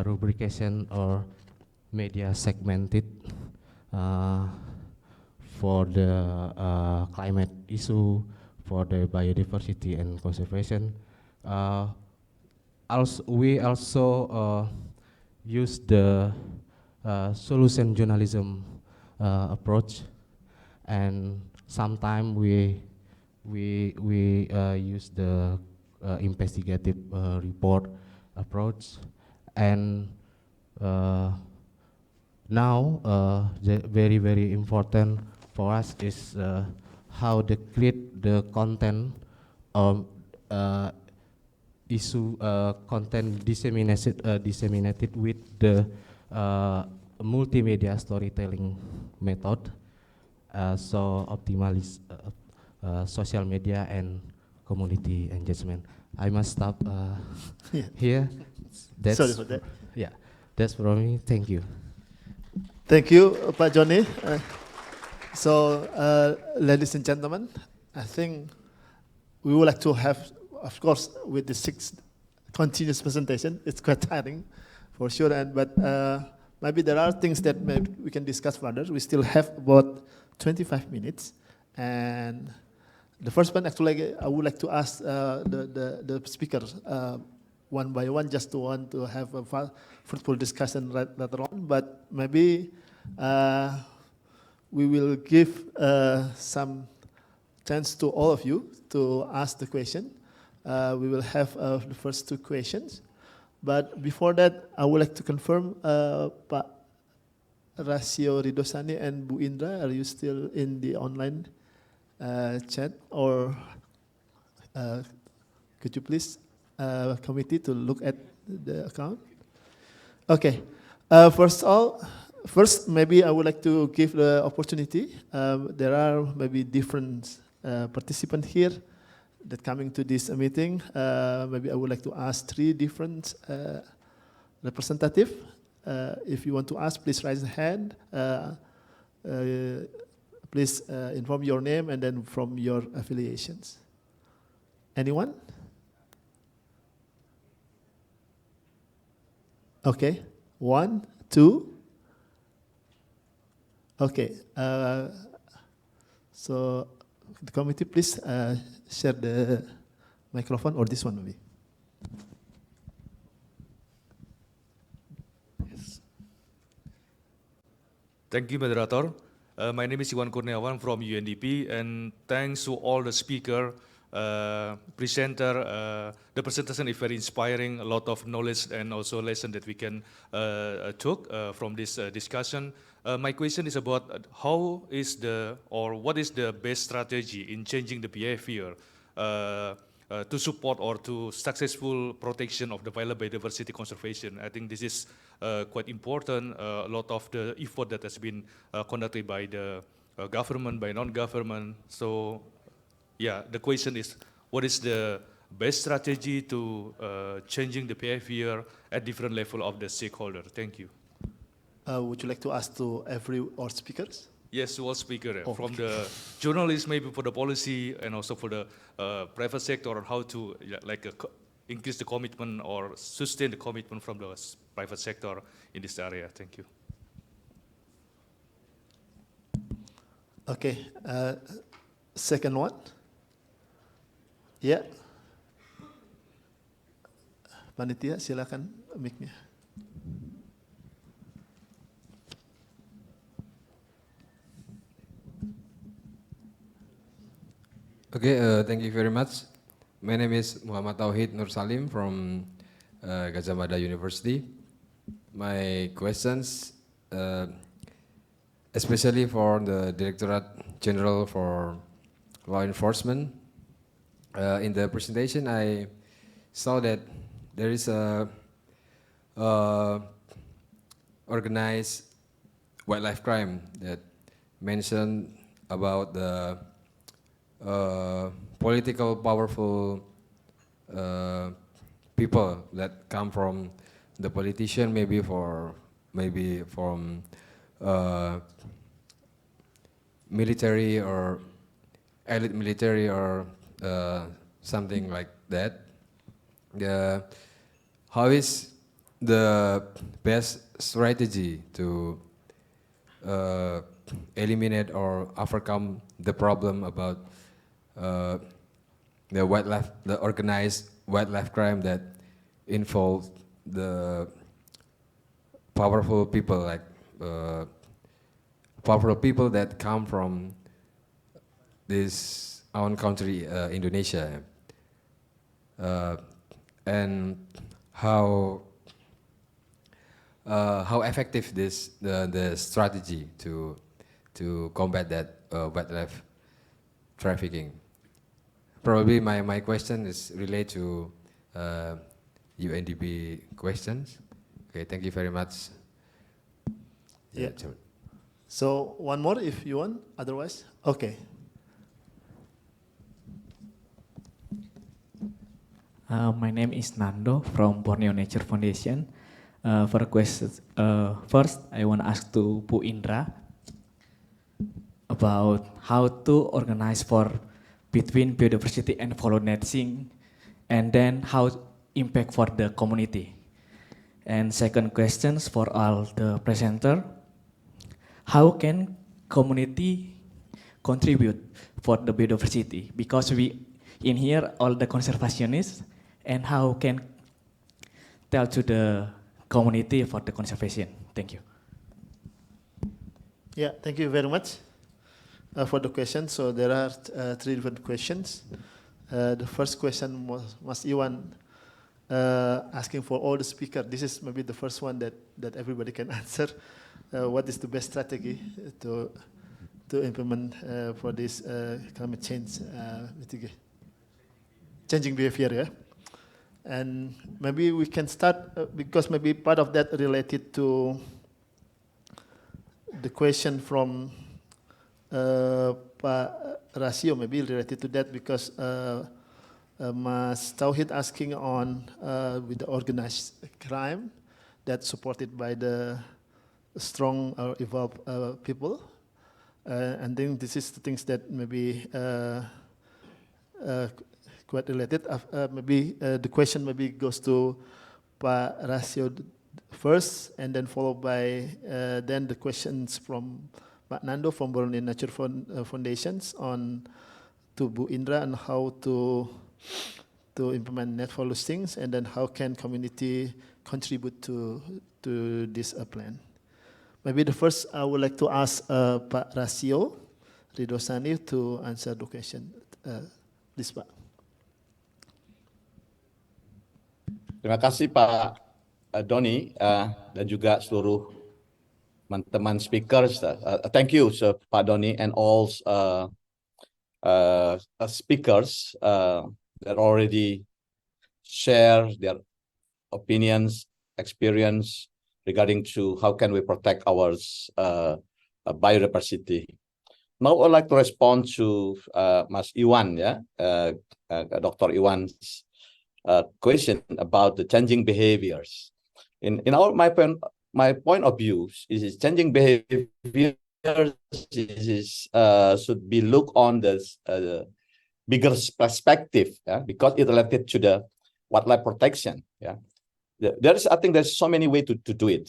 rubrication or media segmented for the climate issue, for the biodiversity and conservation. We also use the solution journalism approach, and sometimes we use the investigative report approach, and now the very important for us is how to create the content issue content disseminated with the multimedia storytelling method, so optimize social media and community engagement. I must stop here. Sorry for that. Yeah, that's from me. Thank you. Thank you, Pak Johnny. Ladies and gentlemen, I think we would like to have, of course, with the 6 continuous presentation, it's quite tiring, for sure. But maybe there are things that maybe we can discuss further. We still have about 25 minutes, and the first one, actually, I would like to ask the speakers one by one, just to want to have a fruitful discussion later on. But maybe we will give some chance to all of you to ask the question. We will have the first 2 questions. But before that, I would like to confirm, Pak Rasio Ridosani and Bu Indra, are you still in the online chat, or could you please committee to look at the account? Okay. First, maybe I would like to give the opportunity. There are maybe different participants here that coming to this meeting. Maybe I would like to ask 3 different representatives. If you want to ask, please raise your hand. Please inform your name and then from your affiliations. Anyone? Okay, 1, 2. Okay, so the committee, please share the microphone, or this one maybe. Yes. Thank you, moderator. My name is Iwan Kurniawan from UNDP, and thanks to all the speaker, presenter. The presentation is very inspiring, a lot of knowledge and also lesson that we can took from this discussion. My question is about what is the best strategy in changing the behavior to support or to successful protection of the wildlife biodiversity conservation. I think this is quite important. A lot of the effort that has been conducted by the government, by non-government. So, yeah, the question is, what is the best strategy to changing the behavior at different level of the stakeholder? Thank you. Would you like to ask to all speakers? Yes, all speakers, from the journalists, maybe for the policy, and also for the private sector, on how to increase the commitment or sustain the commitment from the private sector in this area. Thank you. Okay, second one. Ya, panitia silakan mic-nya. Okay, thank you very much. My name is Muhammad Tauhid Nur Salim from Gajah Mada University. My questions, especially for the Directorate General for Law Enforcement. In the presentation, I saw that there is a organized wildlife crime that mentioned about the political powerful people that come from the politician, maybe from military or elite military or something like that. How is the best strategy to eliminate or overcome the problem about the organized wildlife crime that involves the powerful people, like powerful people that come from this own country, Indonesia, and how effective the strategy to combat that wildlife trafficking. Probably my question is related to UNDP questions. Okay, thank you very much. Yeah. So one more if you want, otherwise, okay. My name is Nando from Borneo Nature Foundation. For questions, first I want to ask to Bu Indra about how to organize for between biodiversity and pollinating, and then how impact for the community. And second questions for all the presenter, how can community contribute for the biodiversity? Because we in here all the conservationists, and how can tell to the community for the conservation? Thank you. Yeah, thank you very much for the question. So there are three different questions. The first question was Mas Iwan asking for all the speakers. This is maybe the first one that everybody can answer. What is the best strategy to implement for this climate change changing behavior? Yeah, and maybe we can start because maybe part of that related to the question from Pak Rasio, maybe related to that because Mas Tauhid asking on with the organized crime that's supported by the strong or evolved people. And then this is the things that maybe quite related. Maybe the question maybe goes to Pak Rasio first, and then followed by then the questions from Pak Nando from Borneo Nature Foundations on to Bu Indra and how to implement net for things, and then how can community contribute to this plan. Maybe the first I would like to ask Pak Rasio Ridosani to answer the question. Please, Pak. Terima kasih Pak Doni dan juga seluruh teman-teman speakers. Thank you Pak Doni and all speakers that already share their opinions, experience regarding to how can we protect our biodiversity. Now I'd like to respond to Mas Iwan, Dr. Iwan's question about the changing behaviors. In my point of view is changing behaviors should be looked on the bigger perspective, because it related to the wildlife protection. I think there's so many ways to do it.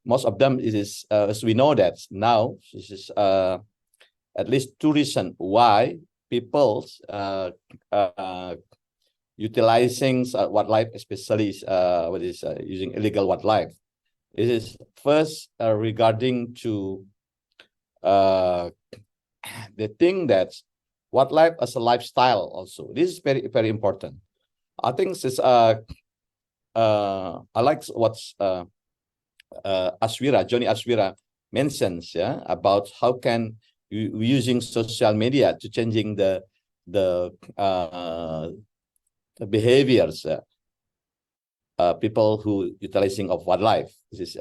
Most of them is as we know that now this is at least two reasons why people utilizing wildlife, especially using illegal wildlife. This is first regarding to the thing that wildlife as a lifestyle also. This is very, very important. I think this I like what Johnny Aswira mentions, yeah, about how can you using social media to changing the behaviors, people who utilizing of wildlife. This is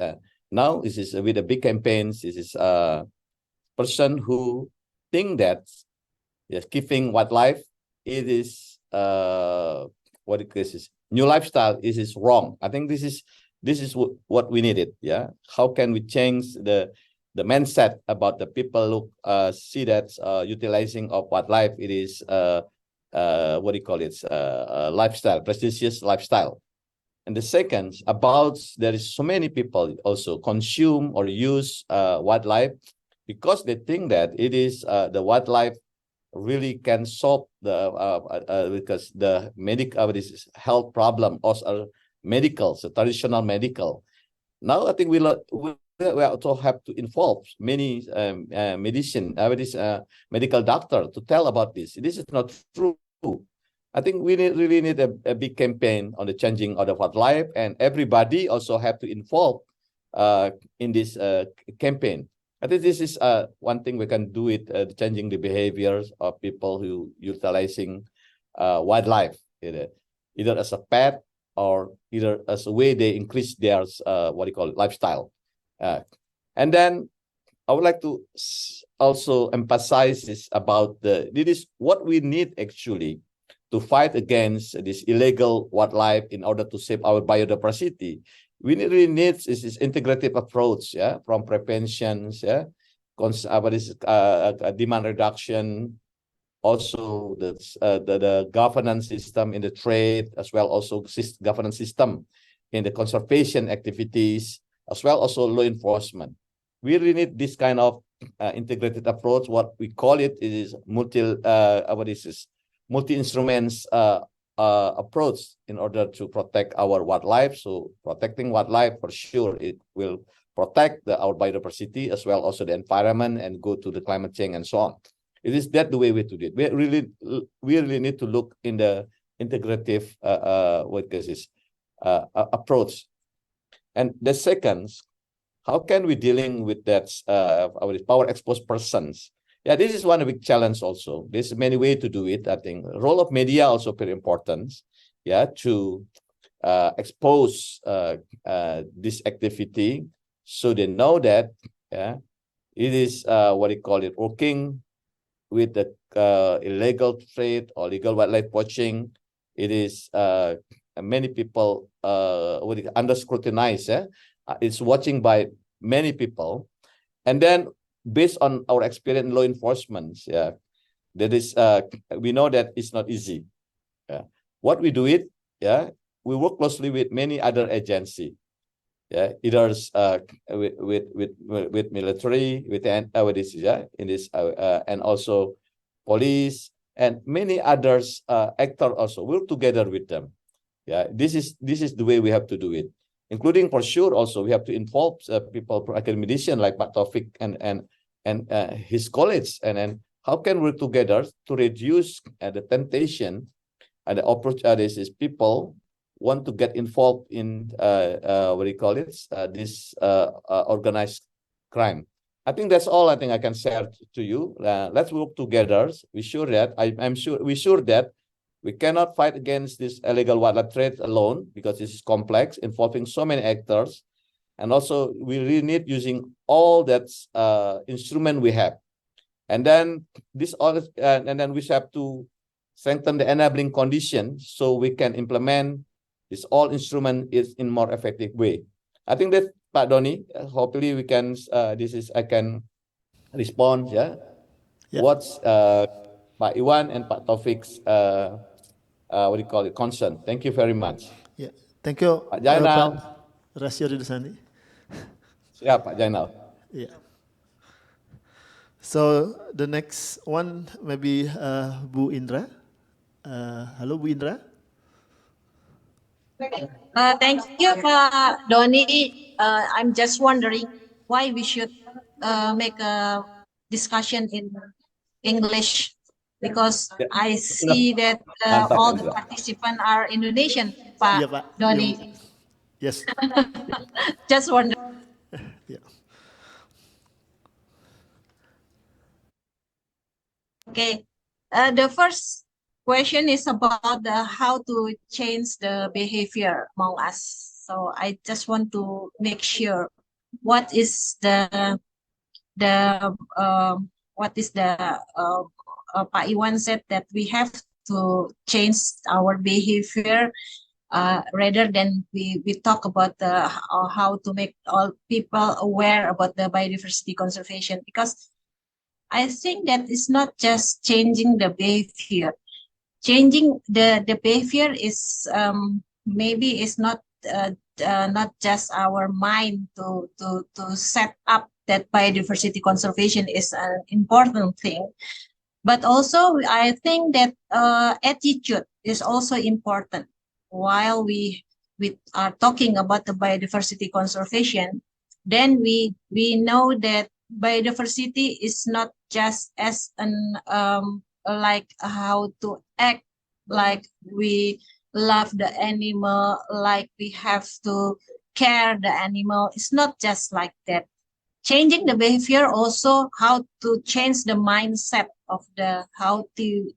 now this is with the big campaigns. This is person who think that yes, keeping wildlife it is what it is new lifestyle is wrong. I think this is what we needed. Yeah, how can we change the mindset about the people who see that utilizing of wildlife it is what do you call it, lifestyle, prestigious lifestyle. And the second about there is so many people also consume or use wildlife because they think that it is the wildlife really can solve the because the medical this health problem or medical, so traditional medical. Now I think we also have to involve many medical doctor to tell about this. This is not true. I think we really need a big campaign on the changing of the wildlife, and everybody also have to involve in this campaign. I think this is one thing we can do it, changing the behaviors of people who utilizing wildlife, either as a pet or either as a way they increase their what do you call it, lifestyle. And then I would like to also emphasize this about this is what we need actually to fight against this illegal wildlife in order to save our biodiversity. We really need this integrative approach, yeah, from preventions, yeah, demand reduction, also the governance system in the trade, as well also governance system in the conservation activities, as well also law enforcement. We really need this kind of integrated approach. What we call it is multi-instruments approach in order to protect our wildlife. So protecting wildlife for sure, it will protect our biodiversity as well also the environment and go to the climate change and so on. It is that the way we do it. We really need to look in the integrative approach. And the second, how can we dealing with that power exposed persons? Yeah, this is one big challenge also. There's many ways to do it. I think the role of media also very important. Yeah, to expose this activity so they know that yeah, it is what do you call it, working with the illegal trade or illegal wildlife poaching. It is many people under scrutinize. It's watching by many people, and then based on our experience in law enforcement, yeah, that is we know that it's not easy. Yeah. What we do it, yeah, we work closely with many other agencies. Yeah, either with military, with this, yeah, in this and also police and many others actors also work together with them. Yeah, this is the way we have to do it, including for sure also we have to involve people, academicians like Pak Taufik and his colleagues, and then how can we work together to reduce the temptation and the opportunities is people want to get involved in what do you call it, this organized crime. I think that's all I think I can share to you. Let's work together. We sure that we're sure that we cannot fight against this illegal wildlife trade alone because this is complex, involving so many actors, and also we really need using all that instrument we have, and then this all and then we have to strengthen the enabling conditions so we can implement this all instrument is in more effective way. I think that Pak Doni, hopefully we can I can respond, yeah. What's Pak Iwan and Pak Taufik's what do you call it, concern. Thank you very much. Yeah, thank you, Pak Jainal. Pak Rasio Ridosani. Yeah, Pak Jainal. Yeah. So the next one maybe Bu Indra. Hello, Bu Indra. Thank you, Doni. I'm just wondering why we should make a discussion in English. because Ya. I see that Mantap, all the Mbak. participants are Indonesian, Pak Iya, Pak. Doni. Iya. Yes. Just wonder. Yeah. Okay. The first question is about how to change the behavior among us. So I just want to make sure what is the Pak Iwan said that we have to change our behavior rather than we talk about how to make all people aware about the biodiversity conservation, because I think that it's not just changing the behavior. Changing the behavior is maybe it's not just our mind to set up that biodiversity conservation is an important thing, but also I think that attitude is also important. While we are talking about the biodiversity conservation, then we know that biodiversity is not just as an like how to act, like we love the animal, like we have to care the animal. It's not just like that. Changing the behavior also how to change the mindset of the how to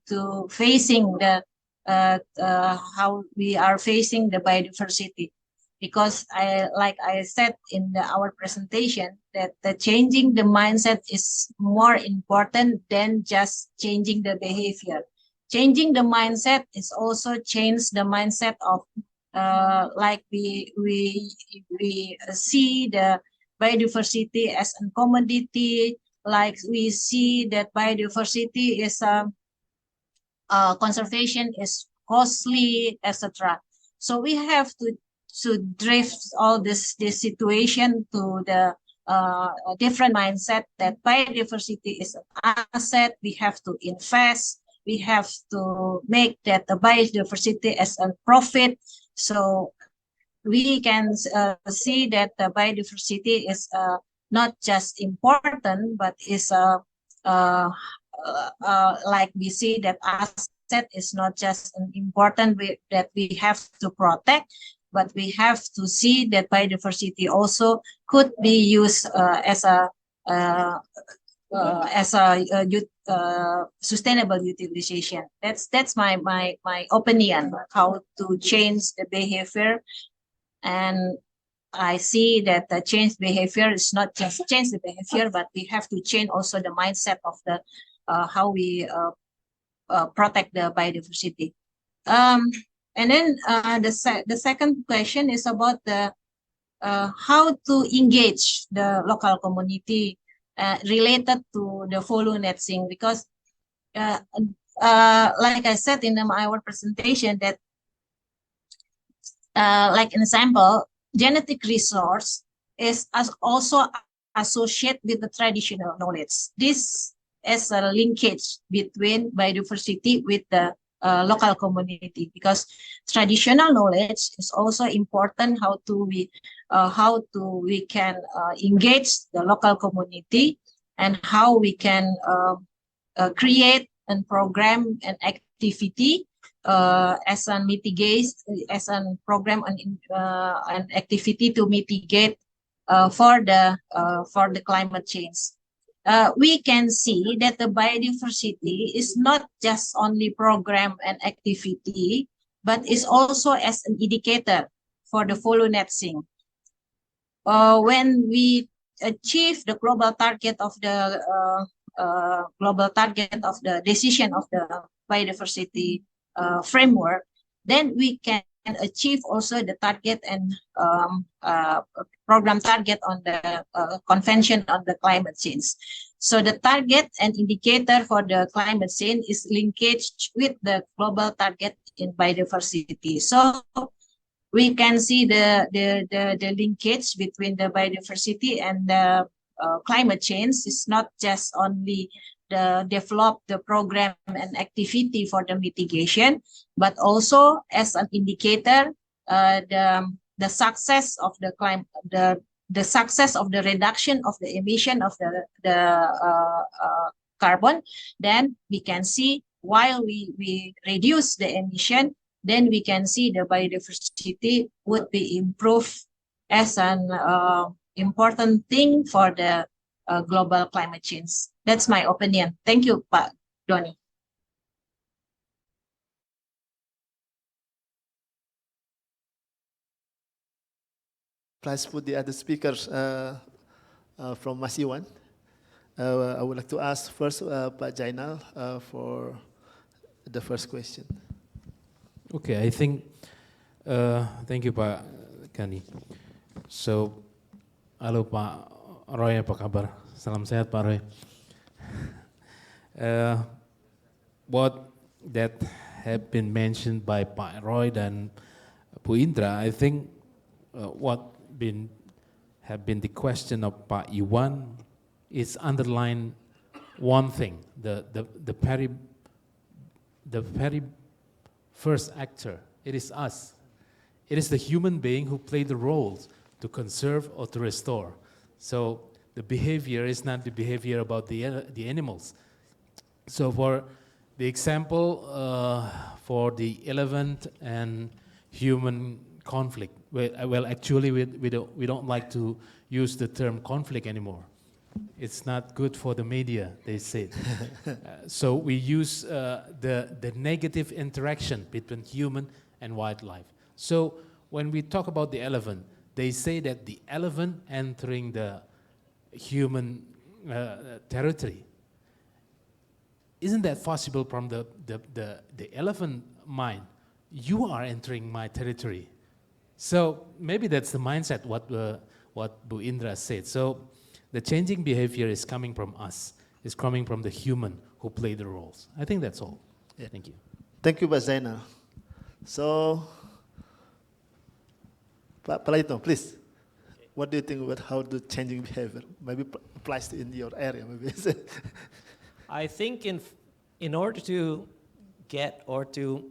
facing the how we are facing the biodiversity, because I said in our presentation that the changing the mindset is more important than just changing the behavior. Changing the mindset is also change the mindset of like we see the biodiversity as a commodity, like we see that biodiversity is conservation is costly, etc. So we have to drift all this situation to the different mindset that biodiversity is an asset. We have to invest. We have to make that the biodiversity as a profit. So we can see that the biodiversity is not just important, but is like we see that asset is not just an important that we have to protect, but we have to see that biodiversity also could be used as a sustainable utilization. That's my opinion how to change the behavior. And I see that the change behavior is not just change the behavior, but we have to change also the mindset of the how we protect the biodiversity. And then the second question is about the how to engage the local community related to the follow netting, because like I said in our presentation that like an example, genetic resource is also associated with the traditional knowledge. This is a linkage between biodiversity with the local community, because traditional knowledge is also important how we can engage the local community, and how we can create a program and activity as a program and an activity to mitigate for the climate change. We can see that the biodiversity is not just only program and activity, but is also as an indicator for the follow netting. When we achieve the global target of the decision of the biodiversity framework, then we can achieve also the target and program target on the Convention on the Climate Change. So the target and indicator for the climate change is linkage with the global target in biodiversity. So we can see the linkage between the biodiversity and the climate change is not just only develop the program and activity for the mitigation, but also as an indicator the success of the climate, the success of the reduction of the emission of the carbon. Then we can see while we reduce the emission, then we can see the biodiversity would be improved as an important thing for the global climate change. That's my opinion. Thank you, Pak Doni. Please put the other speakers from Masiwan. I would like to ask first Pak Jainal for the first question. Okay, I think, thank you Pak Gani. So, halo Pak Roy, apa kabar? Salam sehat Pak Roy. What that have been mentioned by Pak Roy dan Bu Indra, I think what have been the question of Pak Iwan is underline one thing, the very first actor, it is us. It is the human being who play the roles to conserve or to restore. So the behavior is not the behavior about the animals. So for the example, for the elephant and human conflict, well actually we don't like to use the term conflict anymore. It's not good for the media, they say. So we use the negative interaction between human and wildlife. So when we talk about the elephant, they say that the elephant entering the human territory, isn't that possible from the elephant mind? You are entering my territory. So maybe that's the mindset what Bu Indra said. So the changing behavior is coming from us. It's coming from the human who play the roles. I think that's all. Yeah. Thank you. Thank you, Pak Zainal. So, Pak Praitno, please. What do you think about how the changing behavior maybe applies to in your area? Maybe. I think in order to get or to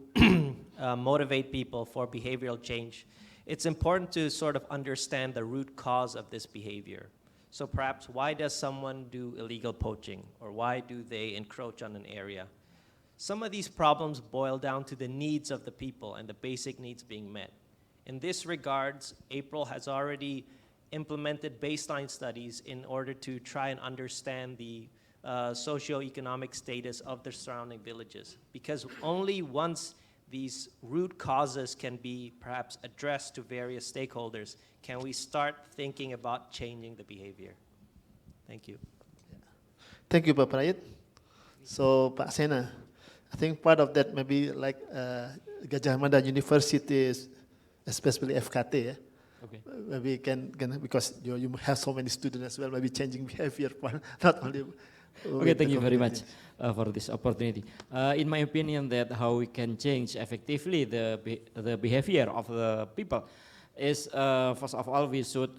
motivate people for behavioral change, it's important to sort of understand the root cause of this behavior. So perhaps why does someone do illegal poaching, or why do they encroach on an area? Some of these problems boil down to the needs of the people and the basic needs being met. In this regards, April has already implemented baseline studies in order to try and understand the socioeconomic status of the surrounding villages. Because only once these root causes can be perhaps addressed to various stakeholders can we start thinking about changing the behavior. Thank you. Thank you, Pak Prayit. So, Pak Sena, I think part of that maybe like Gajah Mada University, especially FKT, yeah? Okay. Maybe can because you have so many students as well, maybe changing behavior, not only. Okay, thank you very much for this opportunity. In my opinion, that how we can change effectively the behavior of the people is first of all we should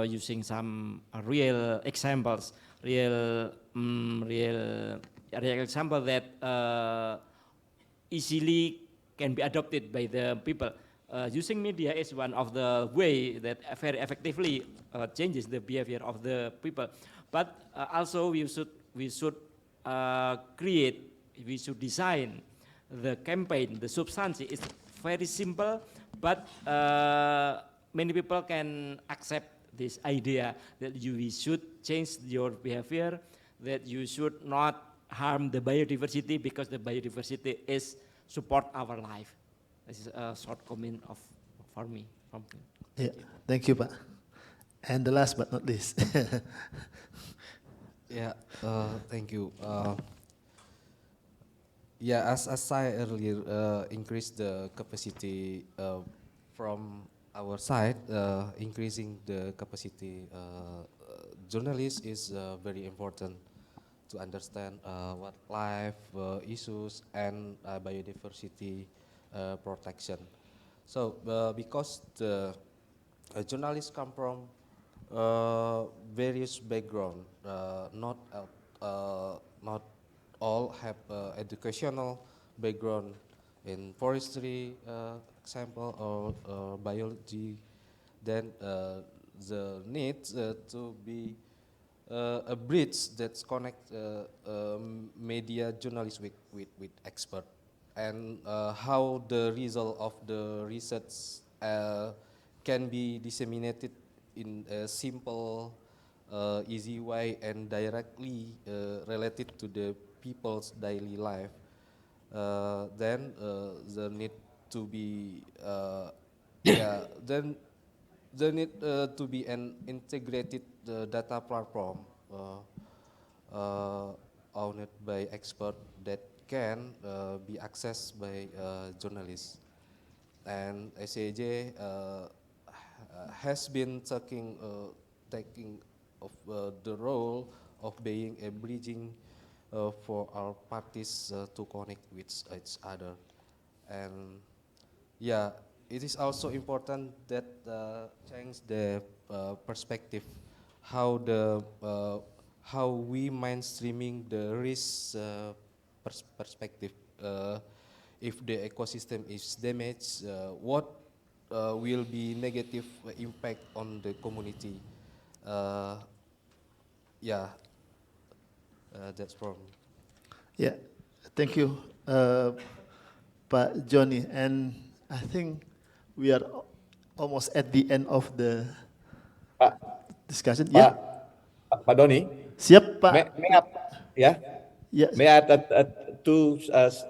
using some real examples, real example that easily can be adopted by the people. Using media is one of the way that very effectively changes the behavior of the people. But also we should design the campaign. The substance is very simple, but many people can accept this idea that we should change your behavior, that you should not harm the biodiversity because the biodiversity is support our life. This is a short comment for me. Yeah, thank you, Pak. And the last but not least. Yeah, thank you. Yeah, as I earlier increase the capacity from our side, increasing the capacity journalists is very important to understand what life issues and biodiversity protection. So because the journalists come from various background, not all have educational background in forestry, example, or biology. Then the need to be a bridge that connects media journalists with expert, and how the result of the research can be disseminated in a simple, easy way and directly related to the people's daily life. Then there need to be yeah, then there need to be an integrated data platform owned by expert that can be accessed by journalists. And SAJ has been taking of the role of being a bridging for our parties to connect with each other. And yeah, it is also important that change the perspective, how how we mainstreaming the risk perspective. If the ecosystem is damaged, what will be negative impact on the community? Yeah, that's from. Yeah, thank you, Pak Johnny. And I think we are almost at the end of the discussion. Yeah, Pak Doni. Siap, Pak. May I, yeah? Yeah. May I add two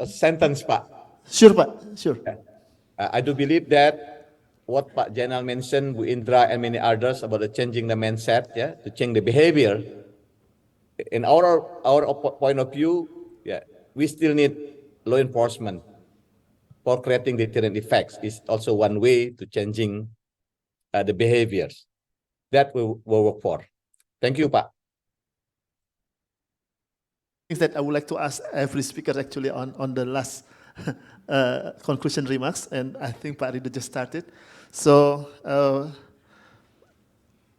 sentence, Pak? Sure, Pak. Sure. I do believe that what Pak Jenal mentioned, Bu Indra and many others about the changing the mindset, yeah, to change the behavior. In our point of view, yeah, we still need law enforcement for creating deterrent effects. Is also one way to changing the behaviors that will work for. Thank you, Pak. Things that I would like to ask every speaker actually on the last conclusion remarks, and I think Pak Rido just started. So,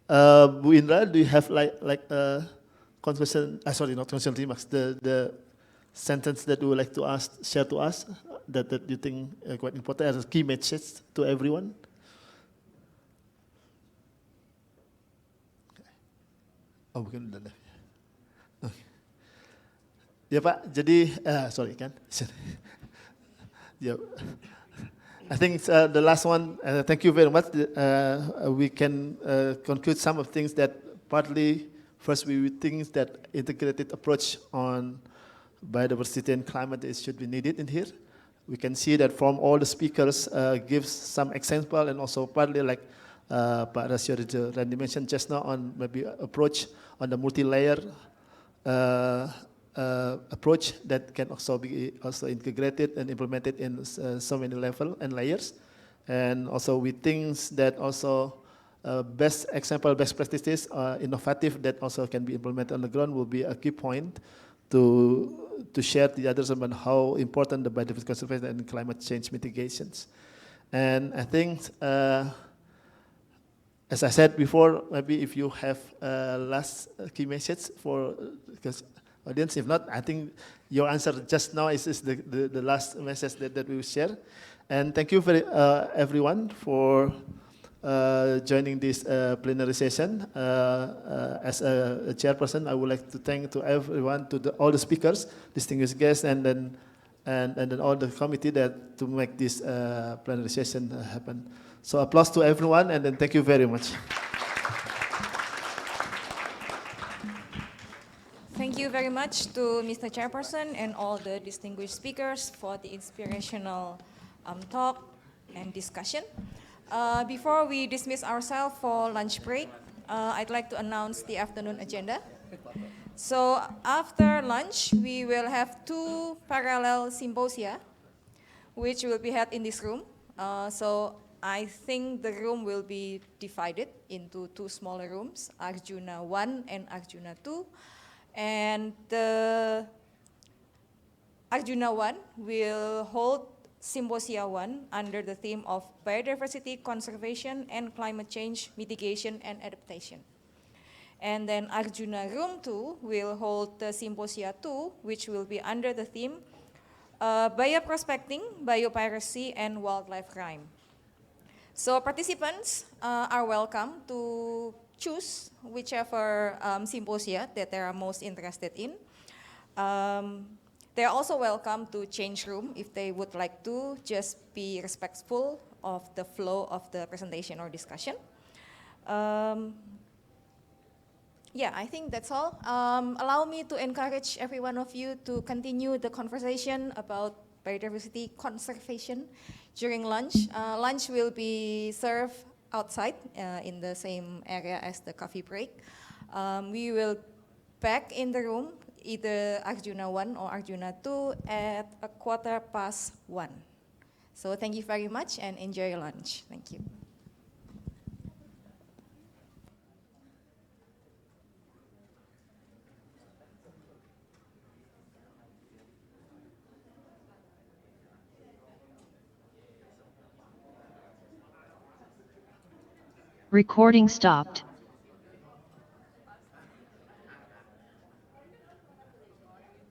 Bu Indra, do you have like conclusion? Sorry, not conclusion remarks. The sentence that you would like to share to us that you think quite important as a key message to everyone. Oh, bukan udah. Okay. Ya Pak, jadi sorry kan. Yeah. I think the last one. Thank you very much. We can conclude some of things that partly. First, we think that integrated approach on biodiversity and climate should be needed in here. We can see that from all the speakers gives some example, and also partly like Pak Rasio Randy mentioned just now on maybe approach on the multi-layer approach that can also be integrated and implemented in so many levels and layers. And also we think that also best example, best practices, innovative that also can be implemented on the ground will be a key point to share the others about how important the biodiversity conservation and climate change mitigations. And I think, as I said before, maybe if you have last key message for audience, if not, I think your answer just now is the last message that we will share. And thank you very everyone for joining this plenary session. As a chairperson, I would like to thank to everyone, to all the speakers, distinguished guests, and then all the committee that to make this plenary session happen. So applause to everyone, and then thank you very much. Thank you very much to Mr. Chairperson and all the distinguished speakers for the inspirational talk and discussion. Before we dismiss ourselves for lunch break, I'd like to announce the afternoon agenda. So after lunch, we will have 2 parallel symposia, which will be held in this room. So I think the room will be divided into 2 smaller rooms, Arjuna 1 and Arjuna 2. And the Arjuna 1 will hold Symposia 1 under the theme of Biodiversity Conservation and Climate Change Mitigation and Adaptation. And then Arjuna Room 2 will hold the Symposia 2, which will be under the theme Bioprospecting, Biopiracy, and Wildlife Crime. So participants are welcome to choose whichever symposia that they are most interested in. They are also welcome to change room if they would like to. Just be respectful of the flow of the presentation or discussion. Yeah, I think that's all. Allow me to encourage every one of you to continue the conversation about biodiversity conservation during lunch. Lunch will be served outside in the same area as the coffee break. We will back in the room, either Arjuna 1 or Arjuna 2 at 1:15. So thank you very much and enjoy your lunch. Thank you. Recording stopped.